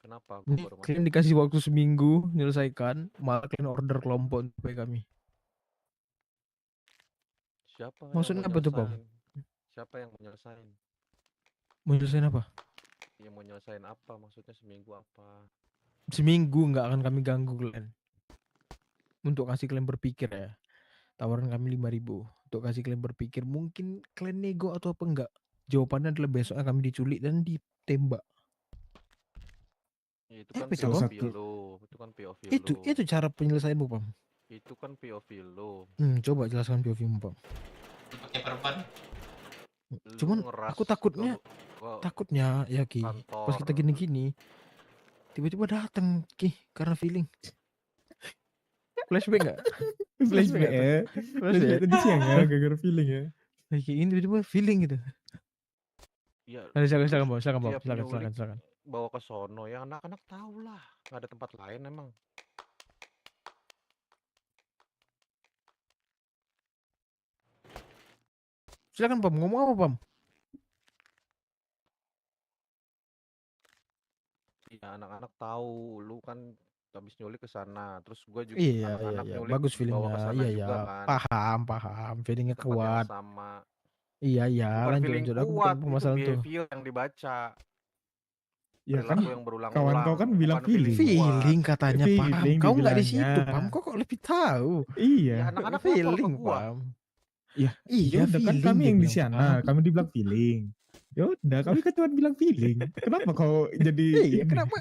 Kenapa? Ini kalian dikasih waktu seminggu menyelesaikan, malah kalian order kelompok untuk kami. Siapa Maksudnya yang apa tuh, Pam? Siapa yang mau nyelesain? Mau nyelesain apa? Yang mau nyelesain apa? Maksudnya seminggu apa? Seminggu nggak akan kami ganggu kalian. Untuk kasih kalian berpikir ya. Tawaran kami 5.000 untuk kasih kalian berpikir, mungkin kalian nego atau apa enggak. Jawabannya adalah besoknya kami diculik dan ditembak. Ya, itu kan Betul. POV lo. Itu kan POV lo. Itu cara penyelesaianmu, Pam. Itu kan POV lo. Coba jelaskan POV-mu, Pam. Pakai perban. Cuman aku takutnya ya Ki, pas kita gini-gini tiba-tiba datang Ki karena feeling. Flashback enggak? Flashback ya. Flashback tadi siang ya, gara-gara feeling ya. Kayak ini tiba-tiba feeling gitu. Ya, Silakan, Bang. nyulik Silakan. bawa ke sono ya, anak-anak tahu lah, nggak ada tempat lain emang. Silakan, Pam. Ngomong apa, Pam? Ya anak-anak tahu, lu kan habis nyulik ke sana, terus gue juga Iya. nyulik Bagus bawa ke feelingnya. sana Iya. juga kan. Paham. Feelingnya Tempat yang kuat. sama. Iya. Bukan Lanjut. feeling Aku bukan kuat, itu permasalahan tuh. behavior yang dibaca. Ya kan, Perilaku yang berulang-ulang. kawan kau kan bilang bukan feeling. Feeling katanya, Pam. Feeling Kau nggak di dibilangnya. situ, Pam. Kok lebih tahu? Iya. Ya anak-anak Feeling, lapor ke gua. Pam. Iya, Iya, udah kan feeling kami dia yang di bilang, sana, Pam. kami dibilang feeling. Ya udah, kami kan cuma bilang feeling. Kenapa kau jadi Iya, kenapa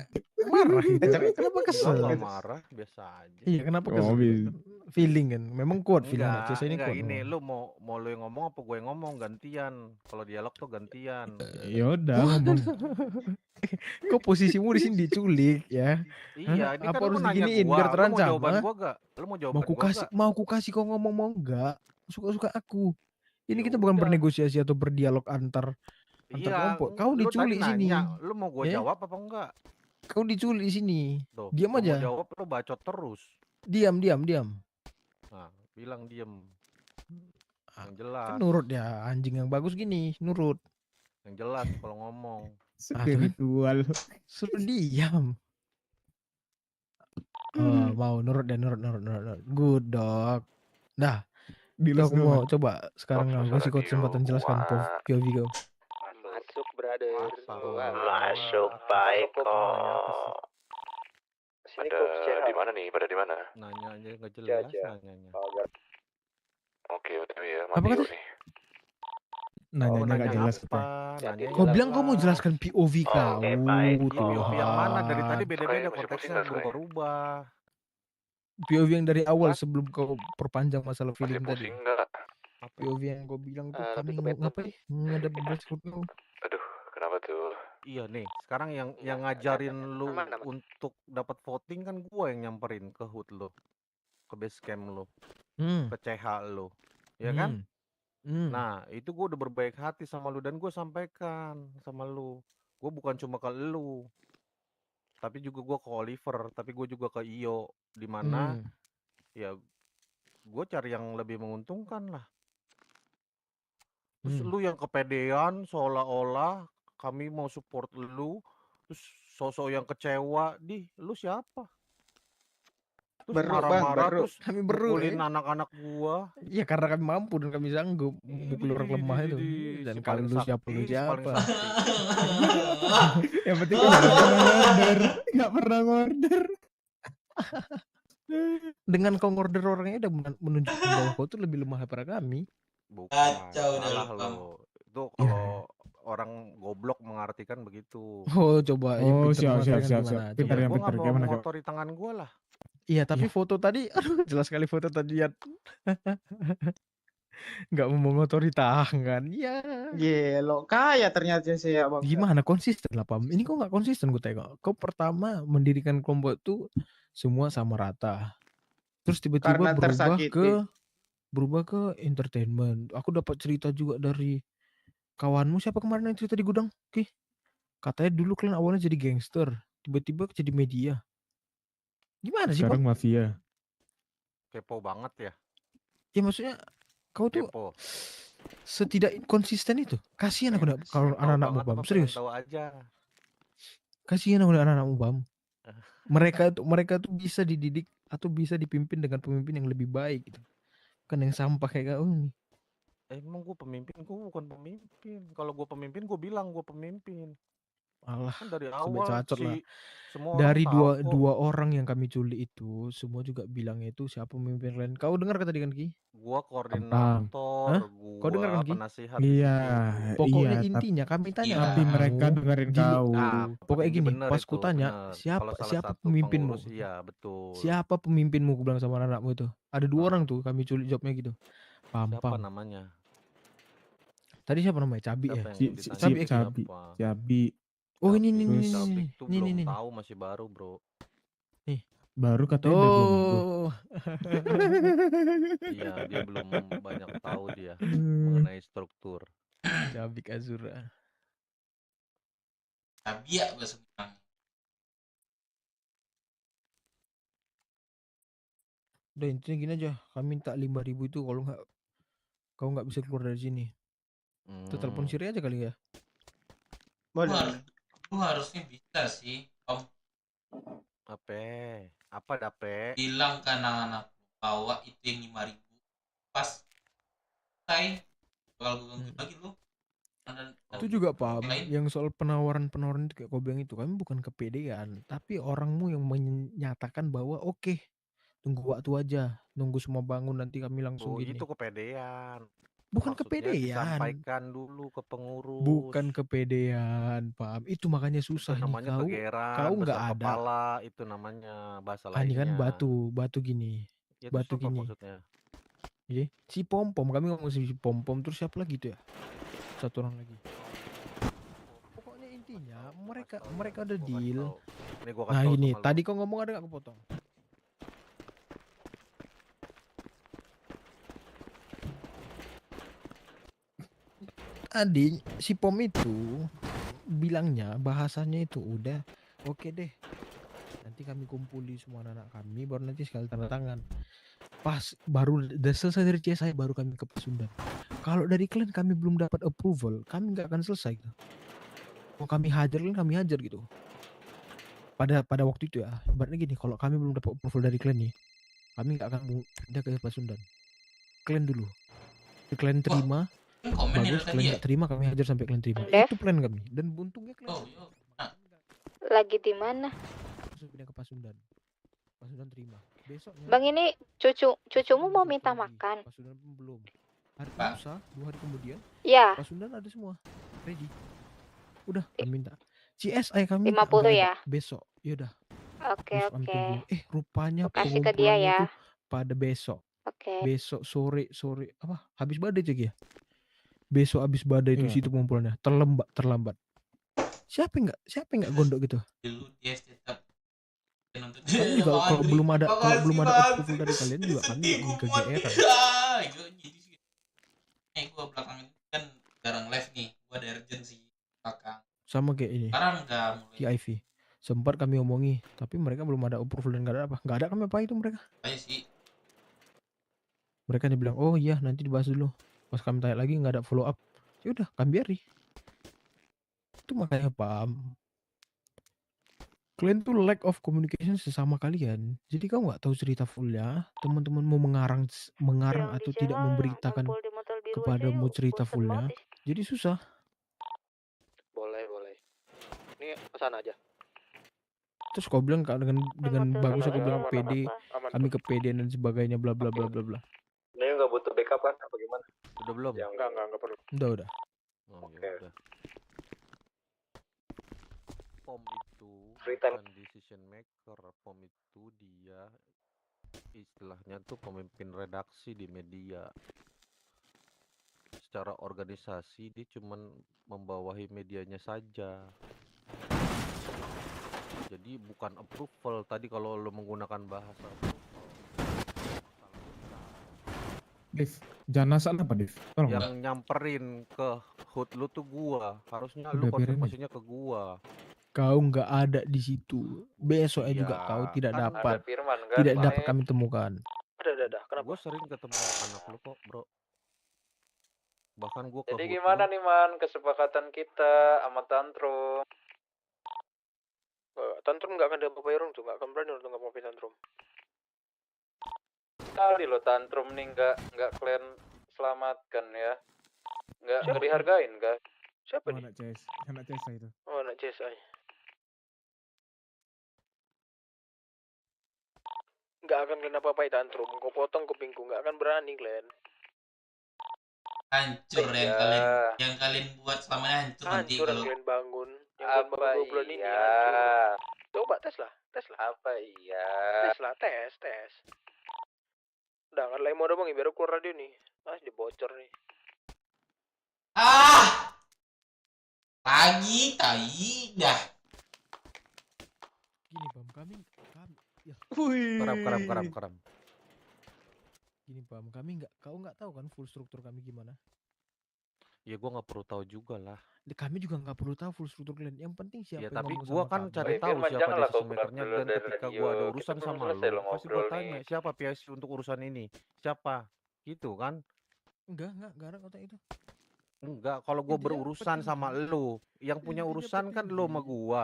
marah gitu? Kenapa kesel? Enggak marah, biasa aja. Iya, kenapa Oh, kesel? Feeling kan, memang kuat feeling anak Cesa ini Enggak, kuat. ini memang. lu mau lu yang ngomong apa gue yang ngomong gantian. Kalau dialog tuh gantian. ya udah ngomong. Kok posisimu di sini diculik ya? Iya, ini Apa kan lu harus nanya diginiin gua. biar Lu mau terancam? jawaban Hah? gua gak? Lu mau jawaban gua gak? Mau ku kasih kau ngomong mau enggak? Suka-suka aku. Ini Ya kita bukan udah. bernegosiasi atau berdialog antar Iya, kelompok. Kau lu diculik tadi di sini. nanya, lu mau gua Ya? jawab apa enggak? Kau diculik di sini. Tuh, Diam lu aja. mau jawab lu bacot terus. Diam. Nah, bilang diem. Yang Kan jelas. nurut ya, anjing yang bagus gini, nurut. Yang jelas kalau ngomong. Spiritual. Suruh diam. Oh, mau nurut. Good dog. Dah. Dilus Aku dulu, mau Mat. coba sekarang Stop, aku kasih kau kesempatan jelaskan POV kau. Masuk, brother. Masuk, baik kok. Sini kok Di mana nih? Pada di mana? Nanya aja nggak jelas nanyanya. Oke, ya. Apa kata? nih. Nanya nggak nanya jelas apa? apa. Nanya Kau bilang kau mau jelaskan POV kau. baik. POV yang mana? Dari tadi Kayaknya beda-beda masih konteksnya pusing, Mas, berubah-ubah. POV yang dari awal sebelum kau perpanjang masalah Masih feeling tadi. pusing nggak? POV yang kau bilang tuh kami lebih ke ngapain? Ngadep Blackwood lu. Aduh, kenapa tuh? Iya nih, sekarang yang ngajarin lu untuk dapat voting kan gua yang nyamperin ke HUT lu, ke base camp lu, ke CH lu, ya kan? Nah, itu gue udah berbaik hati sama lu dan gue sampaikan sama lu. Gue bukan cuma ke lu, tapi juga gue ke Oliver, tapi gue juga ke Iyo, di mana ya gue cari yang lebih menguntungkan lah. Terus lu yang kepedean seolah-olah kami mau support lu, terus sosok yang kecewa, lu siapa? Terus Beruk, Bang, marah-marah, beruk. terus Kami beruk, mukulin ya. anak-anak gua. Iya karena kami mampu dan kami sanggup mukul orang lemah itu. Dan Si kalau paling lu siapa sakti, lu si paling siapa. sakti. Yang penting kan nggak pernah ngorder, nggak pernah ngorder. Dengan kau ngorder orangnya udah menunjukkan bahwa kau tuh lebih lemah daripada kami. Bukan, Kacau dah salah lu, Bang. lo. Itu kalau orang goblok mengartikan begitu. Oh coba yang Oh, pintar siap, siap, mengatakan siap, gimana? siap. Pintar, Coba. yang Gua pintar. nggak mau Gimana, Kak? mengotori tangan gua lah. Iya tapi foto tadi, aduh jelas sekali foto tadi ya. Nggak mau mengotori tangan, ya. Gelo, kaya ternyata sih ya Bang. Gimana konsisten lah Pam? Ini kok nggak konsisten gue tengok. Kau pertama mendirikan kelompok tuh semua sama rata. Terus tiba-tiba Karena tersakiti. berubah ke entertainment. Aku dapat cerita juga dari kawanmu siapa kemarin yang cerita di gudang? Oke. Katanya dulu kalian awalnya jadi gangster, tiba-tiba jadi media. Gimana sih, Sekarang Pam? mafia. Kepo banget ya. Ya maksudnya kau tuh Kepo. setidak konsisten itu. Kasihan aku kalau Tahu anak-anakmu banget Bam, apa pengen serius. tahu aja. Kasihan aku anak-anakmu Bam. Mereka tuh bisa dididik atau bisa dipimpin dengan pemimpin yang lebih baik gitu. Kan yang sampah kayak kau nih. Emang gue pemimpin? Gue bukan pemimpin. Kalau gue pemimpin, gue bilang gue pemimpin. Alah, Kan dari sampai awal cacot lah. semua Dari orang tahu kok. dua orang yang kami culik itu, semua juga bilangnya itu siapa pemimpin kalian. Kau dengar kata tadi kan Ki? Gua Hah? koordinator, Kau dengar kan gua Ki? penasihat di Iya, situ. Pokoknya iya. intinya kami tanya Tapi sama mereka kamu, dengerin gini, kau. Nah, pokoknya petinggi gini, bener pas itu, ku tanya bener. Kalau siapa salah siapa satu pemimpinmu? pengurus, iya betul. Siapa pemimpinmu? Ku bilang sama anakmu itu. Ada dua orang tuh kami culik jawabnya gitu. Pam Siapa pam. namanya? Tadi siapa namanya? Cabi ya? Siapa yang ditanya Cabi ya, Ki? siapa? Cabi. Oh ini Cabi itu belum nih. tahu, masih baru bro. Nih. Baru katanya udah 2 minggu. Iya, dia belum banyak tahu dia mengenai struktur. Cabi Azura. Cabi ya bahasa Jepang. Udah intinya gini aja, kami minta 5.000 itu kalau nggak kau nggak bisa keluar dari sini. Tuh telepon Siri aja kali ya. Boleh. Lu harusnya bisa sih, Om. Apa dape? Bilang ke anak-anak bawa itu yang 5.000. Pas selesai bakal gue ganggu lagi lu. Itu juga paham yang soal penawaran itu kayak kau bilang itu, kami bukan kepedean, tapi orangmu yang menyatakan bahwa oke, tunggu waktu aja, nunggu semua bangun nanti kami langsung gini. Itu kepedean. Bukan Maksudnya kepedean. disampaikan dulu ke pengurus. Bukan kepedean, paham? Itu makanya susah Itu nih namanya kau. kegeran, Kau nggak besar ada. kepala, itu namanya bahasa Ini lainnya. kan batu gini. Ya, Batu terus apa gini. maksudnya? Iya, si Pom-Pom, kami ngomong si Pom-Pom, terus siapa lagi tuh ya? Satu orang lagi. Pokoknya intinya mereka ada deal. Ini gua kasih Nah tahu ini sama lu. tadi kau ngomong ada nggak aku potong? Tadi si Pom itu bilangnya bahasanya itu udah oke deh. Nanti kami kumpuli semua anak kami baru nanti sekali tanda tangan. Pas baru udah selesai dari CSI baru kami ke Pasundan. Kalau dari kalian kami belum dapat approval, kami nggak akan selesai. Mau kami hajar kalian kami hajar gitu. Pada waktu itu ya, ibaratnya gini, kalau kami belum dapat approval dari kalian nih, kami nggak akan pindah ke Pasundan. Kalian dulu. Kalian terima, bagus. Kalian nggak terima, kami hajar sampai kalian terima. Dev? Itu plan kami. Dan untungnya kalian Lagi di mana? langsung pindah ke Pasundan. Pasundan terima. Besoknya. Bang, ini cucumu mau minta makan. Pasundan pun belum. Hari Lusa, 2 hari kemudian. Iya. Pasundan ada semua. Ready. Udah, kami minta. CSI kami 50 nggak ada. ya? Besok. Yaudah. Oke, Terus kami oke. tunggu. Rupanya Kasih ke dia pengumpulannya ya. itu pada besok. Oke. Besok sore apa? Habis badai Cek ya? Besok habis badai itu situ pengumpulannya. Terlambat. Siapa yang nggak gondok gitu? Dulu dia tetap nonton. Kami juga kalau belum ada approval dari kalian juga kami nggak kegeeran. Gua belakang itu kan jarang live nih. Gua ada urgency belakang. Sama kayak ini. Sekarang udah mulai. Di IV. Sempat kami omongi, tapi mereka belum ada approval dan nggak ada apa. Nggak ada kami apa itu mereka. Aja sih. Mereka dibilang, oh iya nanti dibahas dulu. Pas kami tanya lagi nggak ada follow up. Ya udah, kami biarin. Itu makanya paham. Kalian tuh lack of communication sesama kalian. Jadi kamu nggak tahu cerita fullnya. Teman-teman mau mengarang atau tidak memberitakan kepadamu cerita fullnya. Jadi susah. Boleh. Ini pesan aja. Terus kau bilang dengan bagus aku bilang PD, kami ke PD dan sebagainya bla bla bla bla bla. Ini nggak butuh backup kan? Apa gimana? Udah belum? Enggak perlu. Udah. Oke. POM itu Free time. bukan decision maker. POM itu dia istilahnya tuh pemimpin redaksi di media. Secara organisasi dia cuman membawahi medianya saja. Jadi bukan approval tadi kalau lo menggunakan bahasa Div, jangan asal apa Div? Tolong. yang nyamperin ke HUD lu tuh gua. Harusnya Udah, lu biarin aja. konfirmasinya ke gua. Kau nggak ada di situ. Besoknya juga Iya, kau tidak kan dapat. ada Firman kan, Tidak Pak. dapat kami temukan. Udah. Kenapa? Gua sering ketemu anak lu kok, bro. Bahkan gua ke Jadi HUD gimana lu. nih Man kesepakatan kita sama Tantrum? Tantrum nggak akan dapat bayar tuh, nggak akan berani untuk ngapain Tantrum. Kali lo Tantrum nih nggak kalian selamatkan ya, nggak dihargain kan? Siapa nih? Anak CS itu. Oh anak CSI. Nggak akan kalian apa-apain Tantrum. Kau potong kupingku, nggak akan berani kalian. Hancur yang kalian buat selama ini hancur nanti Hancur yang kalau kalian bangun. Yang Apa bangun 2 bulan ini iya? hancur. Coba tes lah. Apa iya? Tes. Udah kan lagi mau ada bang, biar aku keluar radio nih. Dibocor nih. lagi tai dah. Gini Bam, kami ya. Keram. Gini Bam, kau nggak tahu kan full struktur kami gimana? Ya gua nggak perlu tahu juga lah. Kami juga nggak perlu tahu full struktur kalian. Yang penting siapa Ya yang tapi ngomong gua sama kan kami. cari tahu Firman, siapa janganlah kau decision makernya keluar dan dari ketika radio. gua ada Kita urusan belum sama selesai lo, lo pasti gua ngobrol tanya nih. siapa PSC untuk urusan ini. Siapa? Gitu kan? Enggak ada kata itu. Enggak, kalau gua Intinya berurusan sama petinggi. lo, yang punya Intinya urusan kan lo sama petinggi. gua.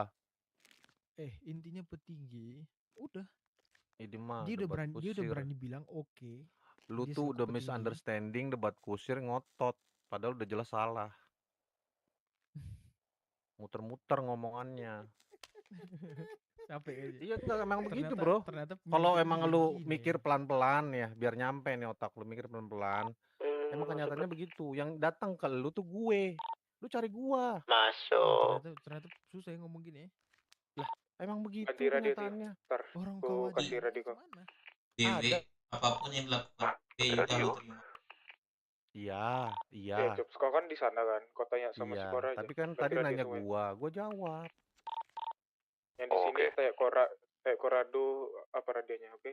Intinya petinggi. Udah. Ini mah Dia udah debat kusir. berani bilang oke. Lu Dia tuh selaku udah petinggi. misunderstanding debat kusir ngotot, padahal udah jelas salah. Muter-muter ngomongannya. Capek aja. Iya enggak emang begitu, Ternyata- Bro. ternyata Kalau pemikirannya emang udah lu gini. mikir pelan-pelan ya, biar nyampe nih otak lu mikir pelan-pelan. Emang kenyataannya begitu. Yang datang ke lu tuh gue. Lu cari gua. Masuk. Ternyata susah ya ngomong gini ya. Lah, emang begitu Ganti radio nih. kenyataannya. Ntar Orang aku kau kasih aja radio kok. DW Ada. apapun yang dilakukan udah Radio. lu terima. Iya. Jobs kau kan di sana kan. Kau tanya sama si Iya, Kora aja. tapi kan Ganti tadi radio nanya semua. gua jawab. Yang di sini kayak Korado apa radionya, oke?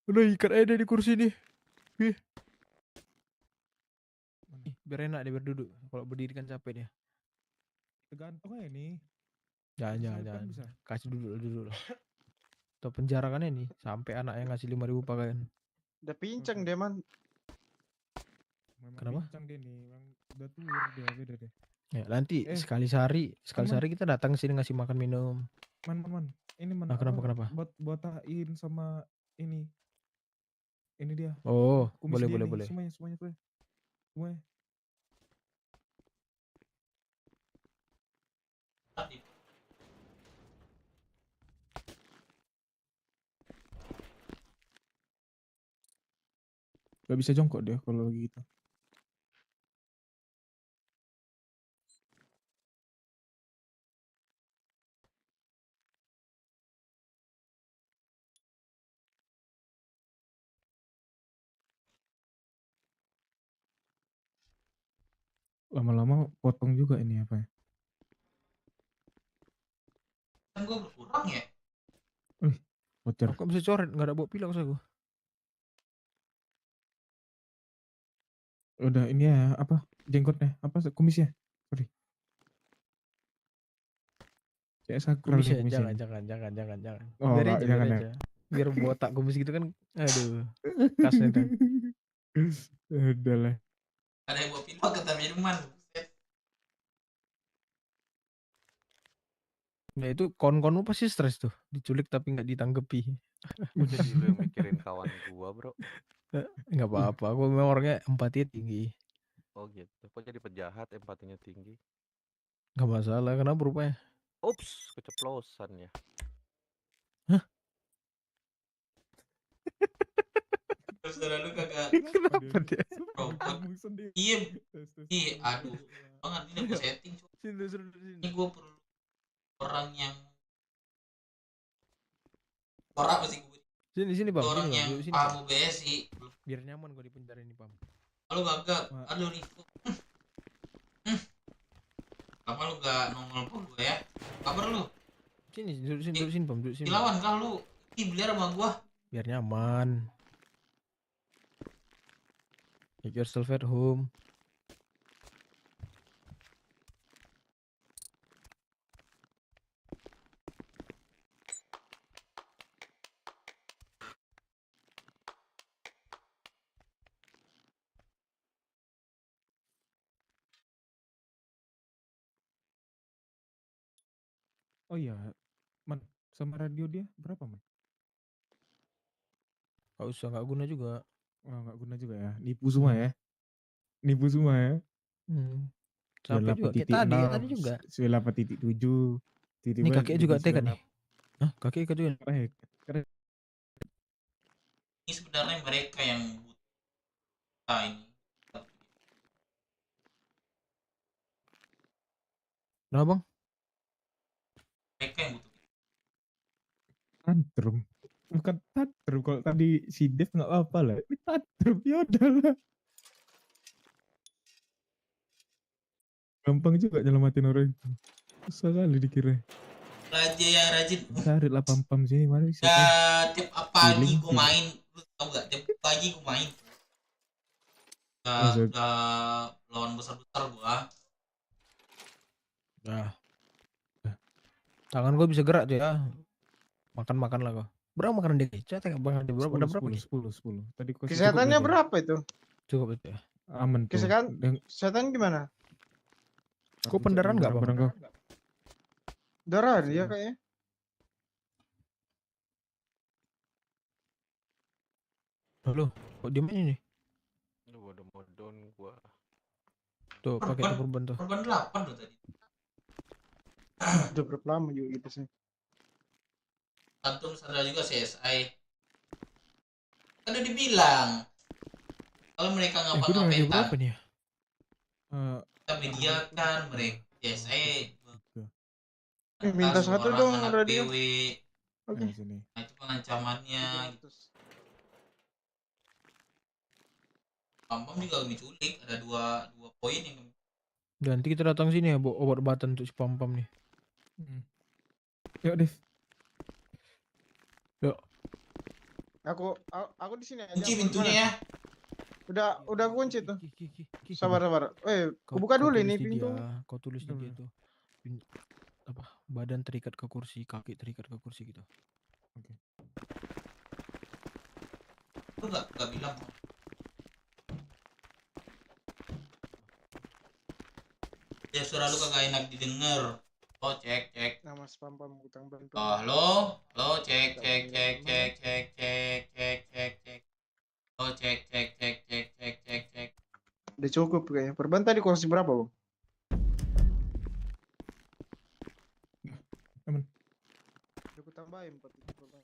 Udah ikat aja deh di kursi nih. Biar enak dia berduduk. Kalau berdiri kan capek dia. Tergantung aja nih. Jangan. Bisa. Kasih duduk. Atau penjara kan ini sampai anak yang ngasih 5.000 pakaian. Udah pincang dia man. Memang Kenapa? pincang dia nih, memang udah tuh dia beda deh. Ya nanti sekali sehari kita datang sini ngasih makan minum. Man. Ini man. Nah, kenapa? Botain sama ini. Ini dia. Oh, Kumis boleh. dia nih, Semuanya. Gak bisa jongkok dia kalau lagi gitu. Lama-lama potong juga ini apa ya? gue berkurang ya. Bocor. Kok bisa coret? Nggak ada bawa pilau saya gua. Udah ini ya apa jenggotnya apa kumisnya? Sorry. Kayak sakral nih Kumisnya kumisnya. jangan. Oh, Biar nggak, aja, jangan biar ya. aja. Biar botak kumis gitu kan. Aduh. Khasnya tuh. Udah lah. Ada yang bawa pilau kata minuman. Nah itu kawan-kawanmu pasti stres tuh. Diculik tapi nggak ditanggepi. Kok jadi lu yang mikirin kawan gua, bro? Nggak apa-apa. Aku memang orangnya empati tinggi. Oh gitu. Kok jadi penjahat empatinya tinggi? Nggak masalah. Kenapa rupanya? Ups, keceplosan ya. Terus lu kagak. Kenapa dia? Robot. Iya. Iya, aduh. Banget ini gue setting. Ini gue perlu orang yang orang apa sih gue? Sini Pam. Orang Sini, yang Pam. Sini, paham Pam. UBSI. Biar nyaman gua di penjara ini, Pam. Lu gagak. Aduh nih. Apa lu gak nongol pun gue ya? Kabar lu? Sini, duduk sini, Pam. Duduk sini. Dilawan kah lu? Ih, beliar sama gua. Biar nyaman. Make yourself at home. Oh iya, Man, sama radio dia berapa, Man? Gak usah, gak guna juga. Oh, nggak guna juga ya. Nipu semua ya. Nipu semua ya. Capek juga. Kayak tadi juga. 98.7. Ini kakek juga TK nih. Hah? Kakek ikut juga? Keren. Ini sebenarnya mereka yang buta ini. Nah, Bang? Mereka yang butuh. Tantrum. Bukan tantrum. Kalau tadi si Dev nggak apa-apa lah. Ini tantrum. Ya udahlah. Gampang juga nyelamatin orang itu. Susah kali dikira. Raja ya rajin. Cari lah pam-pam sini. Mari. Ya, tiap pagi gue main. Lu tau gak? Tiap pagi gue main. Udah lawan besar-besar gua. Nah. Tangan gue bisa gerak tuh ya. Makan lah gua. Berapa makanan dia? Catat Bang, ada berapa? Ada berapa? 10. Tadi Kesehatannya berapa itu? Cukup itu ya. Aman tuh. Kesehatan gimana? Kok pendarahan nggak, Bang? Darah ya kayaknya. Halo, kok diem aja nih? Lu udah mau down gua. Tuh, pakai itu korban tuh. Korban 8 loh tadi. Udah berapa lama juga gitu sih. Antum sadar juga CSI. Kan udah dibilang. Kalau mereka ngapa-ngapain berapa nih ya? kita mediakan mereka CSI. Minta satu dong radio. Oke. Nah, itu pengancamannya. Pam-pam juga diculik, ada dua poin yang. Nanti kita datang sini ya, bawa obat-obatan untuk si Pam-Pam nih. Yuk, Dev. Yuk. Aku di sini aja. Kunci pintunya ya. Udah kunci tuh. Sabar. Aku buka dulu ini pintu. Kau tulis di dia tuh. Apa? Badan terikat ke kursi, kaki terikat ke kursi gitu. Oke. Lu enggak bilang. Ya suara lu kagak enak didengar. Oh, cek. Nama spam-pam utang bantu. Oh, halo, cek. Oh, cek. Udah cukup kayaknya. Perban tadi kursi berapa, Bang? Aman. Udah aku tambahin 4 perban.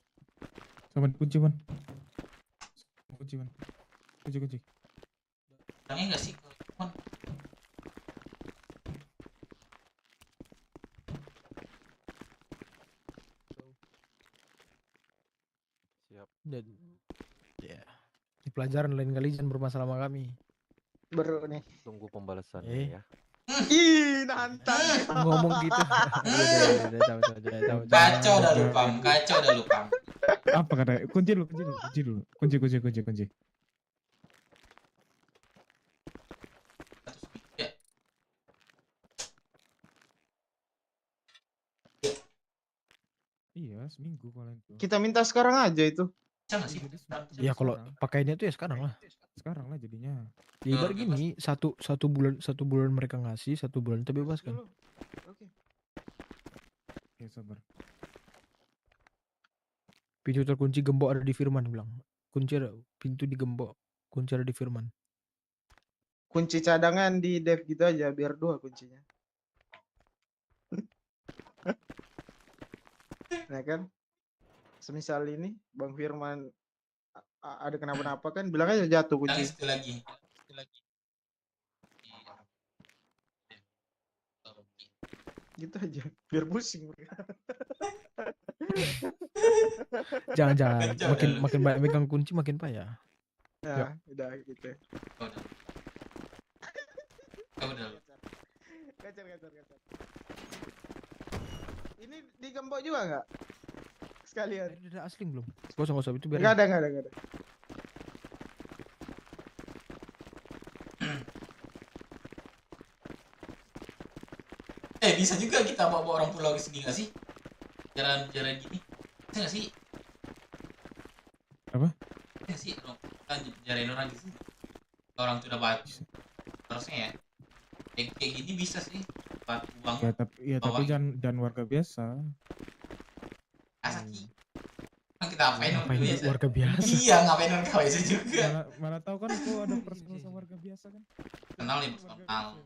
Sama kunci, Man. Kunci. Orangnya enggak sih? Siap. Dan ya, di pelajaran lain kali jangan bermasalah sama kami. Baru nih. Tunggu pembalasannya ya. Ih, nantang. Ngomong gitu. Kacau dah lu, Pam. Kacau dah lu, Pam. Apa kata? Kunci dulu. Kunci. Iya, seminggu kalau itu. Kita minta sekarang aja itu. Ya kalau pakainya tuh ya sekarang lah. Sekarang lah jadinya. Ya ibarat gini, satu bulan mereka ngasih, 1 bulan kita bebaskan. Oke. Oke, sabar. Pintu terkunci gembok ada di Firman bilang. Pintu digembok, kunci ada di Firman. Kunci cadangan di dev gitu aja biar 2 kuncinya. Nah kan, semisal ini Bang Firman ada kenapa-napa kan, bilang aja jatuh kunci. Itu lagi. Gitu aja, biar pusing mereka. Jangan. Makin banyak megang kunci makin payah. Nah, udah gitu. Gacor. Ini digembok juga nggak? Sekalian. Udah asli belum? Kosong itu biar. Nggak ada. Bisa juga kita bawa orang pulau ke sini nggak sih? Jalan gini. Bisa nggak sih? Apa? Bisa sih, jarain orang di sini. Orang tuh udah batu. Harusnya ya. Kayak gini bisa sih. Buat uang. Tapi jangan warga biasa. Asaki. Kita apain warga biasa? Iya, ngapain warga biasa juga. Mana tahu kan kau ada personal sama warga biasa kan? Kenal nih personal.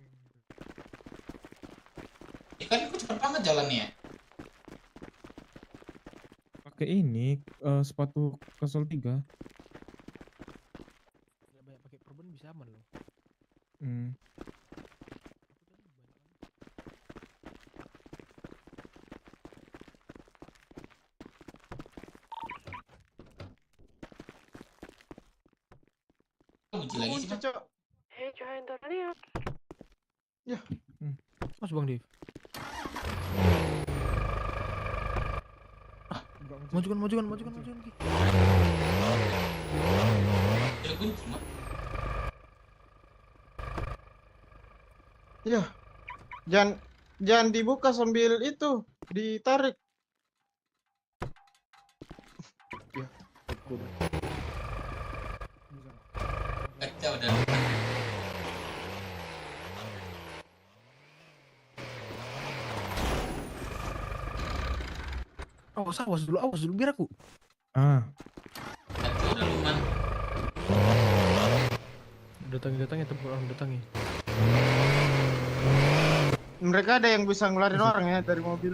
Ya kan aku cepet banget jalannya. Pakai ini sepatu Kosol 3. Banyak pakai perban bisa aman loh. Kunci lagi sih, Bang. Jangan terlihat. Ya. Mas Bang Dev. Majukan. Ya kunci, Mak. Ya. Jangan dibuka sambil itu ditarik. Ya. Kacau dah. Awas dulu biar aku. Kacau dah lu, Man. Datangi tempat orang datangi. Mereka ada yang bisa ngeluarin orang ya dari mobil.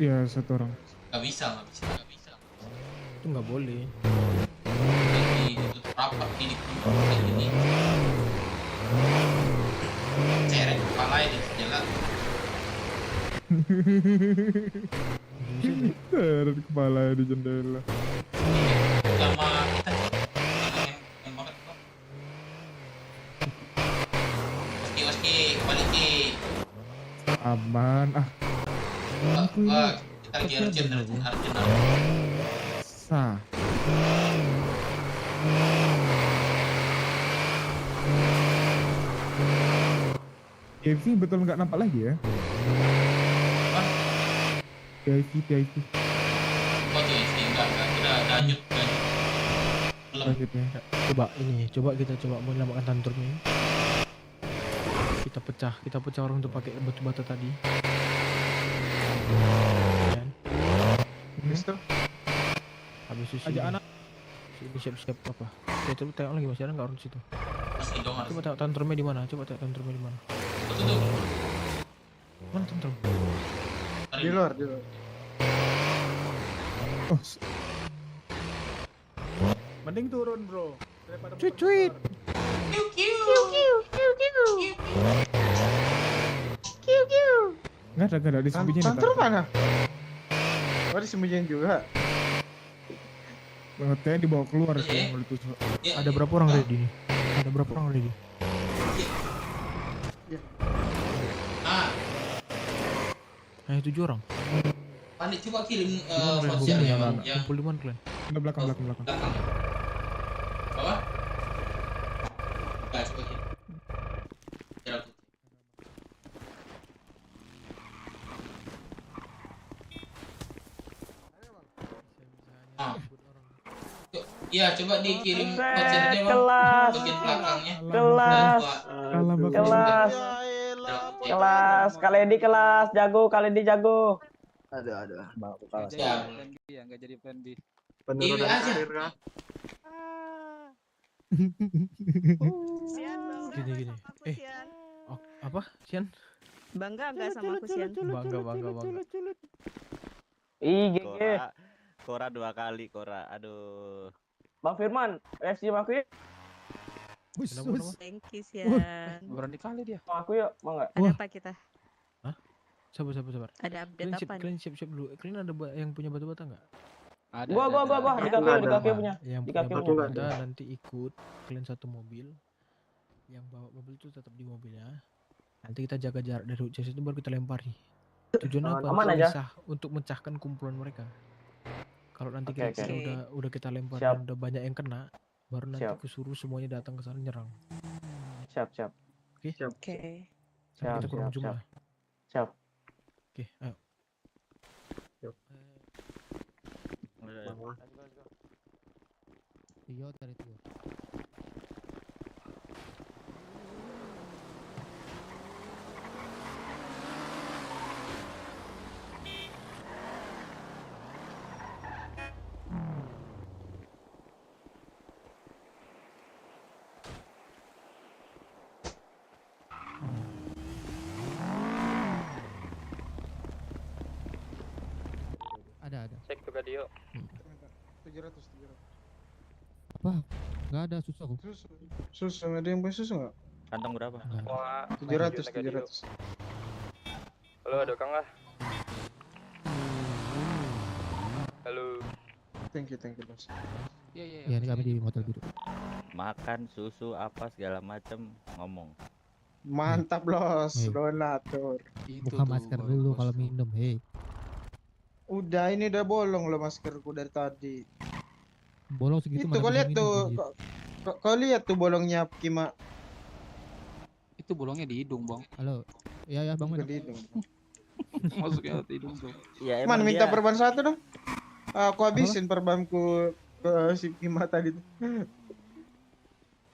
Iya, 1 orang. Gak bisa. Itu nggak boleh. Ditutup rapat di ini. Ceret kepala ini jalan. Seret kepala di jendela. Sama kita yang banget kok. Waski kembali ke. Aman Kita lagi urgent. Sah. PIV betul nggak nampak lagi ya? PIV. Oh, PIV enggak. Udah lanjut. Belum. Coba kita menyelamatkan tantrumnya. Kita pecah orang untuk pakai batu bata tadi. Habis itu Aja anak. Ini siap-siap apa? Kita tengok lagi masih ada nggak orang di situ? Masih dong. Coba tengok tantrumnya di mana? Tuh. Mana tantrum? Di luar. Oh. Mending turun, bro. Daripada Cuit. Nggak ada disembunyiin. Tantrum mana? Oh, disembunyiin juga. Bangetnya dibawa keluar sih Ada berapa orang ready nih? Ah, Hanya 7 orang. Panik coba kirim Gimana kalian voucher kumpul yang di kumpul di mana kalian? Udah belakang. belakang. Bawah? Enggak, coba kirim. Biar aku. Ah. Iya, coba dikirim vouchernya bang. Kelas. Bagian belakangnya. Kelas. Kelas. Kaledi kelas. Kaledi jago. Ada. Bang, aku kalah. Ya. Enggak jadi plan B. Penurunan karir kah? Gini. Apa? Sian? Bangga nggak sama aku Sian? Bangga. GG. Kora 2 kali, Kora. Aduh. Bang Firman, FC aku yuk. Thank you Sian. Berani kali dia. Aku yuk, mau nggak? Ada apa kita? Sabar. Ada update apa nih? Kalian siap dulu. Kalian ada yang punya batu bata nggak? Gua. Di kaki punya. Yang Di punya kaki batu punya. bata nanti ikut kalian satu mobil. Yang bawa mobil itu tetap di mobilnya. Nanti kita jaga jarak dari UCS itu baru kita lempari. Tujuan apa? Aman Untuk aja. untuk mecahkan kumpulan mereka. Kalau nanti Oke, kita oke. udah kita lempar Siap. dan udah banyak yang kena, baru nanti Siap. kusuruh semuanya datang ke sana nyerang. Siap. Oke? Oke. Sampai kita kurang jumlah. Siap. Oke, ayo. Tio dari Tio. Ada. Cek tuh Gadio. 700. Apa? Enggak ada susu aku. Susu, ada yang punya susu nggak? Kantong berapa? Wah, 700. Halo, ada Kang lah. Halo. Thank you bos. Iya, ini kami di motor biru. Makan susu apa segala macem ngomong. Mantap los, Hei. donatur. Buka masker dulu kalau minum, hei. Udah ini udah bolong loh maskerku dari tadi. Bolong segitu Itu mana kau bisa lihat minum, tuh, anjir. kau lihat tuh bolongnya Kima. Itu bolongnya di hidung, Bang. Halo. Iya, Bang. Bukan di hidung. Masuknya ke hidung tuh. Iya, Man emang minta dia- perban 1 dong. Aku habisin perbanku ke si Kima tadi tuh.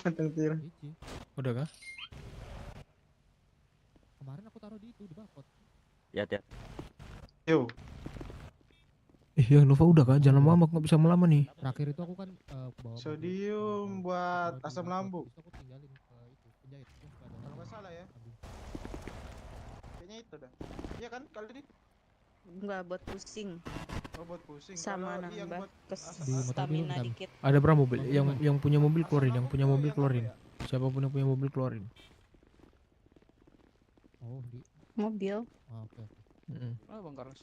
Manteng tira. Udah kah? Kemarin aku taruh di itu di barcode. Ya. Yo. Ya Nova udah kah? Jangan lama nggak bisa melama nih. Terakhir itu aku kan bawa Sodium buat asam lambung. Aku tinggalin ke itu penjahit. Kalau nggak salah ya. Kayaknya itu dah. Iya kan kalau tadi? Enggak buat pusing. Oh buat pusing. Sama Kalau yang nambah buat Di motor biru stamina bentar. dikit. Ada berapa mobil? Yang punya mobil keluarin, Siapapun yang punya mobil keluarin. Oh, di Mobil. oke. Ah, Bang Carlos.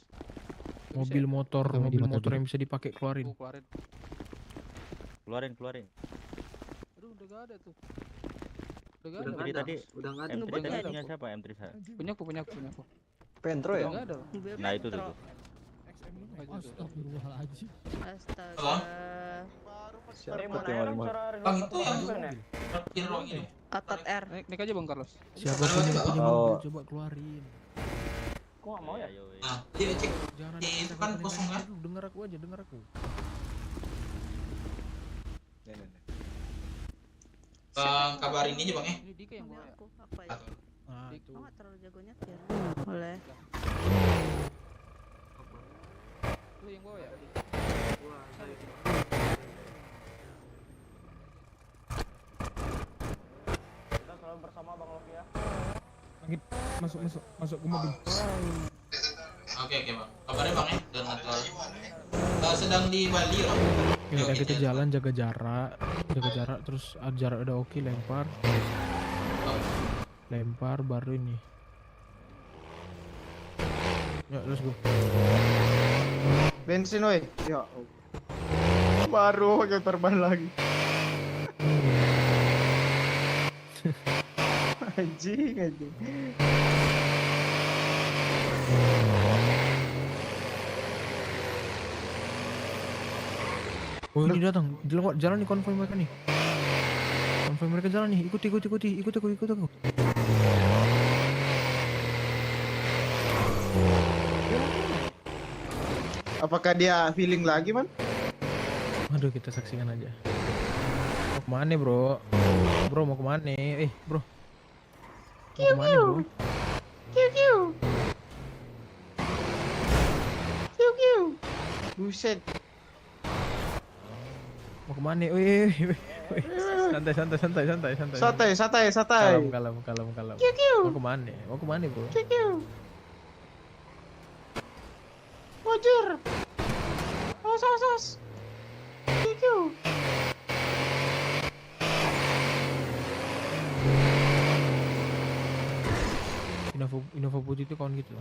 Mobil motor, Sama di mobil motor motor biru. yang bisa dipakai keluarin. Keluarin. Aduh, udah gak ada tuh. Udah M3 tadi. Udah nggak ada. M3 Udah tadi nggak ada. punya siapa? M3 saya. Punya aku. Pentro ya? Udah nggak ada. Nah, itu tuh. Astagfirullahaladzim. Astaga. Siapa tuh yang Bang itu yang parkir ini. Otot R. Naik aja Bang Carlos. Siapapun yang punya Oh. mobil coba keluarin. Kok nggak mau ya? Nah, dia cek. Jangan Itu kan kosong ya. Dengar aku aja, dengar aku. Bang kabarin aja bang ya. Ini Dika yang bawa ya. Aku apa ya? Ah, Aku nggak terlalu jago nyetir. Boleh. Lu yang bawa ya? Kita selalu bersama Bang Loki ya. Langit, masuk ke mobil. Oke bang. Kabarnya bang ya. Donatur. Sedang di Bali loh. Ya, kita jalan jaga jarak, terus jarak udah oke lempar baru ini. Ya, let's go. bensin woi. Ya. Baru pakai perban lagi. Anjing. Oh ini datang, jalan nih konvoy mereka nih. Konvoy mereka jalan nih, ikut aku. Apakah dia feeling lagi, Man? Aduh, kita saksikan aja. Mau kemana bro? Bro mau kemana? Bro. Mau kemana bro? Buset. Mau kemana? Wih. Santai. Kalem. Mau kemana bro? Wajar. Awas. Innova Putih itu kawan gitu.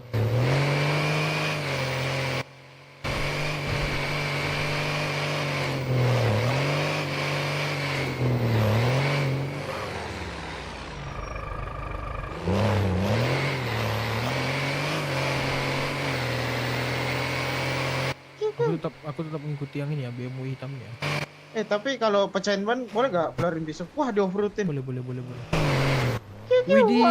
Aku tetap mengikuti yang ini ya, BMW hitamnya. Tapi kalau pecahin ban boleh gak keluarin besok? Wah, di off-roadin. Boleh. Widih,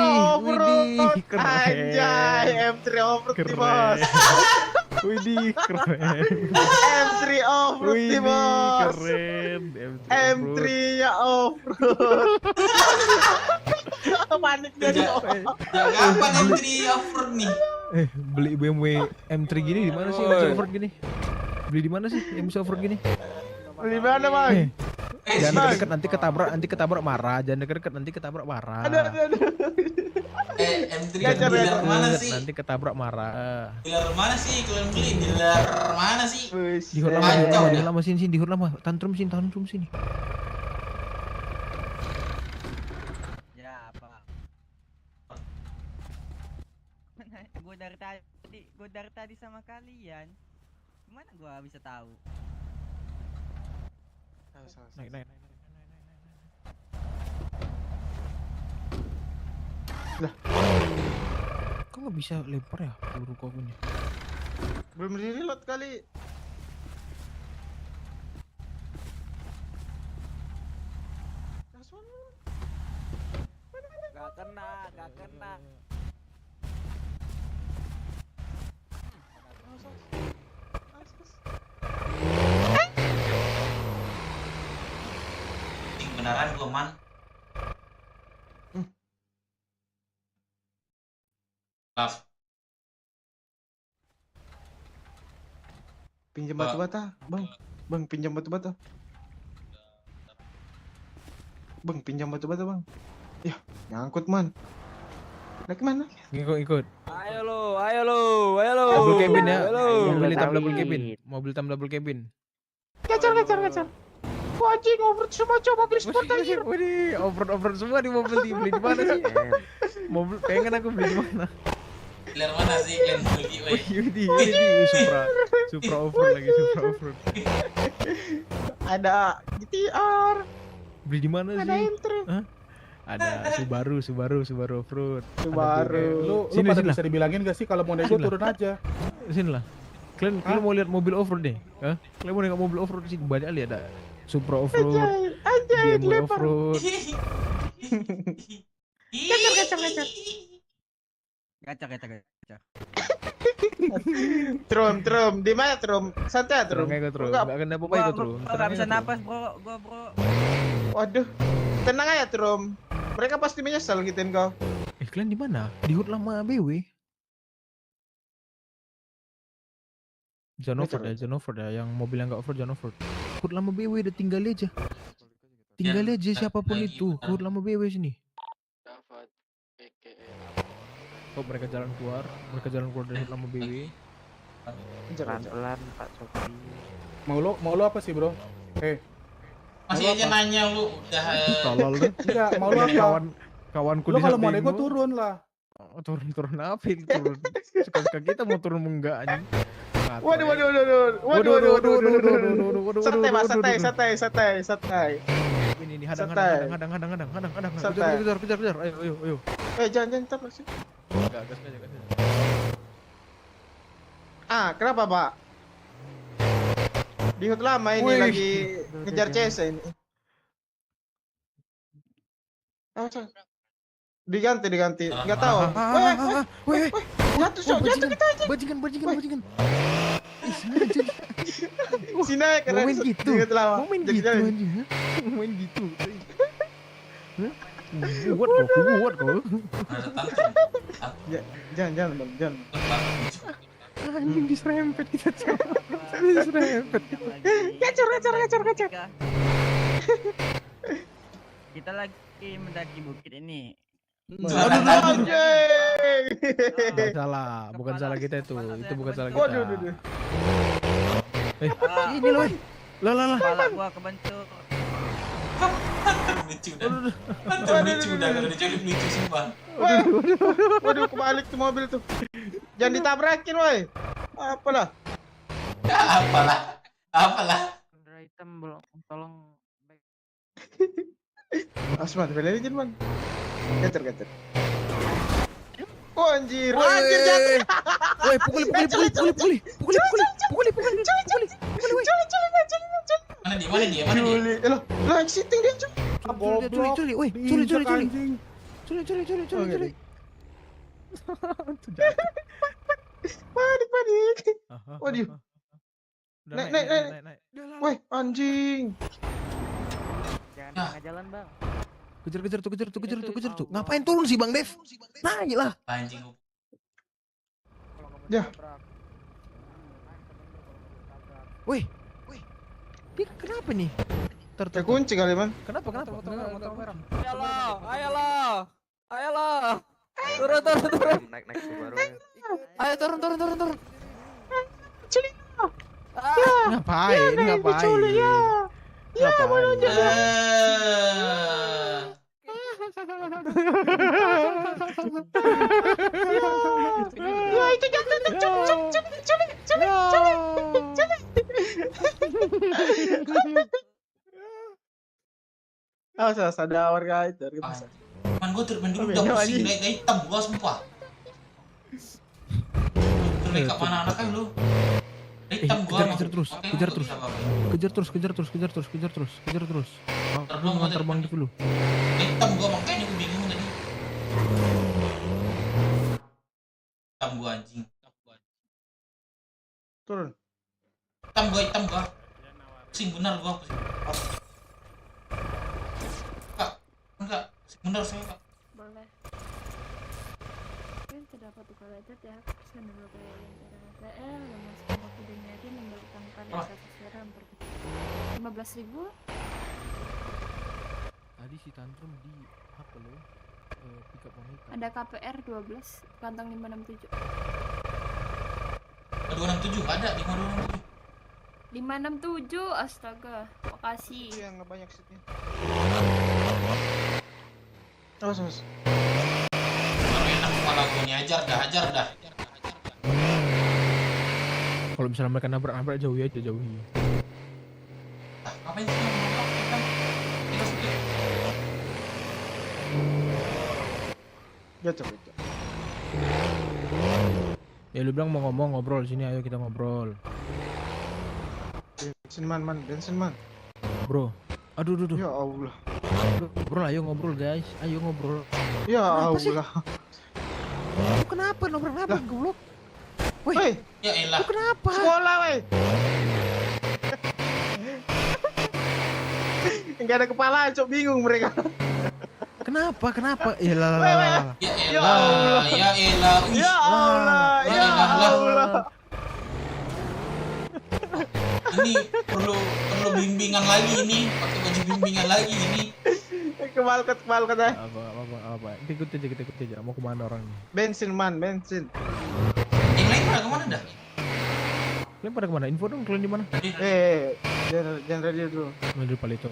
keren. Anjay, M3 off-road nih, Bos. Widih, keren. M3 off-road nih, Bos. Keren. M3 ya off-road. Panik dia. Kapan M3 off-road nih? Beli BMW M3 gini di mana sih yang bisa off-road gini? Beli di mana sih yang bisa off-road gini? Beli mana, Bang? Jangan deket nanti ketabrak marah. Jangan deket nanti ketabrak marah. Aduh. M3 dealer mana sih? Nanti ketabrak marah. Dealer mana sih? Kalian beli dealer mana sih? Dihur lama sini, dihur lama. Tantrum sini. Ya, apa? Gue dari tadi sama kalian. Gimana gue bisa tahu? Naik. Lah, kok nggak bisa lempar ya peluru kau punya? belum reload kali. Gak kena. Beneran gua man. Pinjam batu bata, Bang, pinjam batu bata. Bang, pinjam batu bata, Bang. Ya, nyangkut, Man. Naik mana? Ikut. Ayo lo. Double cabin ya. Mobil hitam double cabin. Gacar. Wajib over semua coba mobil sport aja. Waduh, over semua di mobil beli di mana sih? Mobil pengen aku beli di mana? Dealer mana sih yang beli, weh? Ini Supra off-road lagi, Supra off-road. Ada GTR. Beli di mana sih? Ada Entry. Ada Subaru off-road. Lu pada bisa dibilangin gak sih kalau mau nego turun aja. Sini lah. Kalian mau lihat mobil off-road deh? Kalian mau lihat mobil off-road sih banyak lihat ada Supra off-road, BMW off-road. Gacar. Trum, di mana Trum? Santai Trum. Enggak kena apa-apa itu Trum. Gak bisa napas bro. Waduh, tenang aja Trum. Mereka pasti menyesal gituin kau. Kalian di mana? Di hut lama BW. Jangan off-road ya, yang mobil yang nggak off-road jangan off-road. Hut lama BW udah tinggal aja siapapun itu. Hut lama BW sini. Oh, mereka jalan keluar dari hut lama BW. Pelan-pelan Pak Sofi. Mau lo apa sih bro? Masih aja nanya lu udah. Tolol lu. Enggak, mau lo apa? Kawanku lo kalau mau nego turun lah. Turun apa itu turun? Suka kita mau turun enggak anjing. Waduh. Santai. ini hadang. Santai. Santai. Kejar. Ayo. Jangan tabrak sih. Gas aja. Kenapa Pak? Di hut lama ini Wih. lagi ngejar CS ini. Diganti. Nggak tahu. Weh. Jatuh kita aja. Bajingan. Si naik karena Main gitu. di hut lama. Main Jadi gitu jalan. aja. Main gitu. Kuat kau. Jangan Bang, jangan. Anjing diserempet kita, Cok. Diserempet. Gacor. Kita lagi mendaki bukit ini. Bukan salah kita itu. Itu bukan salah kita. Waduh. Ini loh. Lah. Kepala gua kebentuk. Lucu udah kalau diculik lucu sumpah. Waduh, kebalik tuh mobil tuh. Jangan ditabrakin, woi. Apalah. Bendera hitam belum, tolong. Asman, belain Man. Geter. Oh anjir Woi, jatuh. Woi, pukul. Mana dia? Lah exiting dia, cuy. Curi. Woi, curi. Panik. Waduh. Udah, Naik. Woi, anjing. Jangan tengah jalan, Bang. Kejar tuh. Ngapain turun sih Bang Dev? Naik lah. Anjing. Ya. Woi. Dia kenapa nih? Kunci kali, Man. Kenapa? Motor merah. Ayolah. Turun. Naik baru. Ayo turun. Ngapain? Ya, mana aja. Ya, itu jatuh tuh. Awas ada warga itu. Man gue dulu udah pusing naik hitam gua sumpah. Terus ke mana anaknya lu? Hitam gua. Kejar terus. Terbang dulu. Hitam gua makanya gue bingung tadi. Hitam gua anjing. Turun. Hitam gua. Pusing benar gua. Enggak, benar saya Kak. Boleh. Mungkin terdapat tukar lecet ya. Kesan dulu kayak yang TR, memasukkan waktu Dunyadi memberikan data seseram berikut 15.000. Tadi si Tantrum di apa lo? Pick up wanita. Ada KPR 12, kantong 567. 267 ada 567, astaga. Makasih. Yang nggak banyak seatnya. Awas. enak kepala gue nih, hajar dah. Kalau misalnya mereka nabrak jauhi. Ngapain sih nabrak kita? Kita sedih. Jatuh. Ya lu bilang mau ngobrol sini, ayo kita ngobrol. Bensin man. Bro. Aduh. Ya Allah. Bro, ayo ngobrol guys. Ayo ngobrol. Ya Kenapa sih? Allah. Lu kenapa nabrak goblok? Woi. Ya elah. Lu kenapa? Sekolah, woi. Enggak ada kepala, cok, bingung mereka. Kenapa? Ya Ya lah. Ya elah. Ya Allah. Ini perlu bimbingan lagi ini, pakai baju bimbingan lagi ini. Kebalkat ya. Apa? Ikut aja. Mau kemana orangnya? Bensin. Yang lain pada kemana dah? Kalian pada kemana? Info dong, kalian di mana? Jangan radio dulu. Menuju Palito.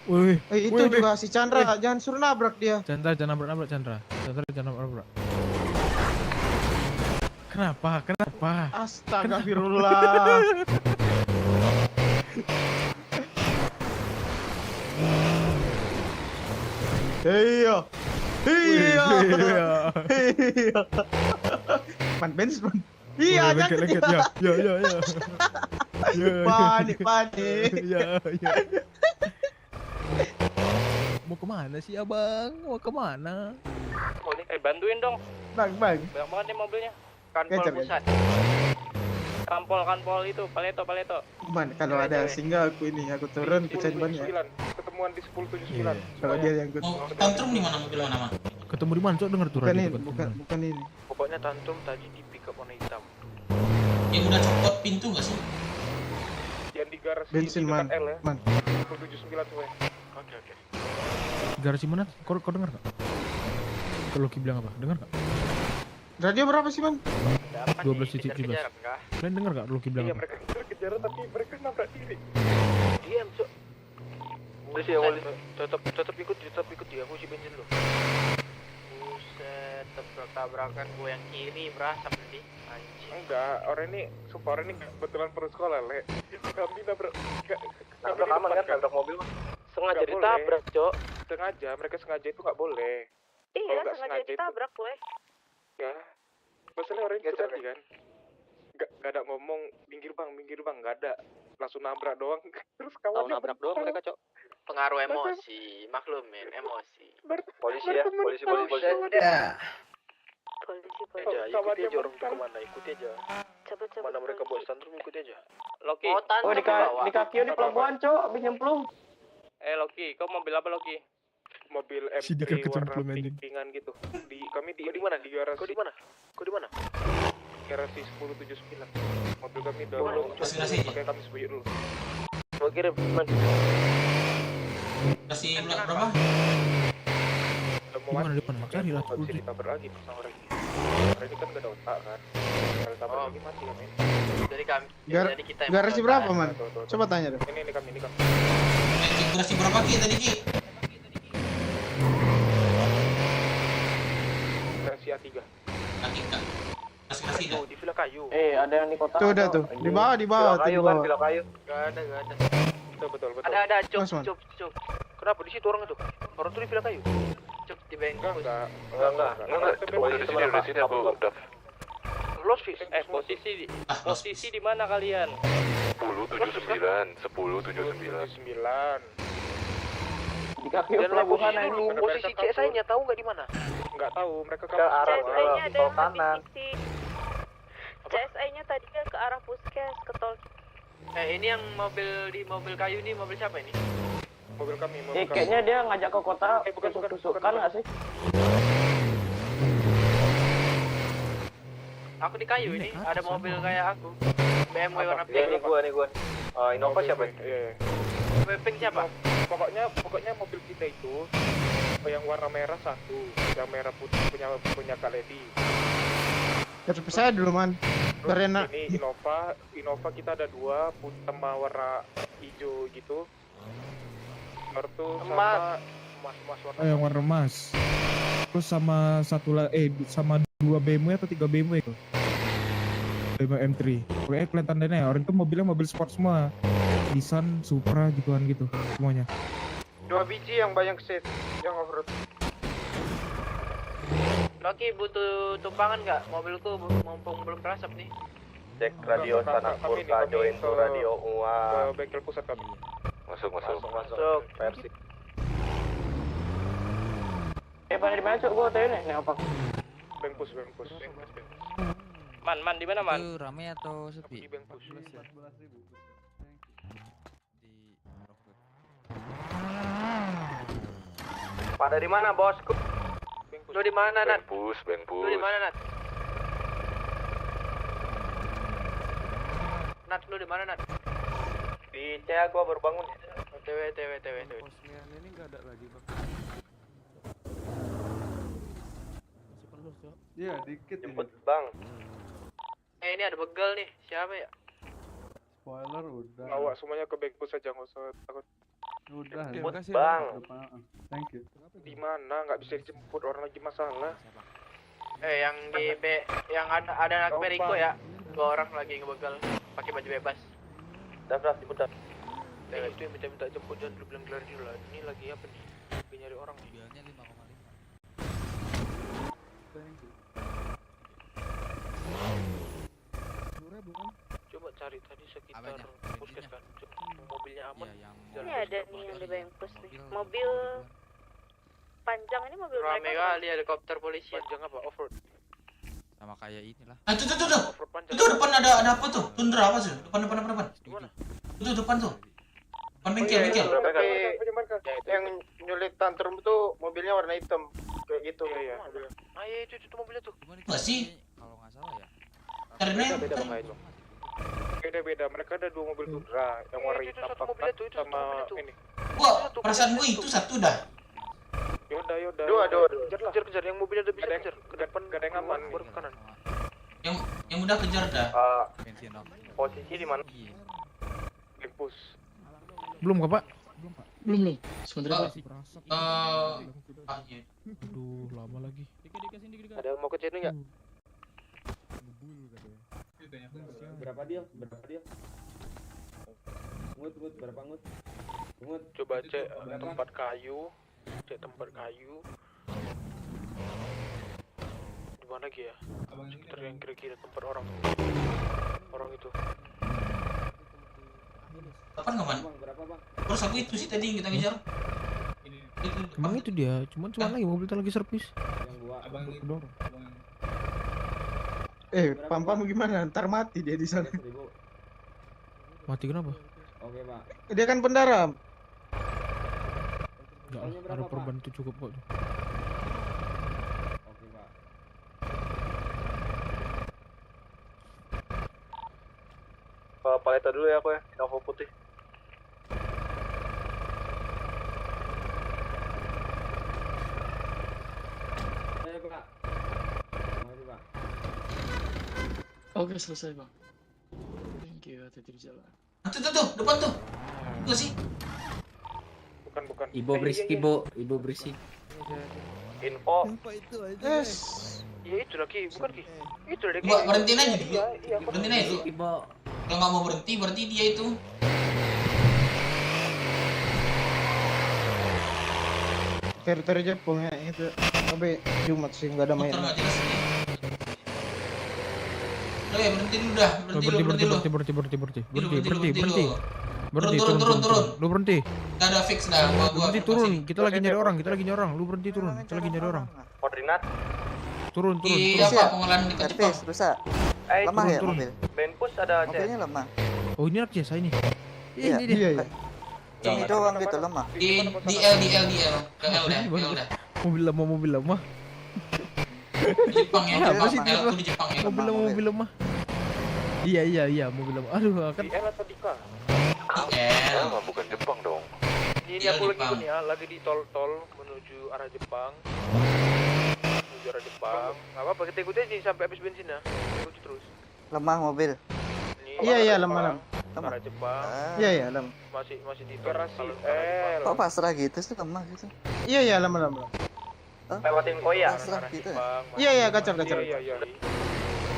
Wih, itu juga si Chandra, jangan suruh nabrak dia. Chandra jangan nabrak Chandra. Jangan nabrak. Kenapa? Astagfirullah. Iya. Iya. Iya. Iya. Man Benz man. Iya, jangan lengket ya. Ya ya ya. Panik, panik. Ya ya. Mau kemana sih abang? Mau kemana? Bantuin dong. Bang. Banyak banget nih mobilnya. Kanpol Kejar, pusat. Kanpol itu, paleto. Man, kalau ada singgah aku turun pecahin bannya. Ketemuan di 1079. Iya. Kalau dia yang ikut. Oh, tantrum di mana mobil mana? Ketemu di mana? Cok denger tuh Bukan radio. ini, bukan ini. Pokoknya Tantrum tadi di pick up warna hitam. Yang udah copot pintu nggak sih? Yang di garasi Bensin di dekat man. L ya. Man. 1079 tuh ya. Oke. Garasi mana? Kau dengar gak? Kalau Loki bilang apa? Dengar gak? Radio berapa sih, Man? 12.17. Kalian dengar gak Loki bilang Iya, apa? mereka kejar-kejaran tapi mereka nabrak diri. Diam, Cok. Polisi ya, polisi. Tetap ikut dia. Aku isi bensin dulu. Buset, tabrakan gue yang kiri berasap tadi. Anjing. Enggak, orang ini kebetulan perlu sekolah, Le. Kami nabrak aman kan, nabrak mobil mah. Sengaja ditabrak, Cok. Mereka sengaja itu nggak boleh. Iya, sengaja ditabrak, gue. Ya, masalah orang itu tadi kan. Gak ada ngomong minggir bang, nggak ada. Langsung nabrak doang. Terus kawannya nabrak doang mereka, Cok. Pengaruh emosi, maklumin emosi. Polisi ya, polisi. Polisi. Ikuti aja orang itu kemana, ikuti aja. Mana mereka bawa Tantrum, ikuti aja. Loki. Oh, di kaki di pelabuhan, Cok, habis nyemplung. Loki, kau mobil apa Loki? Mobil M3 warna pink-pinkan gitu. Kami di mana? Di garasi. Kau di mana? Garasi 1079. Mobil kami dulu. Pakai kami sebuyuk dulu. Mau kirim, man. Kasih berapa? Gimana di mana? Cari lah. Bisa ditabrak lagi pasang orang ini. Orang ini kan gak ada otak kan. Kalau tabrak lagi mati kan. Jadi kami. Jadi kita. Garasi berapa, Man? Coba tanya deh. Ini kami. Garasi berapa Ki tadi Ki? Garasi A3. Kasih di Villa Kayu. Ada yang di kota. Tuh udah tuh. Di bawah tuh, di bawah. Villa Kayu. Gak ada. Betul. Ada, cuk. Kenapa di situ orang itu? Orang tuh di Villa Kayu. Cuk di bengkel. Enggak. Di sini aku udah. Posisi di mana kalian? 1079. Di kaki pelabuhan ini. Posisi CSI-nya tahu nggak di mana? Nggak tahu, mereka ke arah CSI-nya ada tol yang kanan. CSI-nya tadi ke arah Puskes, ke tol. Ini yang mobil kayu ini mobil siapa ini? Mobil kami. Kayaknya dia ngajak ke kota tusuk-tusukan nggak sih? Aku di kayu ini, ada mobil kayak aku. BMW warna pink. Ini gua. Innova siapa? Iya. Pink siapa? Pokoknya mobil kita itu yang warna merah satu, yang merah putih punya Kak Lady. Terus saya dulu, Man. Berena. Ini Innova kita ada dua, putih sama warna hijau gitu. Baru sama emas warna. Yang warna emas. Terus sama sama 2 BMW atau 3 BMW itu. BMW M3. Pokoknya kelihatan deh, orang itu mobilnya mobil sport semua. Nissan, Supra gituan gitu semuanya. 2 biji yang banyak set, yang off-road. Loki butuh tumpangan nggak? Mobilku mumpung belum terasap nih. Cek radio sana Purka, join to radio UA. Ke bengkel pusat kami. Masuk. Versi. Pada di mana, Cok? Gua tahu nih apa? Bengkus. Man, di mana, Man? Itu rame atau sepi? Di Bengkus. Pada di mana, bosku? Lu di mana, Nat? Bengpus. Lu di mana, Nat? Nat, lu di mana, Nat? Di CA gua baru bangun. TW. Ini nggak ada lagi, Bang. Iya, dikit Jemput, Bang. Ini ada begal nih. Siapa ya? Spoiler udah. Bawa semuanya ke Bengkus aja, nggak usah takut. Udah, Jemput, makasih, Bang. Thank you. Di mana? Nggak bisa dijemput, orang lagi masalah. Yang yang ada anak Perico ya. 2 orang lagi ngebegal pakai baju bebas. Daftar, jemput. Itu yang minta jemput, jangan dulu bilang gelar dulu lah. Ini lagi apa nih? nyari orang nih. Mobilnya 5,5. Coba cari tadi sekitar Apanya? puskes kan. Mobilnya aman. Iya, yang Ini ada nih yang di Bengkus nih. Mobil panjang ini mobil Rame mereka. kali helikopter polisi. Panjang apa? Offroad. sama kayak inilah. Ah, tuh. Itu depan ada apa tuh? Tundra apa sih? Depan. Itu depan tuh. Depan bengkel. Yang nyulik tantrum tuh mobilnya warna hitam kayak gitu. Iya. Ah iya itu mobilnya tuh. Enggak sih? Kalau nggak salah ya. Karena Beda bang itu. Beda. Mereka ada 2 mobil Tundra yang warna hitam pekat sama ini. gua perasaan gua itu satu dah. Yaudah. Kejar yang mobilnya udah bisa kejar. Ke depan Gak ada yang aman. baru ke kanan. Yang udah kejar dah. Bensin dong. Posisi di mana? Bengkus. Belum kah, Pak? Belum nih. Sebentar. Aduh, lama lagi. Ada yang mau ke sini nggak? Berapa dia? Ngut, berapa ngut? Coba cek tempat kayu. Di mana lagi ya? Sekitar yang kira-kira tempat orang itu. Kapan kaman? Terus aku itu sih tadi yang kita kejar. Emang itu dia, cuman lagi mobil kita lagi servis. Pam gimana? Ntar mati dia di sana. Mati kenapa? Oke, Pak. Dia kan pendaram. Enggak lah, ada korban itu cukup kok. Oke, Pak. Paleta dulu ya aku ya, Innova putih. Ayo, Pak. Makasih, Pak. Oke, selesai, Bang. Thank you, hati-hati di jalan. Tuh, depan tuh. Enggak sih? Bukan. Ibu berisik, Ibu berisik. Info. itu aja. Yes. Iya itu lagi, bukan Ki. Itu lagi. Gua berhentiin aja dulu. Iya. Berhentiin aja dulu. Kalau nggak mau berhenti, berarti dia itu. Teritori Jepang ya itu. Tapi Jumat sih nggak ada main. Motor nggak jelas ini. Udah ya, berhenti dulu dah. Berhenti lu. Berhenti. Turun. Lu berhenti. Nggak ada fix dah. Gua Berhenti turun. Kita lagi nyari orang. Lu berhenti turun. Kita lagi nyari orang. Koordinat. Turun. Iya, Pak, pengolahan dekat Jepang. Rusak. Lemah ya mobil. Bengkus ada Mobilnya lemah. Oh, ini anak jasa ini. Iya. Ini dia. Ini doang gitu lemah. Di L. Ke L dah. Mobil lemah. Jepang ya, Apa Jepang. sih L tuh di Jepang ya. Mobil lemah. Iya, mobil lemah. Aduh, kan. Di L atau di K? L. Bukan Jepang dong. Ini aku lagi pun ya, lagi di tol menuju arah Jepang. Nggak apa-apa, kita ikuti aja sampai habis bensin ya. Ikuti terus. Lemah mobil. Iya, lemah. Arah Jepang. Iya, lemah. Masih di tol. Kok pasrah gitu sih lemah gitu? Iya, lemah. Lewatin koya. Pasrah gitu ya? Iya, gacor. Iya.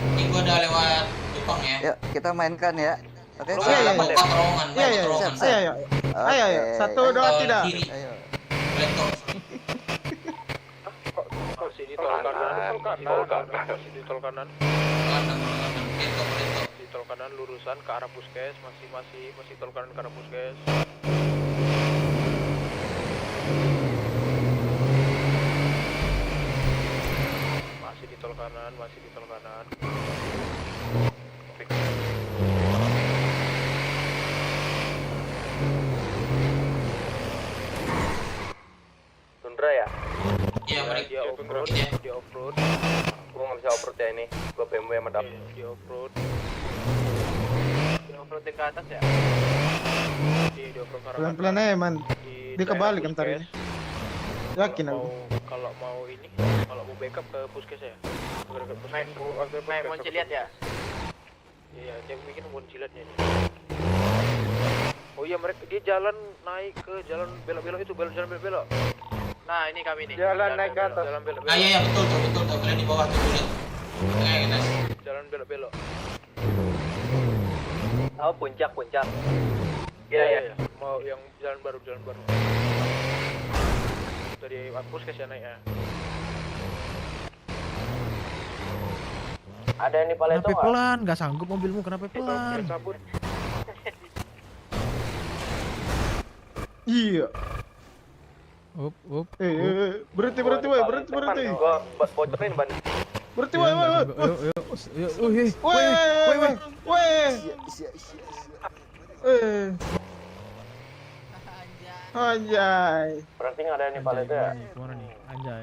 Ini gua udah lewat Jepang ya. Yuk, kita mainkan ya. Oke. Iya. Terowongan. Ayo. 1, 2, 3. Ayo. Masih di tol kanan. Di tol kanan. Di tol kanan lurusan ke arah puskes. Masih tol kanan ke arah puskes. Masih di tol kanan. Tundra ya? Iya, mereka Dia off-road. Gua nggak bisa off-road ya ini. Gua BMW yang medap. Dia off-road. Dia off-road ke atas ya? Dia off-road ke arah Pelan-pelan aja, man. Dia kebalik ntar ini. Yakin aku. Kalau mau backup ke puskes ya. Naik mau lihat ya? Iya, dia bikin mau jilatnya nih. Oh iya, dia jalan naik ke jalan belok-belok itu, jalan belok-belok. Nah, ini kami nih. Jalan naik ke atas. Jalan belok-belok. iya, betul tuh. Kalian di bawah tuh lihat. Guys. Jalan belok-belok. Oh, puncak. Iya. Mau yang jalan baru. Dari puskes ya naik ya. Ada yang di Paleto Kenapa nggak? pelan? Gak sanggup mobilmu, kenapa pelan? Iya. Up. Berhenti. Gua bocorin ban. Berhenti, woi. Anjay. Berarti nggak ada yang di Paleto ya? Kemana nih? Anjay.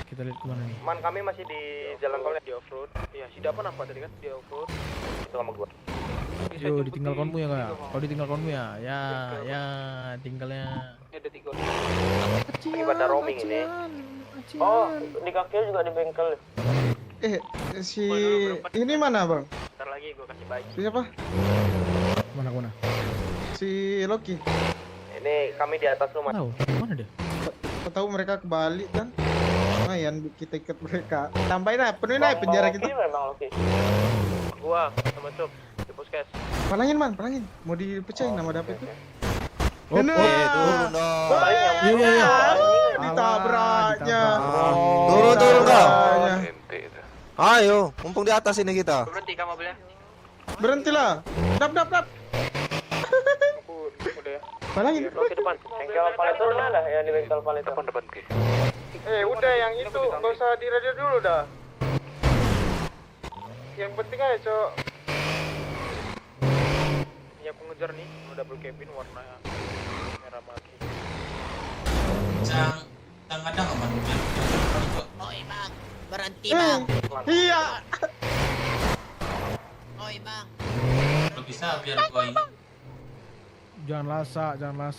Kita lihat kemana nih? Man, kami masih di jalan tolnya. Di offroad. Iya, si Dapan apa tadi kan? Di offroad. Itu sama gua. Yo, ditinggal konmu ya nggak? Kalau ditinggal konmu ya, ya tinggalnya. Ada 3 Ini pada roaming ini. Oh, di kaki juga di bengkel. Si ini mana, Bang? Ntar lagi gua kasih baik. Siapa? Mana? Si Loki. Ini kami di atas rumah. Tahu? Mana dia? Kau tahu mereka kebalik kan? Lumayan kita ikat mereka. Tambahin aja, penuhin aja penjara kita. Memang Loki. Gua sama Cuk di puskes. Palangin. Mau dipecahin nama David itu. Turun dong. Iya. Ditabraknya. Turun kau. Ayo, mumpung di atas ini kita. Berhenti kamu mobilnya. Berhentilah. Dap. Udah ya. Palangin. Ke depan. Bengkel Paleto mana ada yang di bengkel Paleto? Depan ke. Udah yang itu nggak usah di radio dulu dah. Yang penting aja, Cok. Ini aku ngejar nih, double cabin warna merah maki. Jangan ada nggak man? Oi bang, berhenti Eh, bang. iya. Oi bang. Kalau bisa biar gua ini. Jangan lasak. Jangan,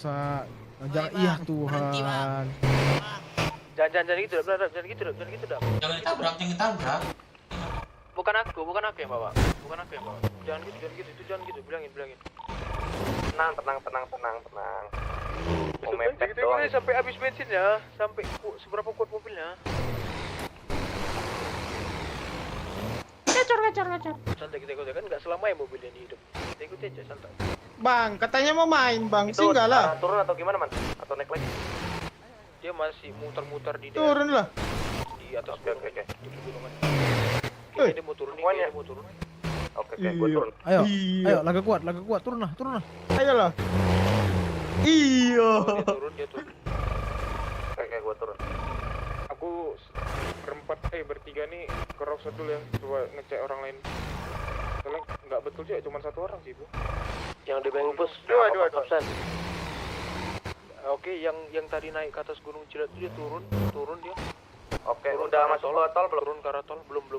iya Tuhan. Jangan gitu, jangan gitu, dah. Jangan ditabrak. Bukan aku yang bawa. Jangan gitu, bilangin. Tenang. Mau mepet Gitu doang. sampai habis bensin ya, sampai seberapa kuat mobilnya. Ngacor. Santai kita kan nggak selamanya mobilnya di hidup. Kita ikuti aja santai. Bang, katanya mau main, Bang. Itu Singgah lah. turun atau gimana, Man? Atau naik lagi? Dia masih muter-muter di Turun lah. di atas Oke. di pegunungan. Kayaknya dia mau turun nih, dia mau turun. Oke, gua turun. Ayo, laga kuat, turun lah. Ayolah. Iya. Dia turun. Oke, gua turun. Aku bertiga nih ke Rockset dulu ya, coba ngecek orang lain. Soalnya nggak betul sih, cuma 1 orang sih, Bu. Yang di bengkus. Dua. Oke, yang tadi naik ke atas Gunung Cilat itu dia turun dia. Oke, udah masuk ke tol belum? Turun ke arah tol, belum.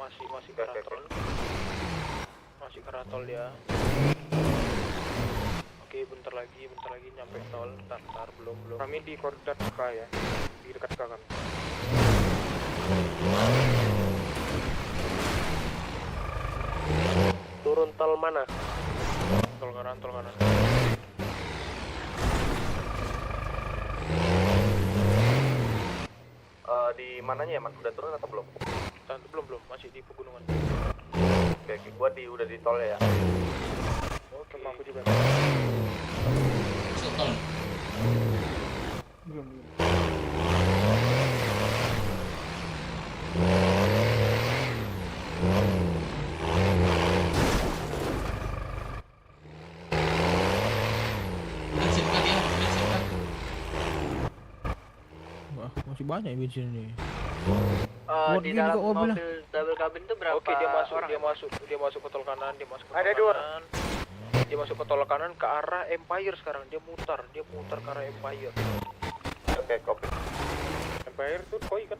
Masih ke arah tol. Masih ke arah tol dia. Oke, bentar lagi nyampe tol. Bentar, belum. Kami di koordinat K ya. Di dekat K kami. Turun tol mana? Tol kanan. Di mananya ya, Man? Udah turun atau belum? Belum, masih di pegunungan. Oke, gua udah di tol ya. Oke, aku juga. Masuk tol. Belum. Bensin kan ya, bensin kan. Wah, masih banyak ya bensin ini. Di dalam mobil double cabin tuh berapa? Oke, dia masuk ke tol kanan, Ada 2. Dia masuk ke tol kanan ke arah Empire sekarang. Dia muter ke arah Empire. Oke, copy. Empire tuh koi kan.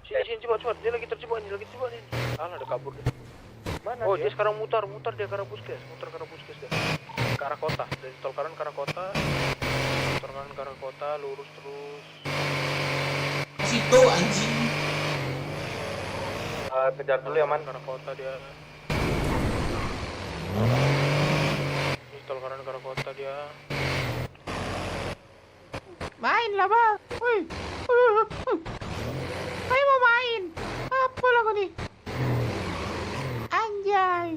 Sini cepat. Dia lagi terjebak nih. Alah, udah kabur dia. Mana dia sekarang muter dia ke arah puskes. Dia. Ke arah kota. Dari tol kanan ke arah kota. Tol kanan ke arah kota, lurus terus. Ke situ anjing. Kejar dulu ya, Man. Ke arah kota dia. Di tol kanan ke arah kota dia. Main lah bang. Wih. Saya mau main. Apa lagu nih? Anjay.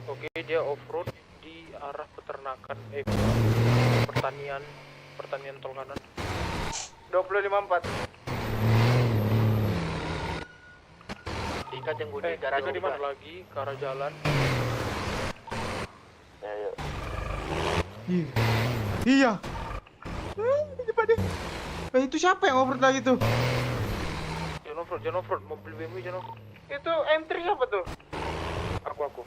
Oke, dia off-road di arah peternakan. Pertanian tol kanan. 2054. Ikat yang gue di garasi di mana lagi? Ke arah jalan. Ayo. Iya. Cepat deh. Itu siapa yang over lagi tuh? Jangan offroad, mobil BMW jangan offroad. Itu M3 siapa tuh? Aku.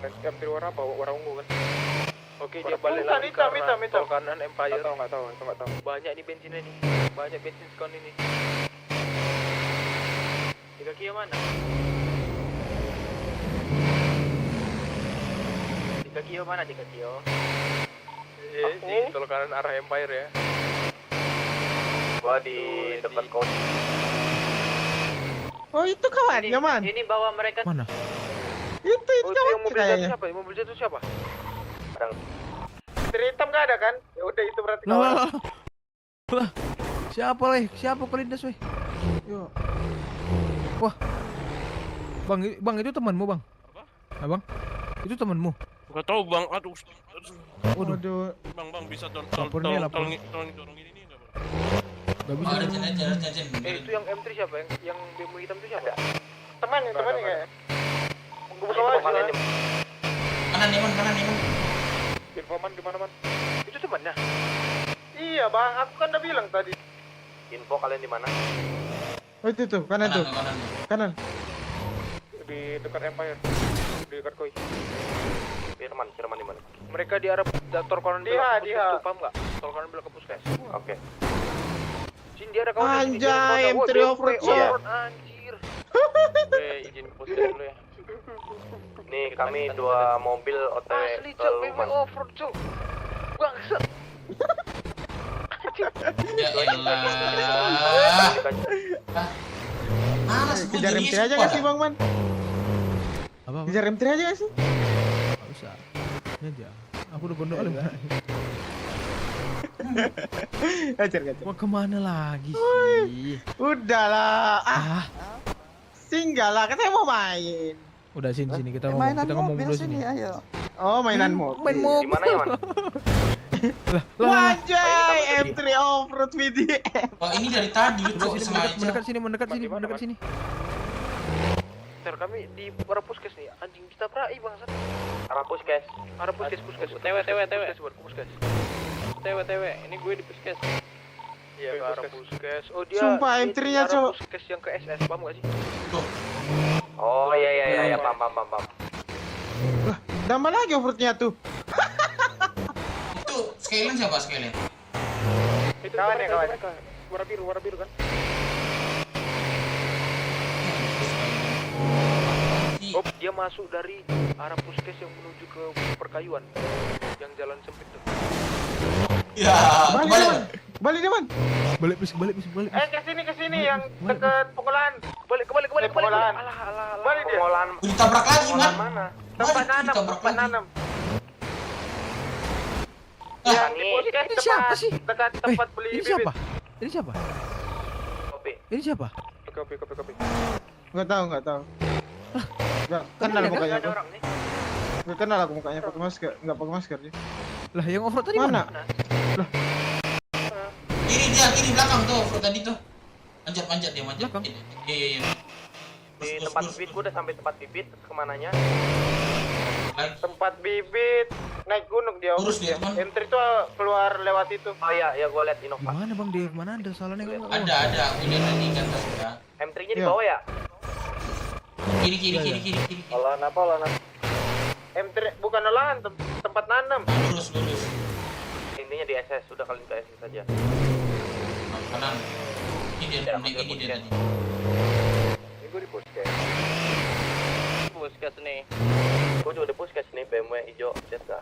M3 warna apa? Warna ungu kan? Oke, dia balik lagi ke hitam. arah tol kanan Empire. Nggak tahu. Banyak nih bensinnya nih. Banyak bensin sekon ini. Di kaki yang mana? Di kaki yang mana? Di kaki yang? Di tol kanan arah Empire ya. Gua di dekat kos. Oh itu kawan, Yaman. Ini bawa mereka. Mana? Itu yang mobil jatuh kayaknya. siapa? Mobil jatuh siapa? Hitam nggak ada kan? Ya udah itu berarti Lah, kawan. lah. Siapa leh? Siapa kelindas weh? Yo. Wah. Bang itu temanmu, Bang? Apa? Bang? Itu temanmu? Gak tahu bang, aduh. Waduh. Bang bisa tolong Laporin. ini nggak bang? Gak bisa. Itu yang M3 siapa? Yang BMW hitam itu siapa? Temannya kayaknya. Gue buka aja. Kanan nih, Man. Infoman di mana, Man? Itu temannya. Iya bang, aku kan udah bilang tadi. Info kalian di mana? Oh itu tuh, kanan tuh. Kanan. Di dekat Empire. Di dekat Koi. Firman di mana? Mereka di arah tol kanan belok ke Puskes, paham nggak? Tol kanan belok ke Puskes. Oke. Sini dia ada kawan di sini. Anjay, M3 off-road. Anjir. Izin Puskes dulu ya. Nih kami 2 mobil OTW Asli ke cok, BMW Luman. off-road cok. Bangsat. Ya elah. Kejar M3 aja gak sih Bang Man? Apa? Kejar M3 aja gak sih? Gak usah. Ini aja. Aku udah gondok lu. Gajar. Mau kemana lagi sih? Udahlah. Singgah lah, kan saya mau main. Udah sini kita ngomong dulu sini. Ayo. Oh, mainan mobil. Main mobil. Di mana ya, Man? Wajay, M3 off-road VDM. Wah, ini dari tadi kok sengaja. Mendekat sini. Ter kami di arah Puskes nih. Anjing kita berai bangsat. Arah Puskes. Puskes. TW. Ini gue di Puskes. Iya, ke arah Puskes. Oh, dia Sumpah, M3-nya, arah Cok. Puskes yang ke SS, paham gak sih? Oh iya, pam. Tambah lagi off-roadnya tuh. Itu Skyline siapa Skyline? Itu Kawan ya, kawan. mereka. Warna biru kan? Oh, dia masuk dari arah Puskes yang menuju ke Perkayuan. Yang jalan sempit tuh. Ya, Balik deh, Man. Balik. Ke sini yang dekat Pengolahan. Balik. Pengolahan. Alah. Balik dia. Pengolahan. Ditabrak lagi, Man. Mana? Tempat nanam. Ya, Di Puskes siapa sih? dekat tempat beli Ini bibit. siapa? Kopi. Ini siapa? Kopi. Nggak tahu. Nggak kenal mukanya. Ada orang nih. Nggak kenal aku mukanya pakai masker. Nggak pakai masker dia. Lah yang off-road tadi Mana? Kiri belakang tuh, tadi tuh. Manjat dia. Iya. Di tempat bibit, gua udah sampai tempat bibit. Kemananya? Naik. Tempat bibit. Naik gunung dia. Urus dia, teman. M3 tuh keluar lewat itu. Oh iya, gua lihat Innova. Gimana Bang? Dia kemana ada salahnya kan? Ada. Aku lihat tadi kan sudah. M3-nya di bawah ya? Kiri. Olahan apa? M3 bukan olahan, tempat nanam. Lurus. Intinya di SS, sudah kalian ke SS saja. Kanan. Ini dia tadi. Ini gue di Puskes. Puskes nih. Gue juga di Puskes nih, BMW hijau, lihat gak?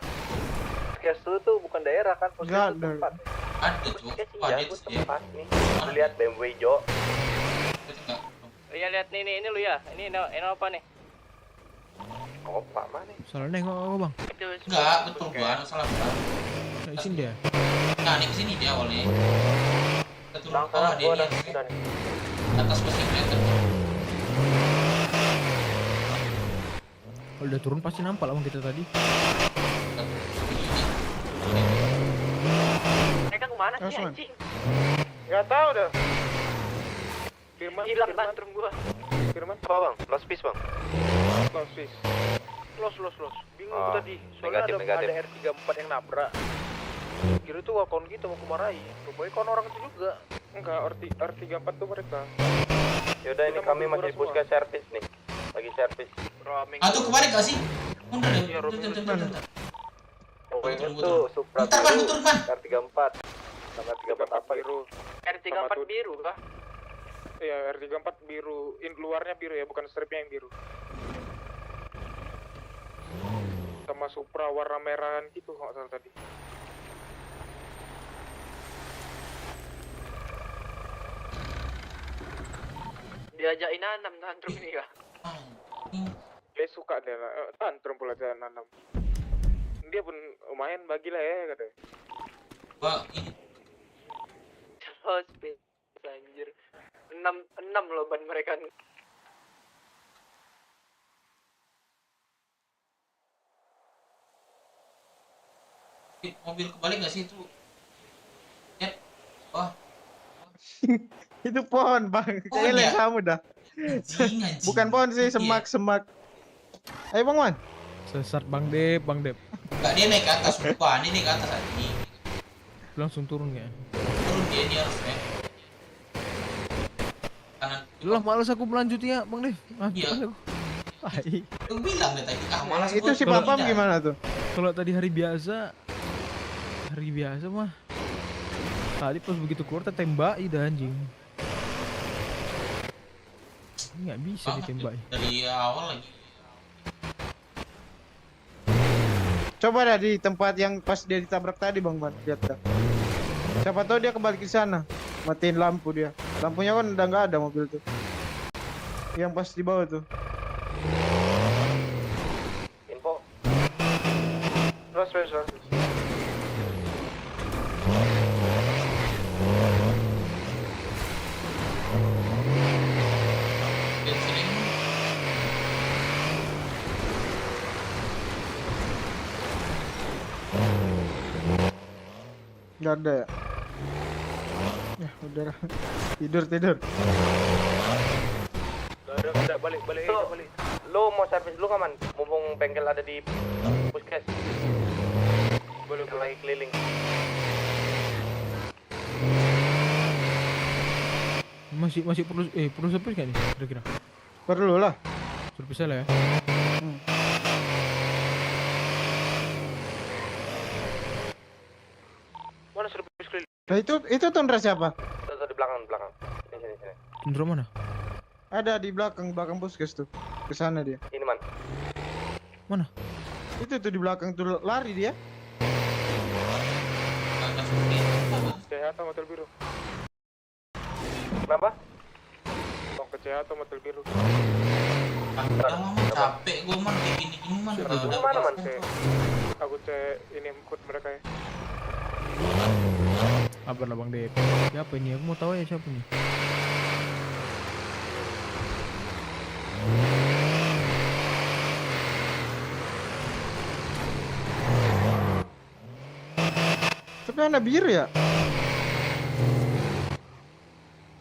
Puskes tuh bukan daerah kan? Puskes itu tempat. Ada tuh. Puskes iya, gue tempat nih. Lu lihat BMW hijau. Iya lihat nih lu ya. Ini apa nih? Opa mana? Salah nengok apa Bang? Enggak, betul gua, salah gua. Di sini dia. Nah, di sini dia awalnya. Kita turun ke bawah dia. Atas masih kelihatan. Kalau udah turun pasti nampak lah Bang kita tadi. mana sih Osman. anjing? Gak tahu dah. Hilang tantrum gua. Firman. Apa bang? Lost piece bang? Lost piece. Los. Bingung Oh, gua tadi. Soalnya negatif. ada R34 yang nabrak. Kira tuh wakon kita mau kemarahi. Rupanya kon orang itu juga. Enggak, R34 tuh mereka. Yaudah ini kami masih puskes servis nih. Lagi servis. Tuh kebalik gak sih? Bentar deh. Iya, Bentar. Oh ini tuh Supra Bentar, Bang, biru, turun, Bang. R34. Sama R34 apa biru. R34 biru kah? Iya, R34 biru. Luarnya biru ya, bukan stripnya yang biru. Sama Supra warna merahan gitu nggak salah tadi. Diajakin nanam tantrum ini kah? Dia suka deh tantrum pula dia nanam. Dia pun lumayan bagilah ya katanya. Wah, ini Hospice anjir. 6 loh ban mereka. mobil kebalik gak sih itu? Ya. Wah. Itu pohon bang, Pohon kayaknya ya? kamu dah. Anjing. Bukan pohon sih, Iya. semak. Ayo bang Man. Sesat Bang Dep. Enggak, dia naik ke atas, lupa. Ini naik ke atas tadi. Langsung turun ya. Turun dia harusnya. Kanan. Lah malas aku melanjutnya Bang Dep. Iya. Hai. Lu bilang deh tadi, malas Itu gua. si Papam gimana tuh? Kalau tadi hari biasa mah tadi pas begitu keluar tembak dah anjing. Ini nggak bisa ditembak. Dari awal lagi. Coba dah di tempat yang pas dia ditabrak tadi bang Man, lihat dah. Siapa tahu dia kembali ke sana, matiin lampu dia. Lampunya kan udah nggak ada mobil tuh. Yang pas di bawah tuh. Info. Terus. Nggak ada ya? Ya udah tidur. Udah balik. Lu mau servis dulu nggak man? Mumpung bengkel ada di puskes. Boleh. Lagi keliling. Masih perlu servis nggak nih kira-kira? Perlu lah. Servisnya lah ya. Mana servis keliling? Nah itu tundra siapa? Tuh di belakang. Sini. Tundra mana? Ada di belakang puskes tuh. Ke sana dia. Ini man. Mana? Itu tuh di belakang tuh lari dia. CH motor biru. Kenapa? Tong ke CH motor biru. Capek gue man kayak gini man. Mana man? Aku cek ini ikut mereka ya. Kabar lah Bang Dep. Siapa ini? Aku mau tahu ya siapa nih. Tapi anak biru ya?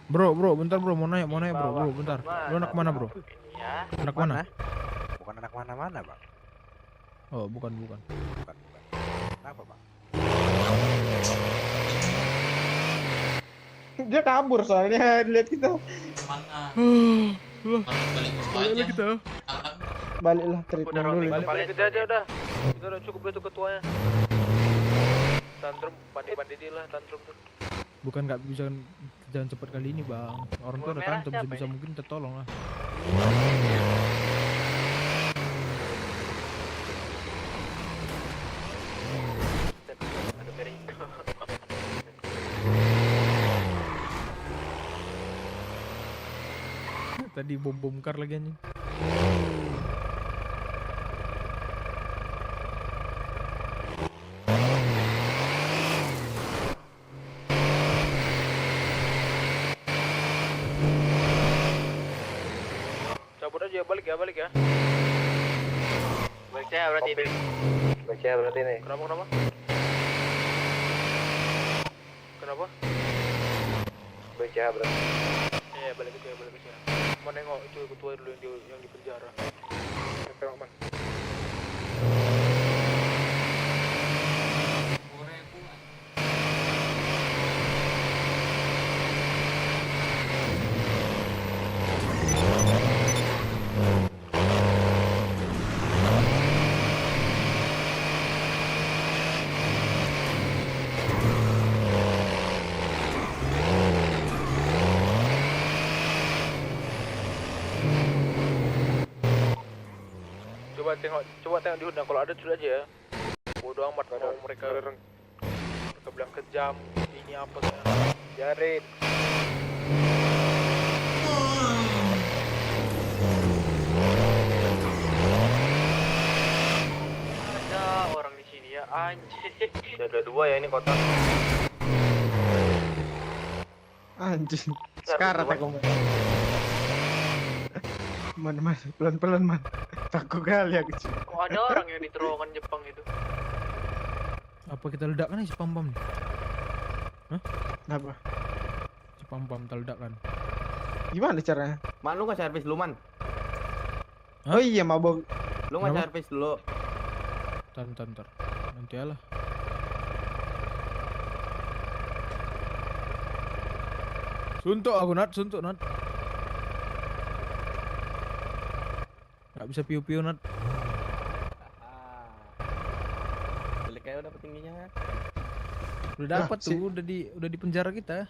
Bro, bentar bro, mau nanya bro, bentar. Lu anak mana bro? Ya. Anak mana? Bukan anak mana-mana bang. Oh, bukan. Kenapa bang? Dia kabur soalnya lihat kita. Mana? Balik kita. Baliklah treatment dulu. Balik aja udah. Itu udah cukup itu ketuanya. Tantrum pandi dia lah tantrum tuh. Bukan nggak bisa jalan cepat kali ini bang. Orang tuh ada tantrum sebisa mungkin tertolong lah. Tadi bom kar lagi anjing. Cabut aja balik ya. Baik saya berarti nih. Kenapa? Kenapa? BCH berarti. Iya, balik ke CH. Mau nengok itu ketua dulu yang di penjara. Tengok man. Coba tengok di Honda, kalau ada sudah aja ya. Bodoh amat kalau mereka bilang kejam, ini apa saya. Biarin. Ada orang di sini ya, anjing. Ada 2 ya ini kota. Anjing. Sekarat aku. Man, pelan-pelan man. Takut kali aku. Kok ada orang yang di terowongan Jepang itu? Apa kita ledakkan si pam-pam nih? Hah? Kenapa? Si pam-pam kita ledakkan. Gimana caranya? Man, lu nggak servis dulu man. Oh iya mabok. Lu nggak servis dulu. Ntar. Nanti alah. Suntuk aku Nat. Gak bisa piu-piu Nat. Beli kayak udah tingginya. Udah dapat tuh, udah di penjara kita.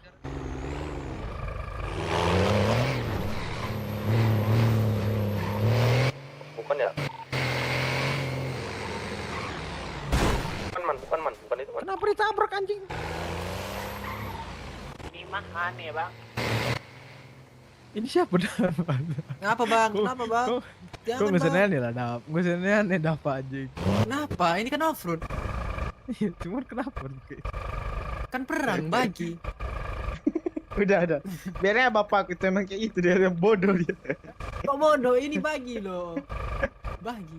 Bukan ya? Bukan itu man. Kenapa ditabrak anjing? Ini mah aneh bang. Ini siapa dapat? Kenapa bang? Kenapa bang? Kok mesennya aneh lah dap? Mesennya aneh dapat anjing. Kenapa? Ini kan off-road. Iya, cuman kenapa? Kan perang bagi. Udah. Biarnya bapak itu emang kayak itu, dia yang bodoh dia. Kok bodoh? Ini bagi loh. Bagi.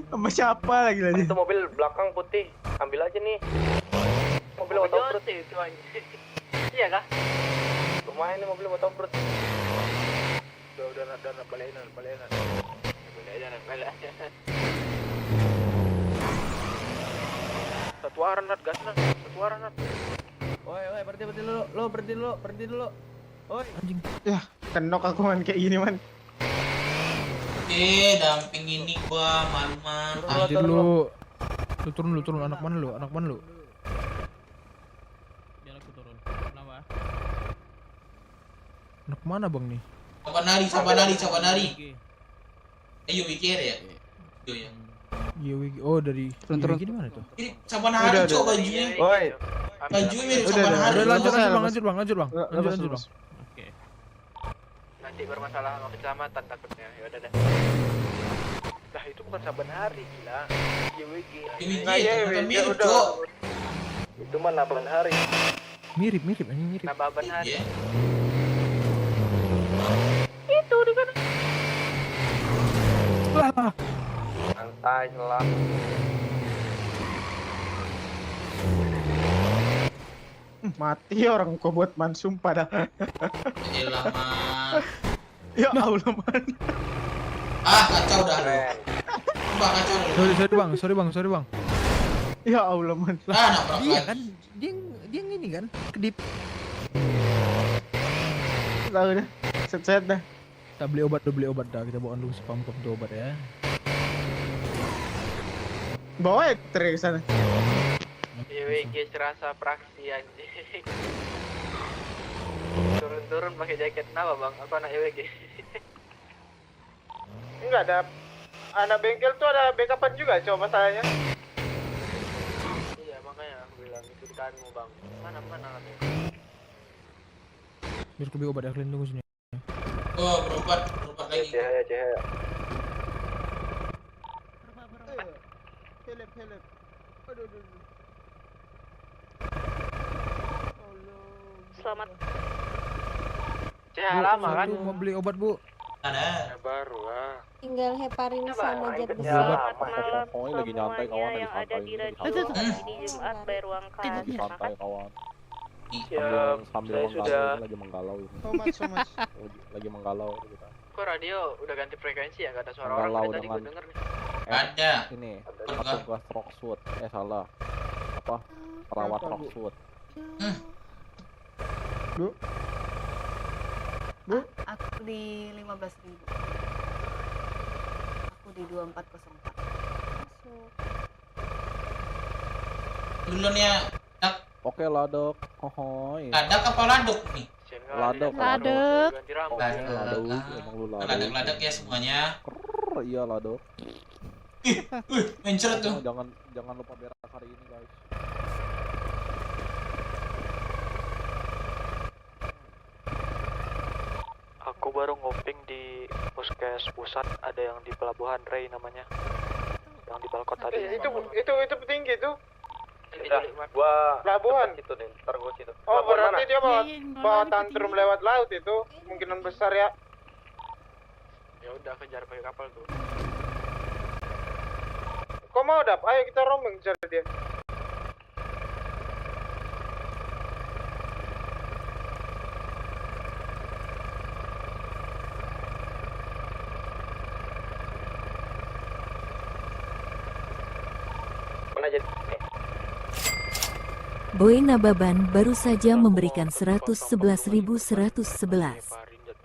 Sama siapa lagi? Itu mobil belakang putih. Ambil aja nih. Mobil otobrut itu anjing. Iya kah? Lumayan nih mobil otobrut. Udah balenan. Balik aja. Satu arah Nat, gas Nat. Woi, berhenti dulu. Woi. Anjing. Ya, kenok aku man kayak gini man. Damping ini gua malu-malu. Anjir lu. Lu turun anak mana lu? Biar aku turun. Kenapa? Anak mana bang nih? Coba nari. Ayo mikir ya. Iya. Iya Wigi. Oh dari turun. Gini mana tuh? Ini Sabanari coba bajunya. Woi. Bajunya mirip Sabanari. Udah lanjut bang. Oke. Nanti bermasalah sama kecamatan takutnya. Ya udah deh. Lah itu bukan Sabanari gila. YWG. Mirip Cok. Itu mah Naban Hari. Mirip. Nababan Hari. Itu di kan. Santai lah. Mati orang kau buat man, sumpah dah. Elah man. Ya Allah man. Kacau dah lu. Sumpah kacau. Sorry bang. Ya Allah man. Nabrak Iya lagi. kan, dia ini kan, kedip. Tahu dah. Set dah. Kita beli obat dah. Kita bawa dulu si pam-pam tuh obat ya. Bawa ya ke sana. YWG serasa praksi anjing. Turun pakai jaket kenapa bang? Aku anak YWG. Enggak ada. Anak bengkel tuh ada backupan juga coba masalahnya. Iya makanya aku bilang itu kanmu bang. Mana anaknya? Biar aku beli obat ya, kalian tunggu sini. Oh berobat lagi. Cahaya. Help. Aduh. Selamat. Cah lama kan? Mau beli obat bu? Ada. Baru Tinggal heparin sama jet besar. Selamat malam pokoknya lagi nyantai kawan, yang ada di radio. Ini Jumat bayar uang kas. Santai kawan. Sambil saya menggalau sudah. ini, lagi menggalau ini. So much. Lagi menggalau kita. Kok radio udah ganti frekuensi ya? Gak ada suara orang Menggalau dari tadi gue dengan denger nih. Ada. Ini petugas Rockwood. Salah. Apa? Perawat Apa, Bu? Rockwood. Bu, Aku di 15.000. Aku di 2404. Masuk. Duluan ya. Oke, ladok. Hohoi. Ladak apa laduk nih? Ladok. Ladek. Oke, ladok. Emang lu ladok. Ladak-ladak ya semuanya. Iya, ladok. Mencret tuh. Jangan lupa berak hari ini, guys. Aku baru ngoping di puskes pusat, ada yang di pelabuhan Ray namanya. Yang di balkon tadi. itu petinggi tuh. Gua Pelabuhan. itu nih, ntar gua situ. Oh, Pelabuhan berarti mana? dia bawa tantrum lewat laut itu. Kemungkinan besar ya. Ya udah kejar pakai kapal tuh. Kok mau dap? Ayo kita rombeng cari dia. Mana jadi? Boy Nababan baru saja memberikan 111.111.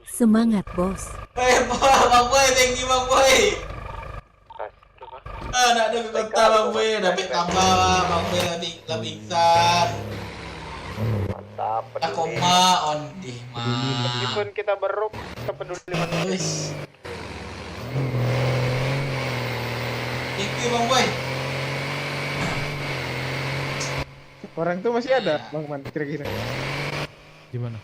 Semangat, Bos. Bang Boy, thank you Bang Boy. Ada kota Bang Boy, dapat tambah Bang Boy lebih pingsan. Mantap. Aku ma on deh ma. Meskipun kita beruk, kita peduli manusia. Thank you Bang Boy. Orang tuh masih ada, Bang Man, kira-kira. Di mana?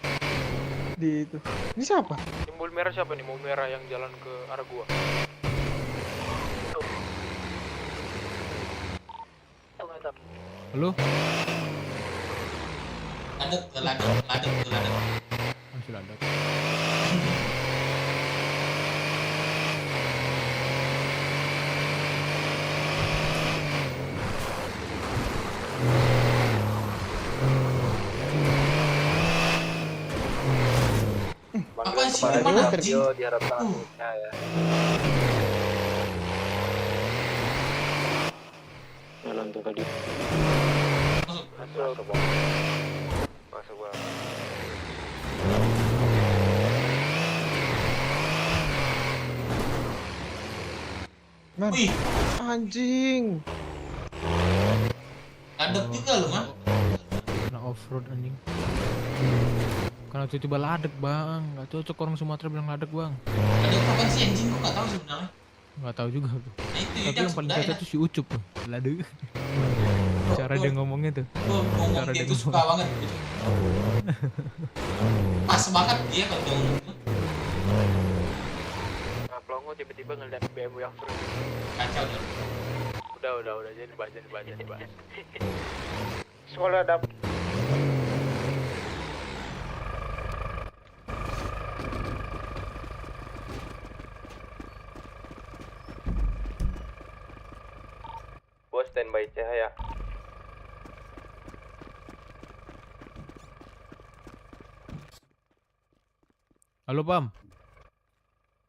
Di itu. Ini siapa? Simbol merah siapa nih? Mau merah yang jalan ke arah gua. Halo? Ladek. Masih ladek. Apaan sih? Kemarin Mana video anjing? diharapkan hasilnya ya. Jalan tuh tadi. Masuk. Masuk Bang. Man. Wih, Anjing. ladek juga lu man. Kena off-road anjing. Karena tiba-tiba ladek bang, nggak cocok orang Sumatera bilang ladek bang. Ladek apaan sih anjing? Gua nggak tahu sebenarnya. Nggak tahu juga tuh. Nah, itu Tapi yang paling cocok tuh si Ucup tuh, ladek. Cara dia ngomongnya tuh. Ngomong Cara dia dia tuh suka banget gitu. Pas banget dia kalau dia ngomong tuh. Nah, Plongo tiba-tiba ngeliat BMW yang terus. Kacau dia. Udah, jadi bahas. Sekolah dap. Gua standby Cahaya. Halo Pam.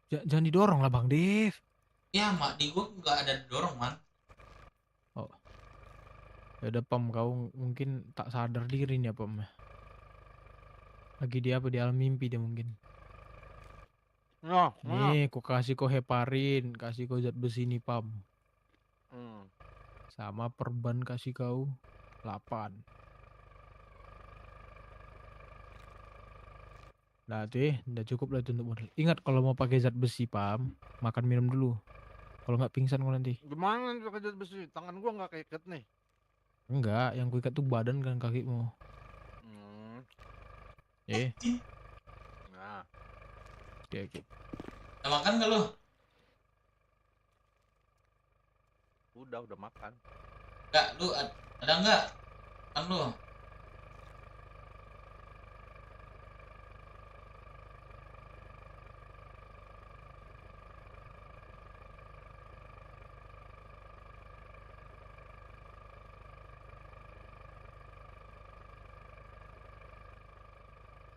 Jangan didorong lah Bang Dev. Ya mak di gua nggak ada dorong man. Oh. Ya udah Pam, kau mungkin tak sadar diri nih ya Pam. Lagi di apa, di alam mimpi dia mungkin. Nih, ku kasih kau heparin, kasih kau zat besi nih Pam. Sama perban kasih kau 8. Nah tuh udah cukup lah itu untuk modal. Ingat kalau mau pakai zat besi Pam, makan minum dulu. Kalau nggak pingsan kau nanti. Gimana nih pakai zat besi? Tangan gua nggak keikat nih. Enggak, yang kuikat tuh badan kan kakimu. Nah. Oke. Udah makan nggak lu? Udah makan. Nggak, lu ada nggak? Kan lu?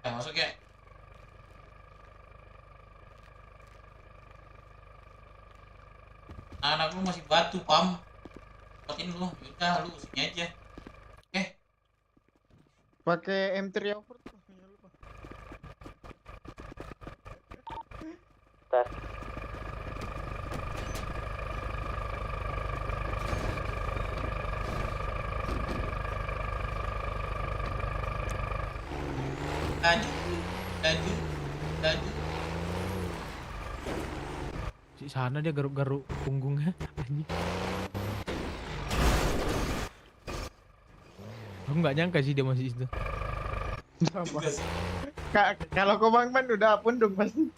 Masuk ya. Anak lu masih batu, Pam. Patin lu, udah lu sini aja. Pakai M3 over tuh. Tes. Laju. Si sana dia garuk-garuk punggungnya. Anjing. Aku nggak nyangka sih dia masih itu. Kalau kau Bang Man udah pundung pasti.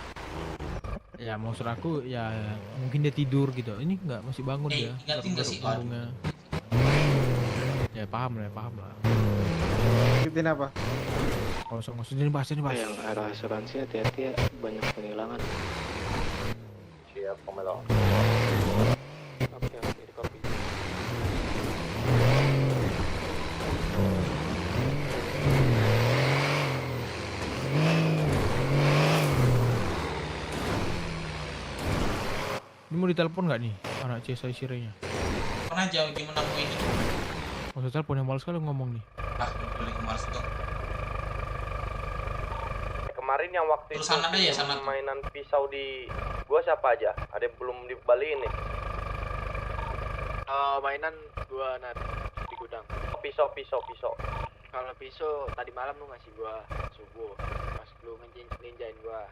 Ya maksud aku ya mungkin dia tidur gitu. Ini nggak masih bangun dia. Ingatin nggak sih? Punggungnya. Ya paham lah. Ikutin apa? Kosong ini bahas. Yang arah asuransi hati-hati ya, banyak penghilangan. Siap, Komando. Oke, di kopi. Ini mau ditelepon nggak nih anak CSI Sirenya? Pernah jauh gimana mau ini? Maksud telepon yang malas sekali ngomong nih. Boleh kemarin dong. Kemarin yang waktu terus itu sana aja ya, sana mainan pisau di gua siapa aja? Ada yang belum dibalikin nih? Mainan gua nanti di gudang. Pisau. Kalau pisau tadi malam lu ngasih gua subuh. Pas lu ninjain gua.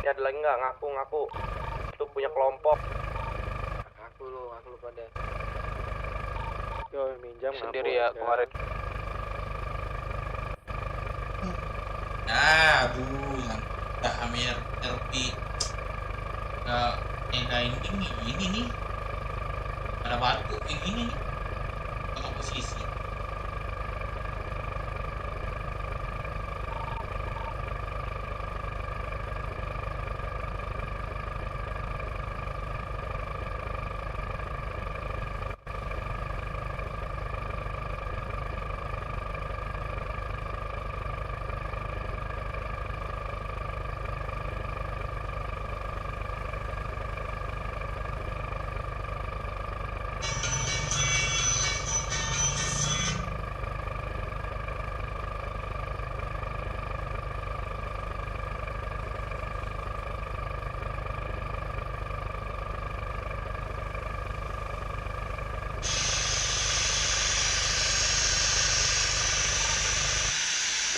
Ya ada lagi nggak ngaku itu punya kelompok? Aku lu pada. Yo minjam Sendiri ngaku ya, aja. kemarin. Aduh, yang udah hampir terpi ke tenda ini nih. Ada batu kayak gini nih. Atau posisi.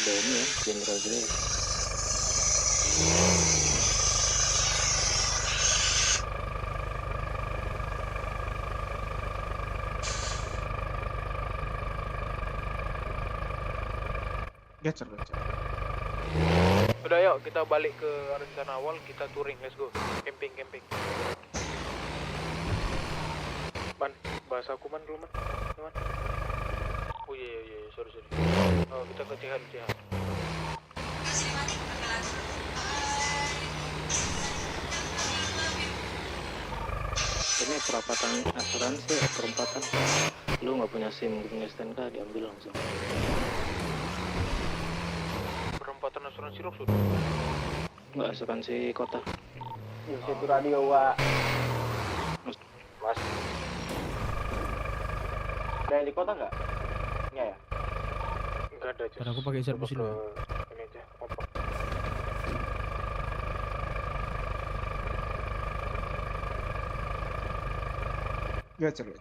Ada ini ya, General Grey. Gacor. Udah yuk kita balik ke rencana awal, kita touring, let's go. Camping. Man, bahasa aku man dulu man. Oh iya, sorry. Oh kita ke Cihan. Ini perapatan asuransi perempatan. Lu nggak punya SIM, punya STNK, diambil langsung. Perempatan asuransi rok sudah. Nggak, asuransi kota. Situ radio wa. Mas. Ada yang di kota nggak? Nggak ya? Nggak ada. Karena aku pakai servis dulu. Ini aja, kompak. Gacor.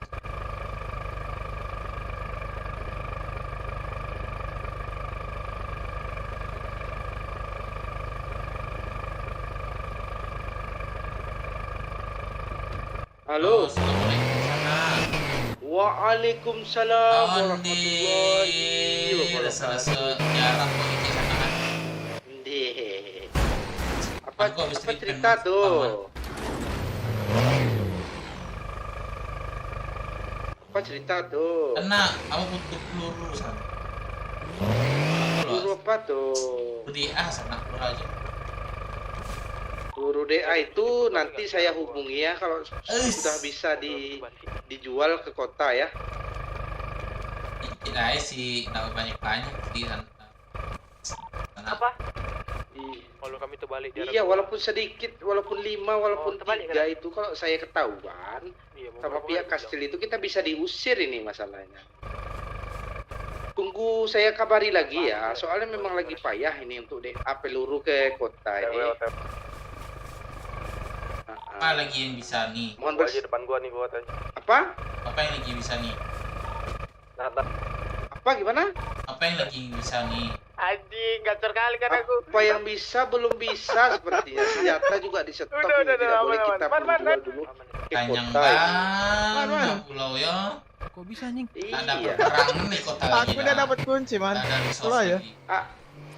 Halo. Waalaikumsalam warahmatullahi wabarakatuh. Apa cerita tuh? Apa cerita tuh? Kena, aku butuh peluru sana. Peluru apa tuh? DA sana, peluru aja. Peluru DA itu nanti saya hubungi ya kalau sudah bisa dijual ke kota ya. Tidak sih, nggak banyak di sana. sana. Apa? Kalau kami terbalik di arah Iya, bawah. walaupun sedikit, walaupun 5, walaupun 3 itu kalau saya ketahuan sama pihak kastil itu kita bisa diusir ini masalahnya. Tunggu saya kabari lagi ya, soalnya memang lagi payah ini untuk peluru ke kota ini. Apa lagi yang bisa nih? Mohon aja depan gua nih gua tanya. Apa? Apa yang lagi bisa nih? Apa gimana? Apa yang lagi bisa nih? Anjing, gacor kali kan aku. Apa yang bisa belum bisa sepertinya. Senjata juga di stop Udah, ini tidak boleh kita jual dulu ke Kanyang kota ini. banget pulau ya. Kok bisa anjing? Ada Iya. perang nih kota lagi. Aku udah dapat kunci, man. Salah ya?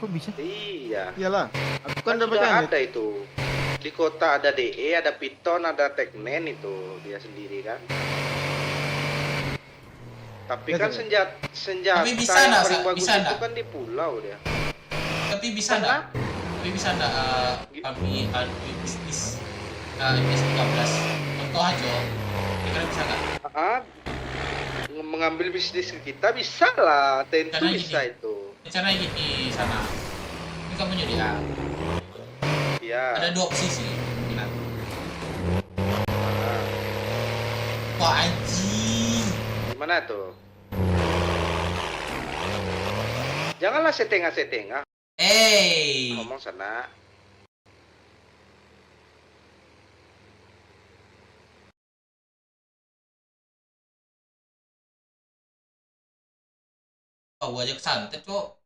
Kok bisa? Iya. Iyalah. Aku kan Kan dapat sudah kan. ada itu. Di kota ada DE, ada Piton, ada Teknen itu dia sendiri kan. Tapi kan senjata Tapi bisa yang nggak, paling Sa? bagus Bisa itu nggak? kan di pulau dia. Tapi bisa enggak? Tapi bisa enggak kami adu bisnis MS-13? Contoh aja. Kira bisa enggak? Mengambil bisnis ke kita bisa lah, tentu Caranya bisa gini. itu. Caranya gini sana. Ini kamu jadi A. Iya. Ada 2 posisi. Ingat. Wah anjing. Gimana tuh? Janganlah setengah-setengah. Ngomong sana. Oh, gua aja kesantet kok.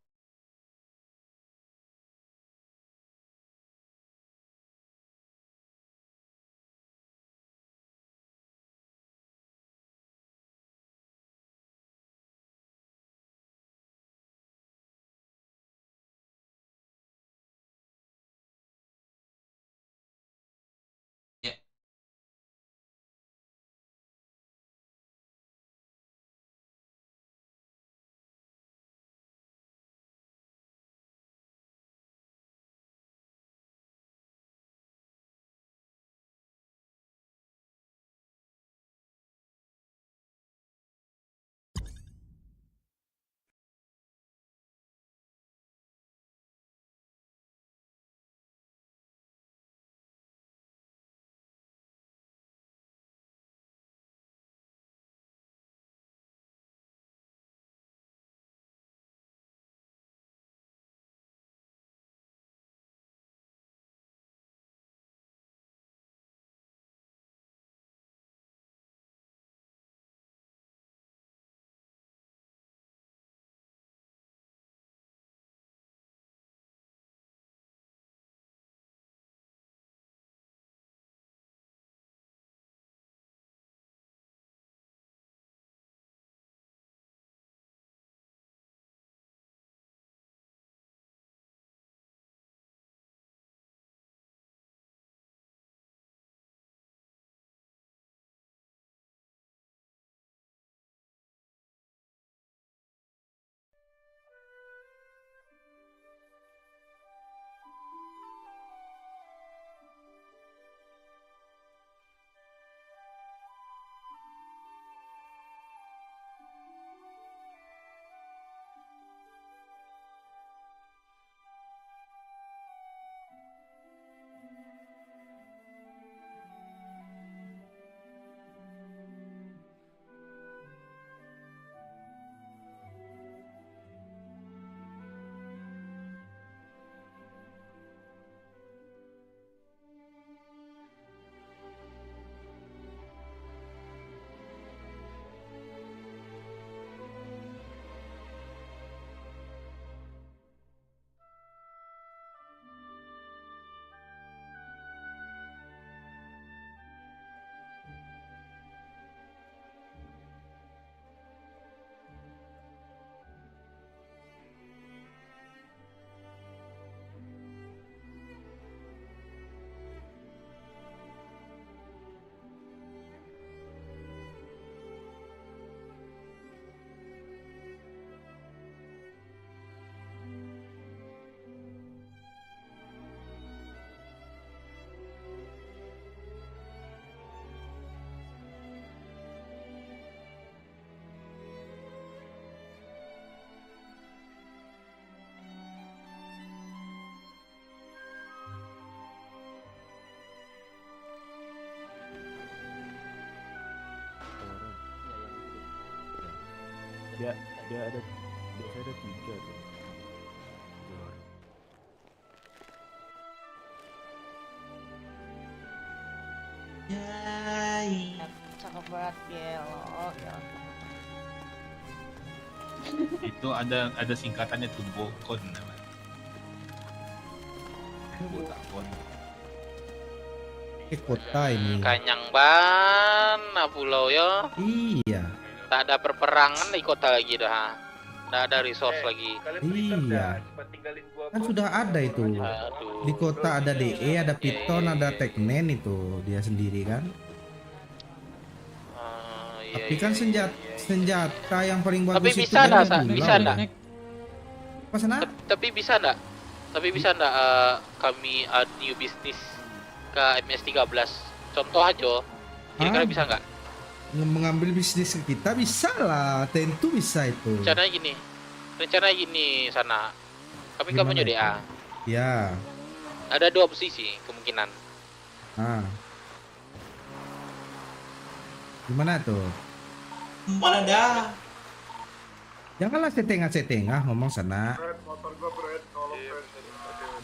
ada biasa ada 3 tuh. Yai. Cakep banget gelo. Itu ada singkatannya tuh Bokon namanya. Botakon. Kota ini. Kanyang ban, pulau yo. Iya. Tak ada perperangan di kota lagi dah. Tak ada resource lagi. Iya. Kan sudah ada itu. Di kota ada DE, ada Piton, ada Teknen itu dia sendiri kan. Tapi kan senjata yang paling bagus Tapi itu bisa kan enggak, bisa enggak? Apa sana? Tapi bisa enggak? Tapi bisa enggak kami new business ke MS13? Contoh aja. Kira-kira bisa enggak? Mengambil bisnis kita bisa lah, tentu bisa itu. Rencana gini sana. Kami punya DA. Ya. Ada 2 posisi kemungkinan. Gimana tuh? Mana dah? Janganlah setengah-setengah ngomong sana.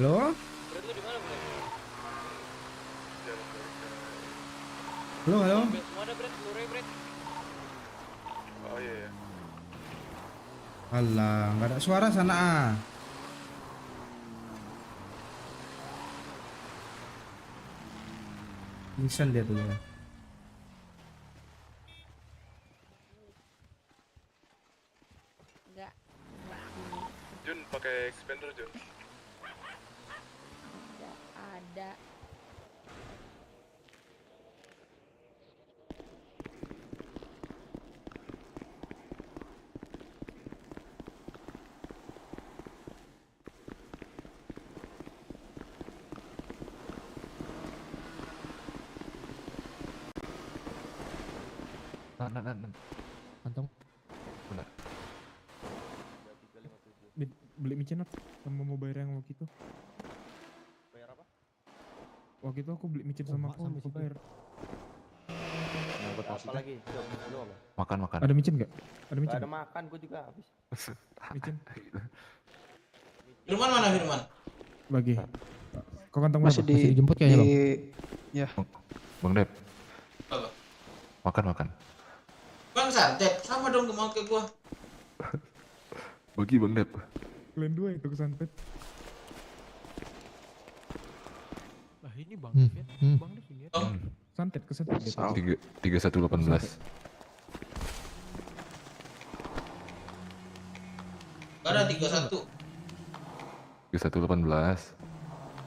Lo? Halo. Oh iya. Alah, nggak ada suara sana. Pingsan dia tuh ya. Jun pakai expander Jun. Ada. Kantong. Benar. Beli micin sama mau bayar yang waktu itu. Bayar apa? Waktu itu aku beli micin sama aku lupa bayar. Apa lagi? Lu apa? Makan. Ada micin nggak? Ada micin. Ada makan, gue juga habis. Micin. Firman mana Firman? Bagi. Kau kantong Masih dijemput kayaknya Bang. Ya. Bang Dep. Apa? Makan. Bang santet, sama dong mau ke gua. Bagi Bang Dep. Kalian 2 itu kesantet. Lah ini Bang Bang Dev ini. Santet kesantet gitu. 3118. Gak ada 31. 3118.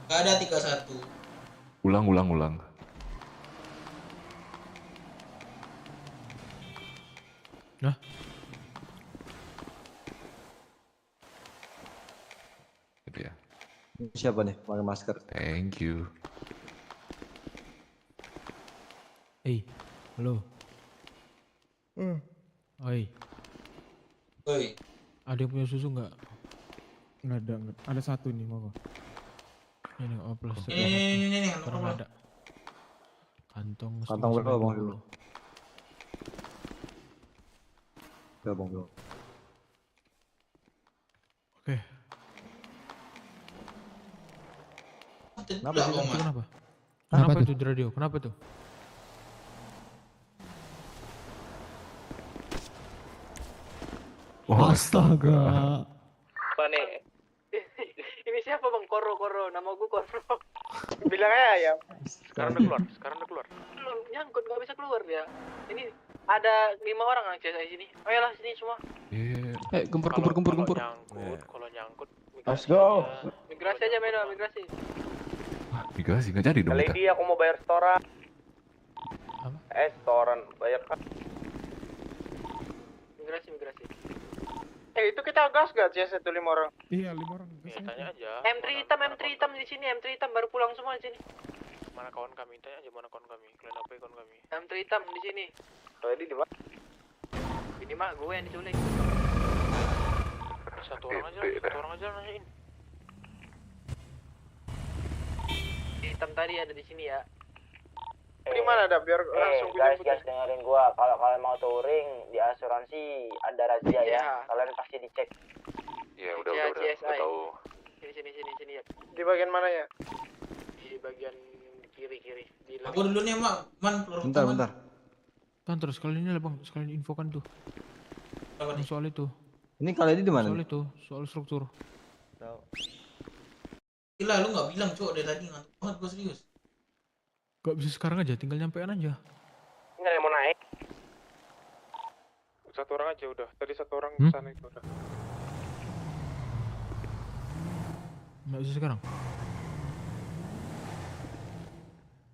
Gak ada 31. Ulang. Hah? Gitu ya. Siapa nih pakai masker? Thank you. Halo. Oi. Ada yang punya susu nggak? Nggak ada. Ada 1 nih mau. Ini plastik. Ini Kurang ada. Kantong berapa Bang dulu? Ya Bang dulu. Oke. Kenapa itu di radio? Kenapa tuh? Astaga. Apa nih? Ini siapa Bang? Koro. Nama gue Koro. Bilang aja ya. Sekarang udah keluar. Belum nyangkut, nggak bisa keluar dia. Ini ada 5 orang yang CSI sini. Ayolah sini semua. Gempur. Kalau nyangkut. Let's go. Migrasi aja Meno, migrasi. Migrasi nggak jadi dong kita. Lady aku mau bayar setoran. Setoran bayar kan. Migrasi. Itu kita gas gak CS itu 5 orang? Iya 5 orang. Tanya aja. M3 hitam di sini. M3 hitam baru pulang semua di sini. Mana kawan kami? Tanya aja mana kawan kami. Kalian apa kawan kami? M3 hitam di sini. Lady di mana? Ini mah gue yang diculik. Satu orang aja nanyain. Hitam tadi ada di sini ya. Di mana ada biar langsung guys dengerin gua, kalau kalian mau touring di asuransi ada razia ya. Kalian pasti dicek. Ya udah gua tahu. Sini ya. Di bagian mana ya? Di bagian kiri. Di Aku dulu nih man. Bentar. Kan terus sekalian ini lah bang, sekalian infokan tuh. Soal itu. Ini kalian di mana? Soal itu, soal struktur. Gila lu nggak bilang cok dari tadi ngantuk banget gua serius. Gak bisa sekarang aja, tinggal nyampean aja. Nggak ada yang mau naik. Satu orang aja udah. Tadi satu orang Hmm? kesana itu udah. Nggak bisa sekarang.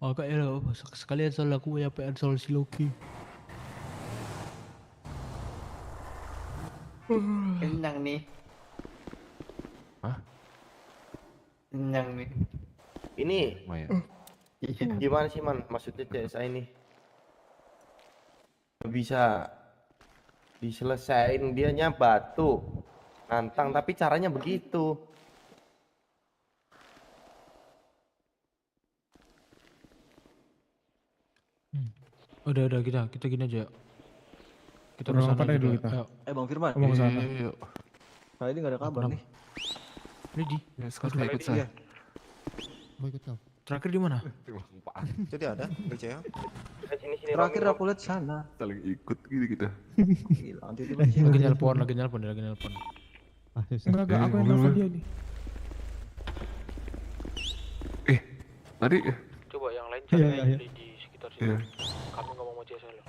Oh kak ya, sekalian soal aku ya PN soal si Loki. Kenyang nih. Hah? Kenyang nih. Ini gimana sih man? Maksudnya CSI ini bisa diselesain dianya batu nantang, tapi caranya begitu. Udah kita gini aja. Kita Udah kesana apa deh juga. dulu kita? Ayo. Bang Firman. Mau ke sana. Yuk. Nah ini nggak ada kabar nih. Ready? Ya, sekarang ikut saya. Mau ikut kau. Terakhir di mana? Jadi ada BCA. Sini. Terakhir aku lihat sana. Saling ikut gitu kita. Gila, nanti itu Lagi nelpon. Enggak, aku yang nelfon dia nih. Tadi Coba yang lain Iya, cari iya. di sekitar sini. Iya. Kami nggak mau CSI lo.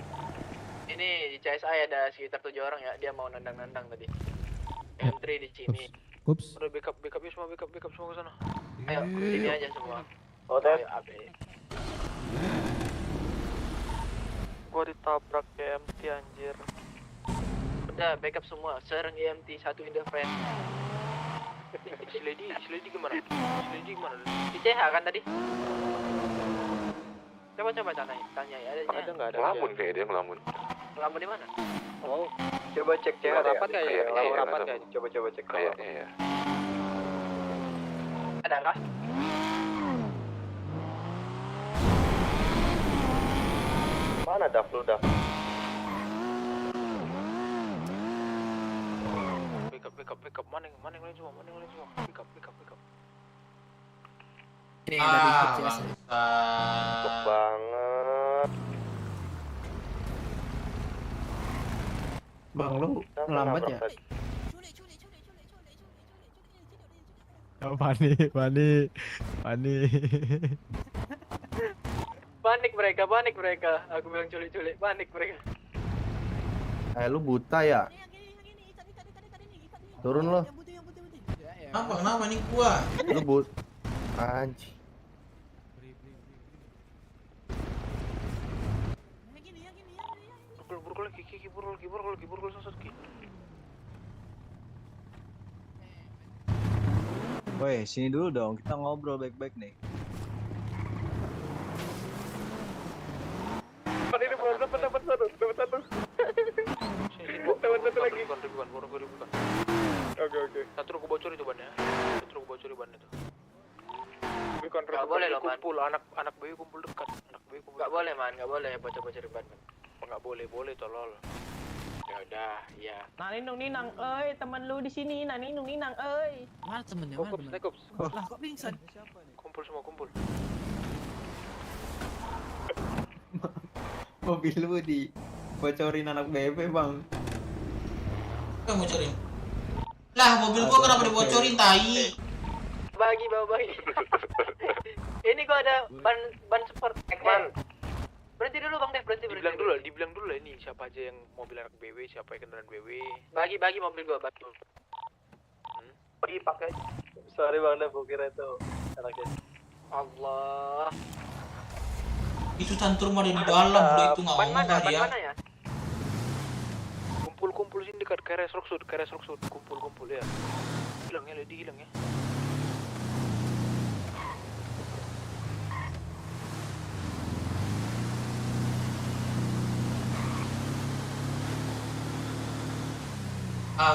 Ini di CSI ada sekitar 7 orang ya. Dia mau nendang tadi. Entry di sini. Ups. Udah backup semua ke sana. Ayo, sini aja semua. Hotel. Ayo, AB. Gua ditabrak EMT anjir. Udah backup semua. Serang EMT 1 in the van. Si Lady gimana? Di CH kan tadi? Coba tanya ada nggak ada? ngelamun kayak dia ngelamun. Ngelamun di mana? Oh, coba cek CH deh. Rapat kayak ya? Kayaknya Rapat iya, kayak? Coba cek. Kayaknya ya. Ada kah? Mana Daf lu Daf? Backup mana yang lain semua? Backup. Bangsa. Banget. Bang lu lambat ya? Oh, panik. Panik mereka. Aku bilang culik. Panik mereka. Lu buta ya? Turun lo. Kenapa nih gua? Lu but. Anjing. Buruk lagi sosok Ki. Woi, sini dulu dong, kita ngobrol baik-baik nih. Ini dapat satu. Dapat satu lagi. Bukan. Oke. Satu aku bocor itu bannya. Itu. Gak boleh loh, man. Kumpul anak bayi kumpul dekat. Gak boleh, man. Gak boleh bocor ban. Gak boleh tolol. Ya udah, ya. Ninang, teman lu di sini, Ninang, Mana temennya? Kups. Lah kok pingsan? Kumpul semua. Mobil lu dibocorin anak bebek bang. Apa bocorin? Lah mobil gua kenapa dibocorin tai? Bagi. Ini gua ada ban sport. Berhenti dulu Bang Dev, berhenti. Dibilang dulu lah ini siapa aja yang mobil anak BW, siapa yang kendaraan BW. Bagi mobil gua, bagi. Dipakai. Sorry Bang Dev, gua kira itu anaknya. Allah. Itu tantrum ada di dalam bro, itu nggak ngomong kali ya. Mana ya? Kumpul sini dekat KRS Rocksud. Kumpul ya. Hilang ya.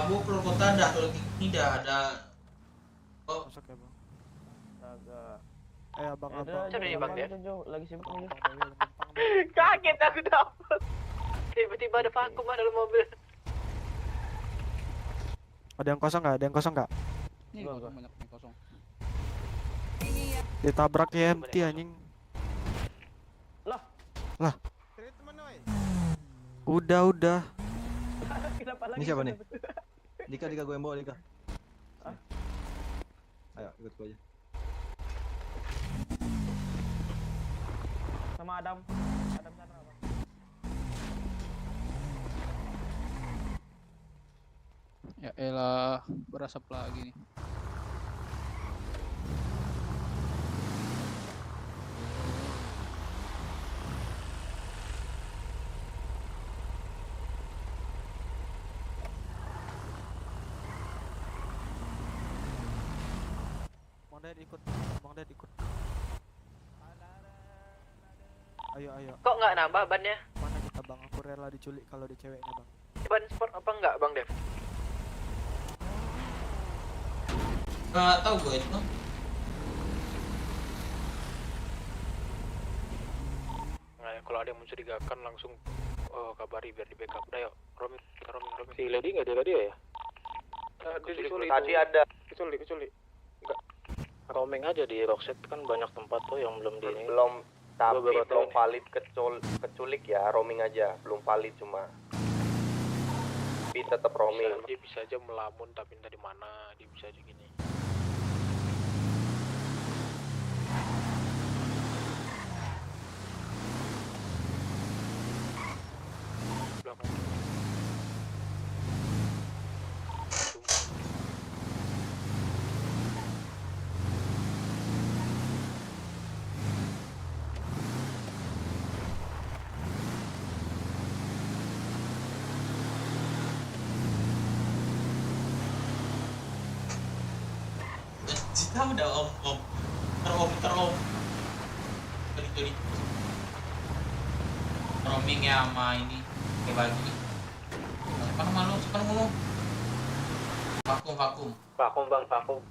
Gua keluar kota dah kalau gini dah ada. Oh, Masuk ya bang. Agak Ayo abang. Sudah ya bang ya. Lagi sibuk nih. Kaget aku dapet. Tiba-tiba ada vakum dalam mobil. Ada yang kosong nggak? Ada yang kosong nggak? Nih kosong, banyak yang kosong. Ditabrak YMT anjing. Lah. Udah. Ini siapa nih? Dika gue yang bawa Dika. Ayo ikut gue aja. Sama Adam sana bang. Ya elah, berasap lagi nih. Bang Ded ikut. Ayo. Kok nggak nambah bannya? Mana kita bang? Aku rela diculik kalau di ceweknya bang. Ban sport apa enggak bang Dev? Nggak tahu gue itu. Nah, kalau ada yang mencurigakan langsung kabari biar di backup. Udah yuk, roaming. Si Lady nggak ada dia ya? Diculik. Tadi ada. Keculik. Enggak. Roaming aja di Rockset kan banyak tempat tuh yang belum di ini. Belum, tapi Beberapa belum ini. valid keculik ya, roaming aja, belum valid cuma. Tapi tetap roaming. Dia bisa aja melamun tapi entah di mana, dia bisa aja gini. Belakang. Kita udah om. Terom. Sorry. Roaming ya sama ini. Kayak bagi. Apa nama lu? Sekarang lu? Vakum. Vakum bang, vakum.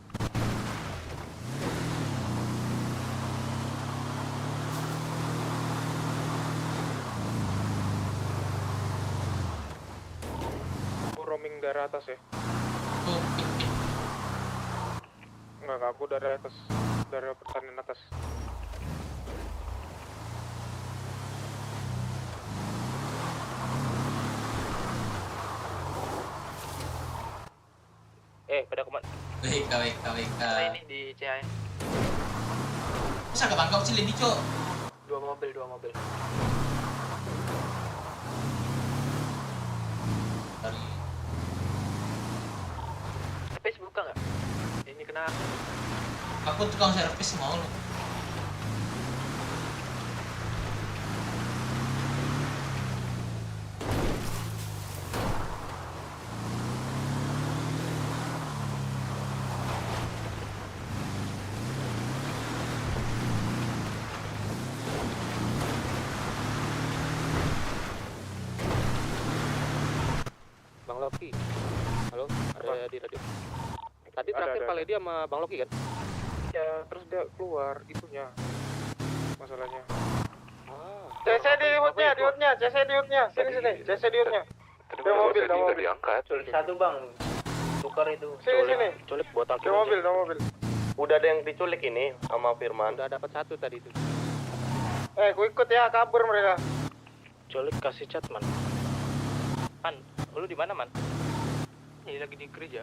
Roaming dari atas ya? Enggak, aku dari atas, dari pertanian atas. Pada kemana? WK. Nah, ini di CI. Bisa ketangkap sih Lady Cok. Dua mobil. Dari Space buka nggak? Ini kena. aku tukang servis mau lu. Bang Loki. Halo, ada di radio. Tadi terakhir Pak Lady sama Bang Loki kan? Ya, terus dia keluar itunya. Masalahnya. CC di hoodnya. Sini. CC di hoodnya. Ada mobil. Diangkat. Culik satu bang. Tukar itu. Sini. Culik buat aku. Ada mobil. Udah ada yang diculik ini sama Firman. Udah dapat satu tadi itu. Gue ikut ya, kabur mereka. Culik kasih chat man. Man, lu di mana man? Ini lagi di gereja.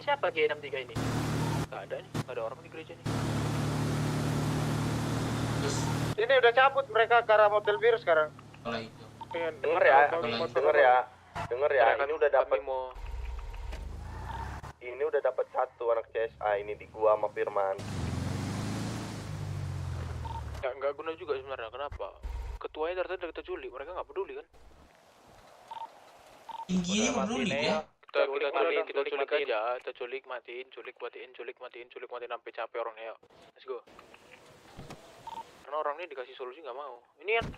Siapa G63 ini? Gak ada nih, gak ada orang di gereja nih. Ini udah cabut mereka ke arah motel biru sekarang. Kalau itu. Denger ya. Ini udah dapat. Ini udah dapat satu anak CSA ini di gua sama Firman. Ya nggak guna juga sebenarnya. Kenapa? Ketuanya dari tadi kita culik, mereka nggak peduli kan? Tingginya peduli ya. Kita culik aja, kita culik matiin sampai capek orangnya. Yuk, let's go. Karena orang ini dikasih solusi nggak mau. Ini yang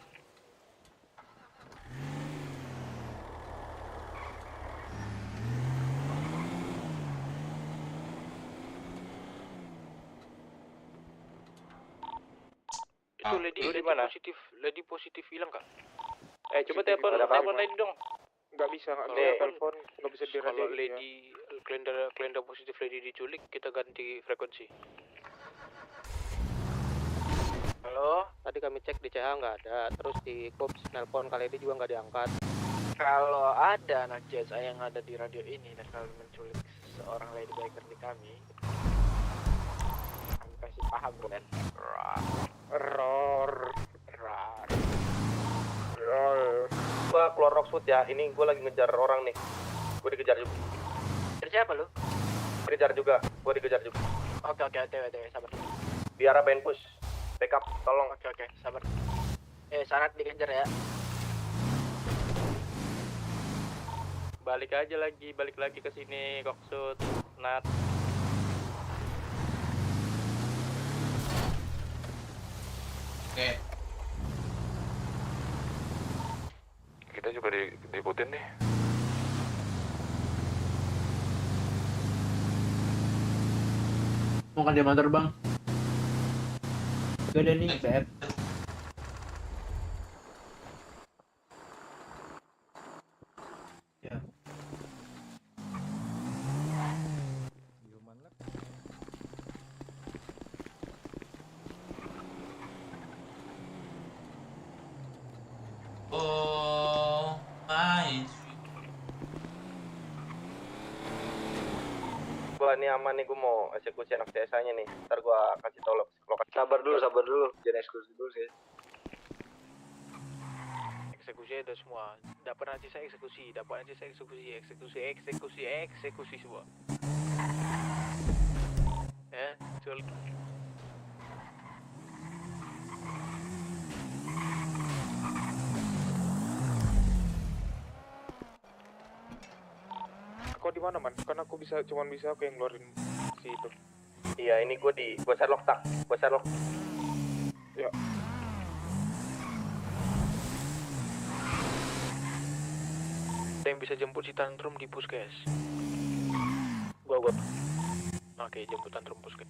Itu Lady Lu di mana? Lady positif hilang kak. Coba telepon Lady dong. Nggak bisa telepon, nggak bisa di radio. Kalau Lady Klenda positif Lady diculik, kita ganti frekuensi. Halo, tadi kami cek di CH nggak ada. Terus di Kops nelpon kali ini juga nggak diangkat. Kalau ada anak CSI yang ada di radio ini dan kalian menculik seorang lady biker di kami kasih paham kan? Gua keluar Roxwood ya. Ini gua lagi ngejar orang nih. Gua dikejar juga. Dari siapa lu? Dikejar juga. Gua dikejar juga. Oke, OTW, sabar. Di arah Benpus. Backup, tolong. Oke, sabar. Sanat dikejar ya. Balik lagi ke sini, Roxwood. Nat. Oke. Kita juga diikutin nih. Mau kan dia motor bang? Gak ada nih, PR. Ya. Oh my. Gua ini aman nih, gua mau eksekusi anak CSA-nya nih. Ntar gua kasih tau lokasi. Sabar dulu. Jangan eksekusi dulu sih. Eksekusi ada semua. Dapat nanti saya eksekusi semua. Betul. Kau di mana man? Kan aku cuman bisa aku yang ngeluarin si itu. Iya, ini gua Sherlock tak. Gua Sherlock. Ya. Ada yang bisa jemput si Tantrum di puskes? Gua. Oke, jemput Tantrum puskes.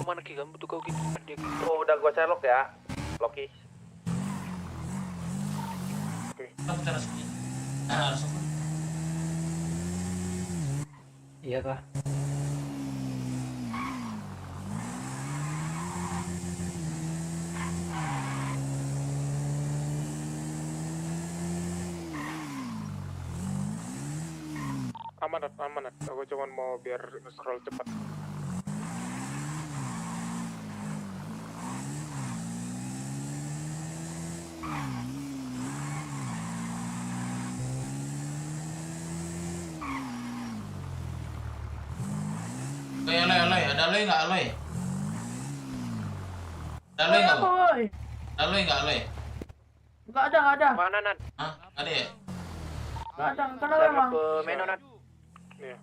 Kemana Ki? Kamu tuh kau gitu? Dia gitu. Oh, udah gua Sherlock ya. Loki. Oke. Kita harus ini. Langsung. Iya kah? Amanat. Aku cuma mau biar scroll cepat. Aloy, ada aloy nggak aloy? Ada aloy nggak? Aloy nggak aloy? Nggak ada. Mana Nat? Hah? Ada ya? Nggak ada. Kenapa bang? Ke Meno Nat. Iya.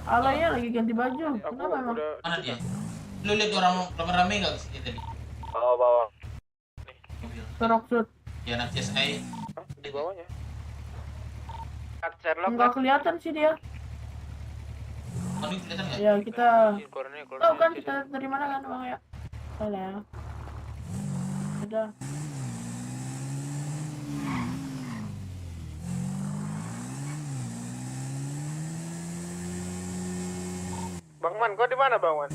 Alanya lagi ganti baju. Kenapa emang? Mana dia? Lu lihat orang rame nggak kesini tadi? Bawa. Roxwood. Ya anak CSI. Di bawahnya. Nggak kelihatan sih dia. Ini kelihatan nggak? Ya kita. Oh kan kita dari mana kan bang ya? Salah ya. Ada. Bang Man, kau di mana Bang Man?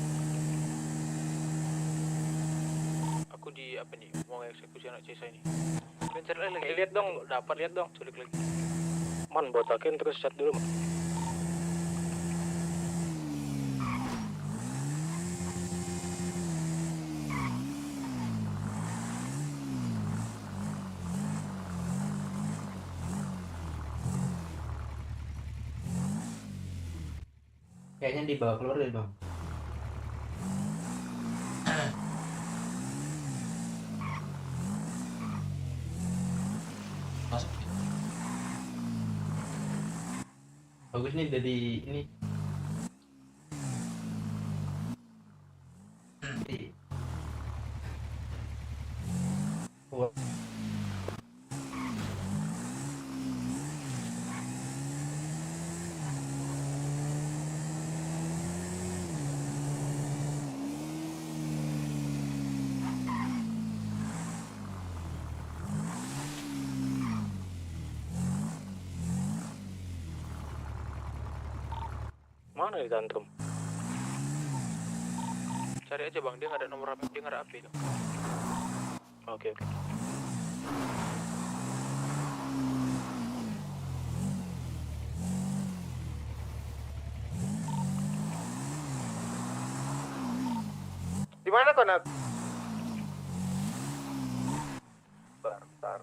Aku di apa nih? Mau eksekusi anak CSI ini. Cari lagi. Lihat dong, lihat dong, culik lagi. Man, botakin terus chat dulu. Kayaknya dibawa keluar deh bang. Masuk. Bagus nih dari ini. Wah. Mana di Tantrum? Cari aja bang, dia nggak ada nomor HP, dia nggak ada HP. Oke. Di mana kau Nat? Bentar.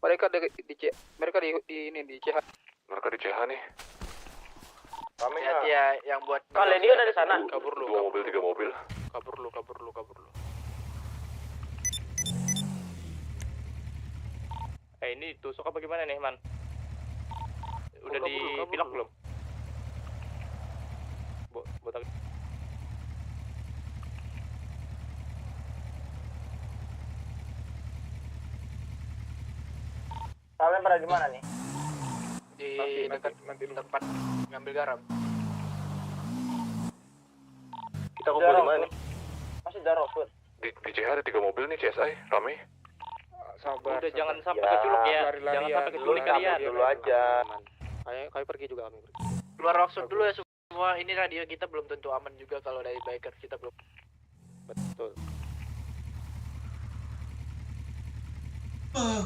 Mereka di CH. Mereka di CH nih. Rame Ya, nggak? dia yang buat. Kalian dia dari sana. Kabur lu. 2 mobil, 3 mobil. Kabur lu. Ini tusuk apa gimana nih, Man? Udah dipilok belum? Botak. Kalian pada di mana nih? Di dekat tempat ngambil garam. Kita kumpul di mana nih? Masih Darok, Pur. Di CH ada 3 mobil nih CSI, rame. Udah jangan sampai keculuk ya. Jangan sampai keculuk kalian. Dulu aja. Kami pergi juga kami. Keluar workshop dulu ya semua. Ini radio kita belum tentu aman juga kalau dari biker kita belum. Betul.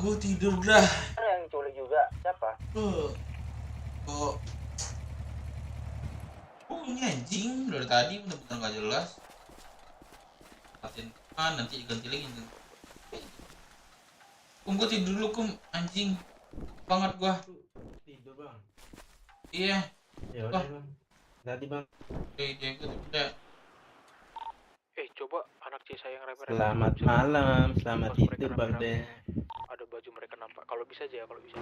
Gue tidur dah. Ada yang culik juga. Siapa? Oh, ini anjing dari tadi bener-bener gak jelas. Latihan nanti ganti lagi. Gue tidur dulu anjing banget gua. Tidur bang. Iya. Ya udah bang. Tadi bang. Dia ikut udah. Coba anak C saya yang remer. Selamat malam, selamat tidur bang deh. Ada baju mereka nampak. Kalau bisa aja ya, kalau bisa.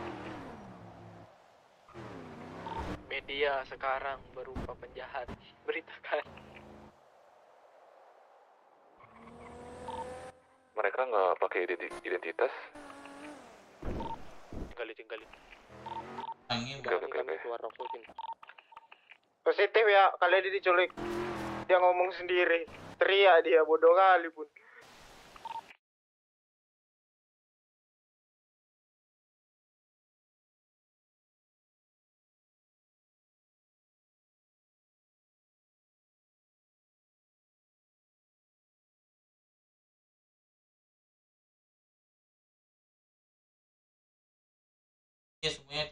Media sekarang berupa penjahat. Beritakan. Mereka nggak pakai identitas. Tinggalin. Angin. Oke. Keluar workshop. Positif ya, kalian dia diculik. Dia ngomong sendiri. Teriak dia, bodoh kali pun. Ya semuanya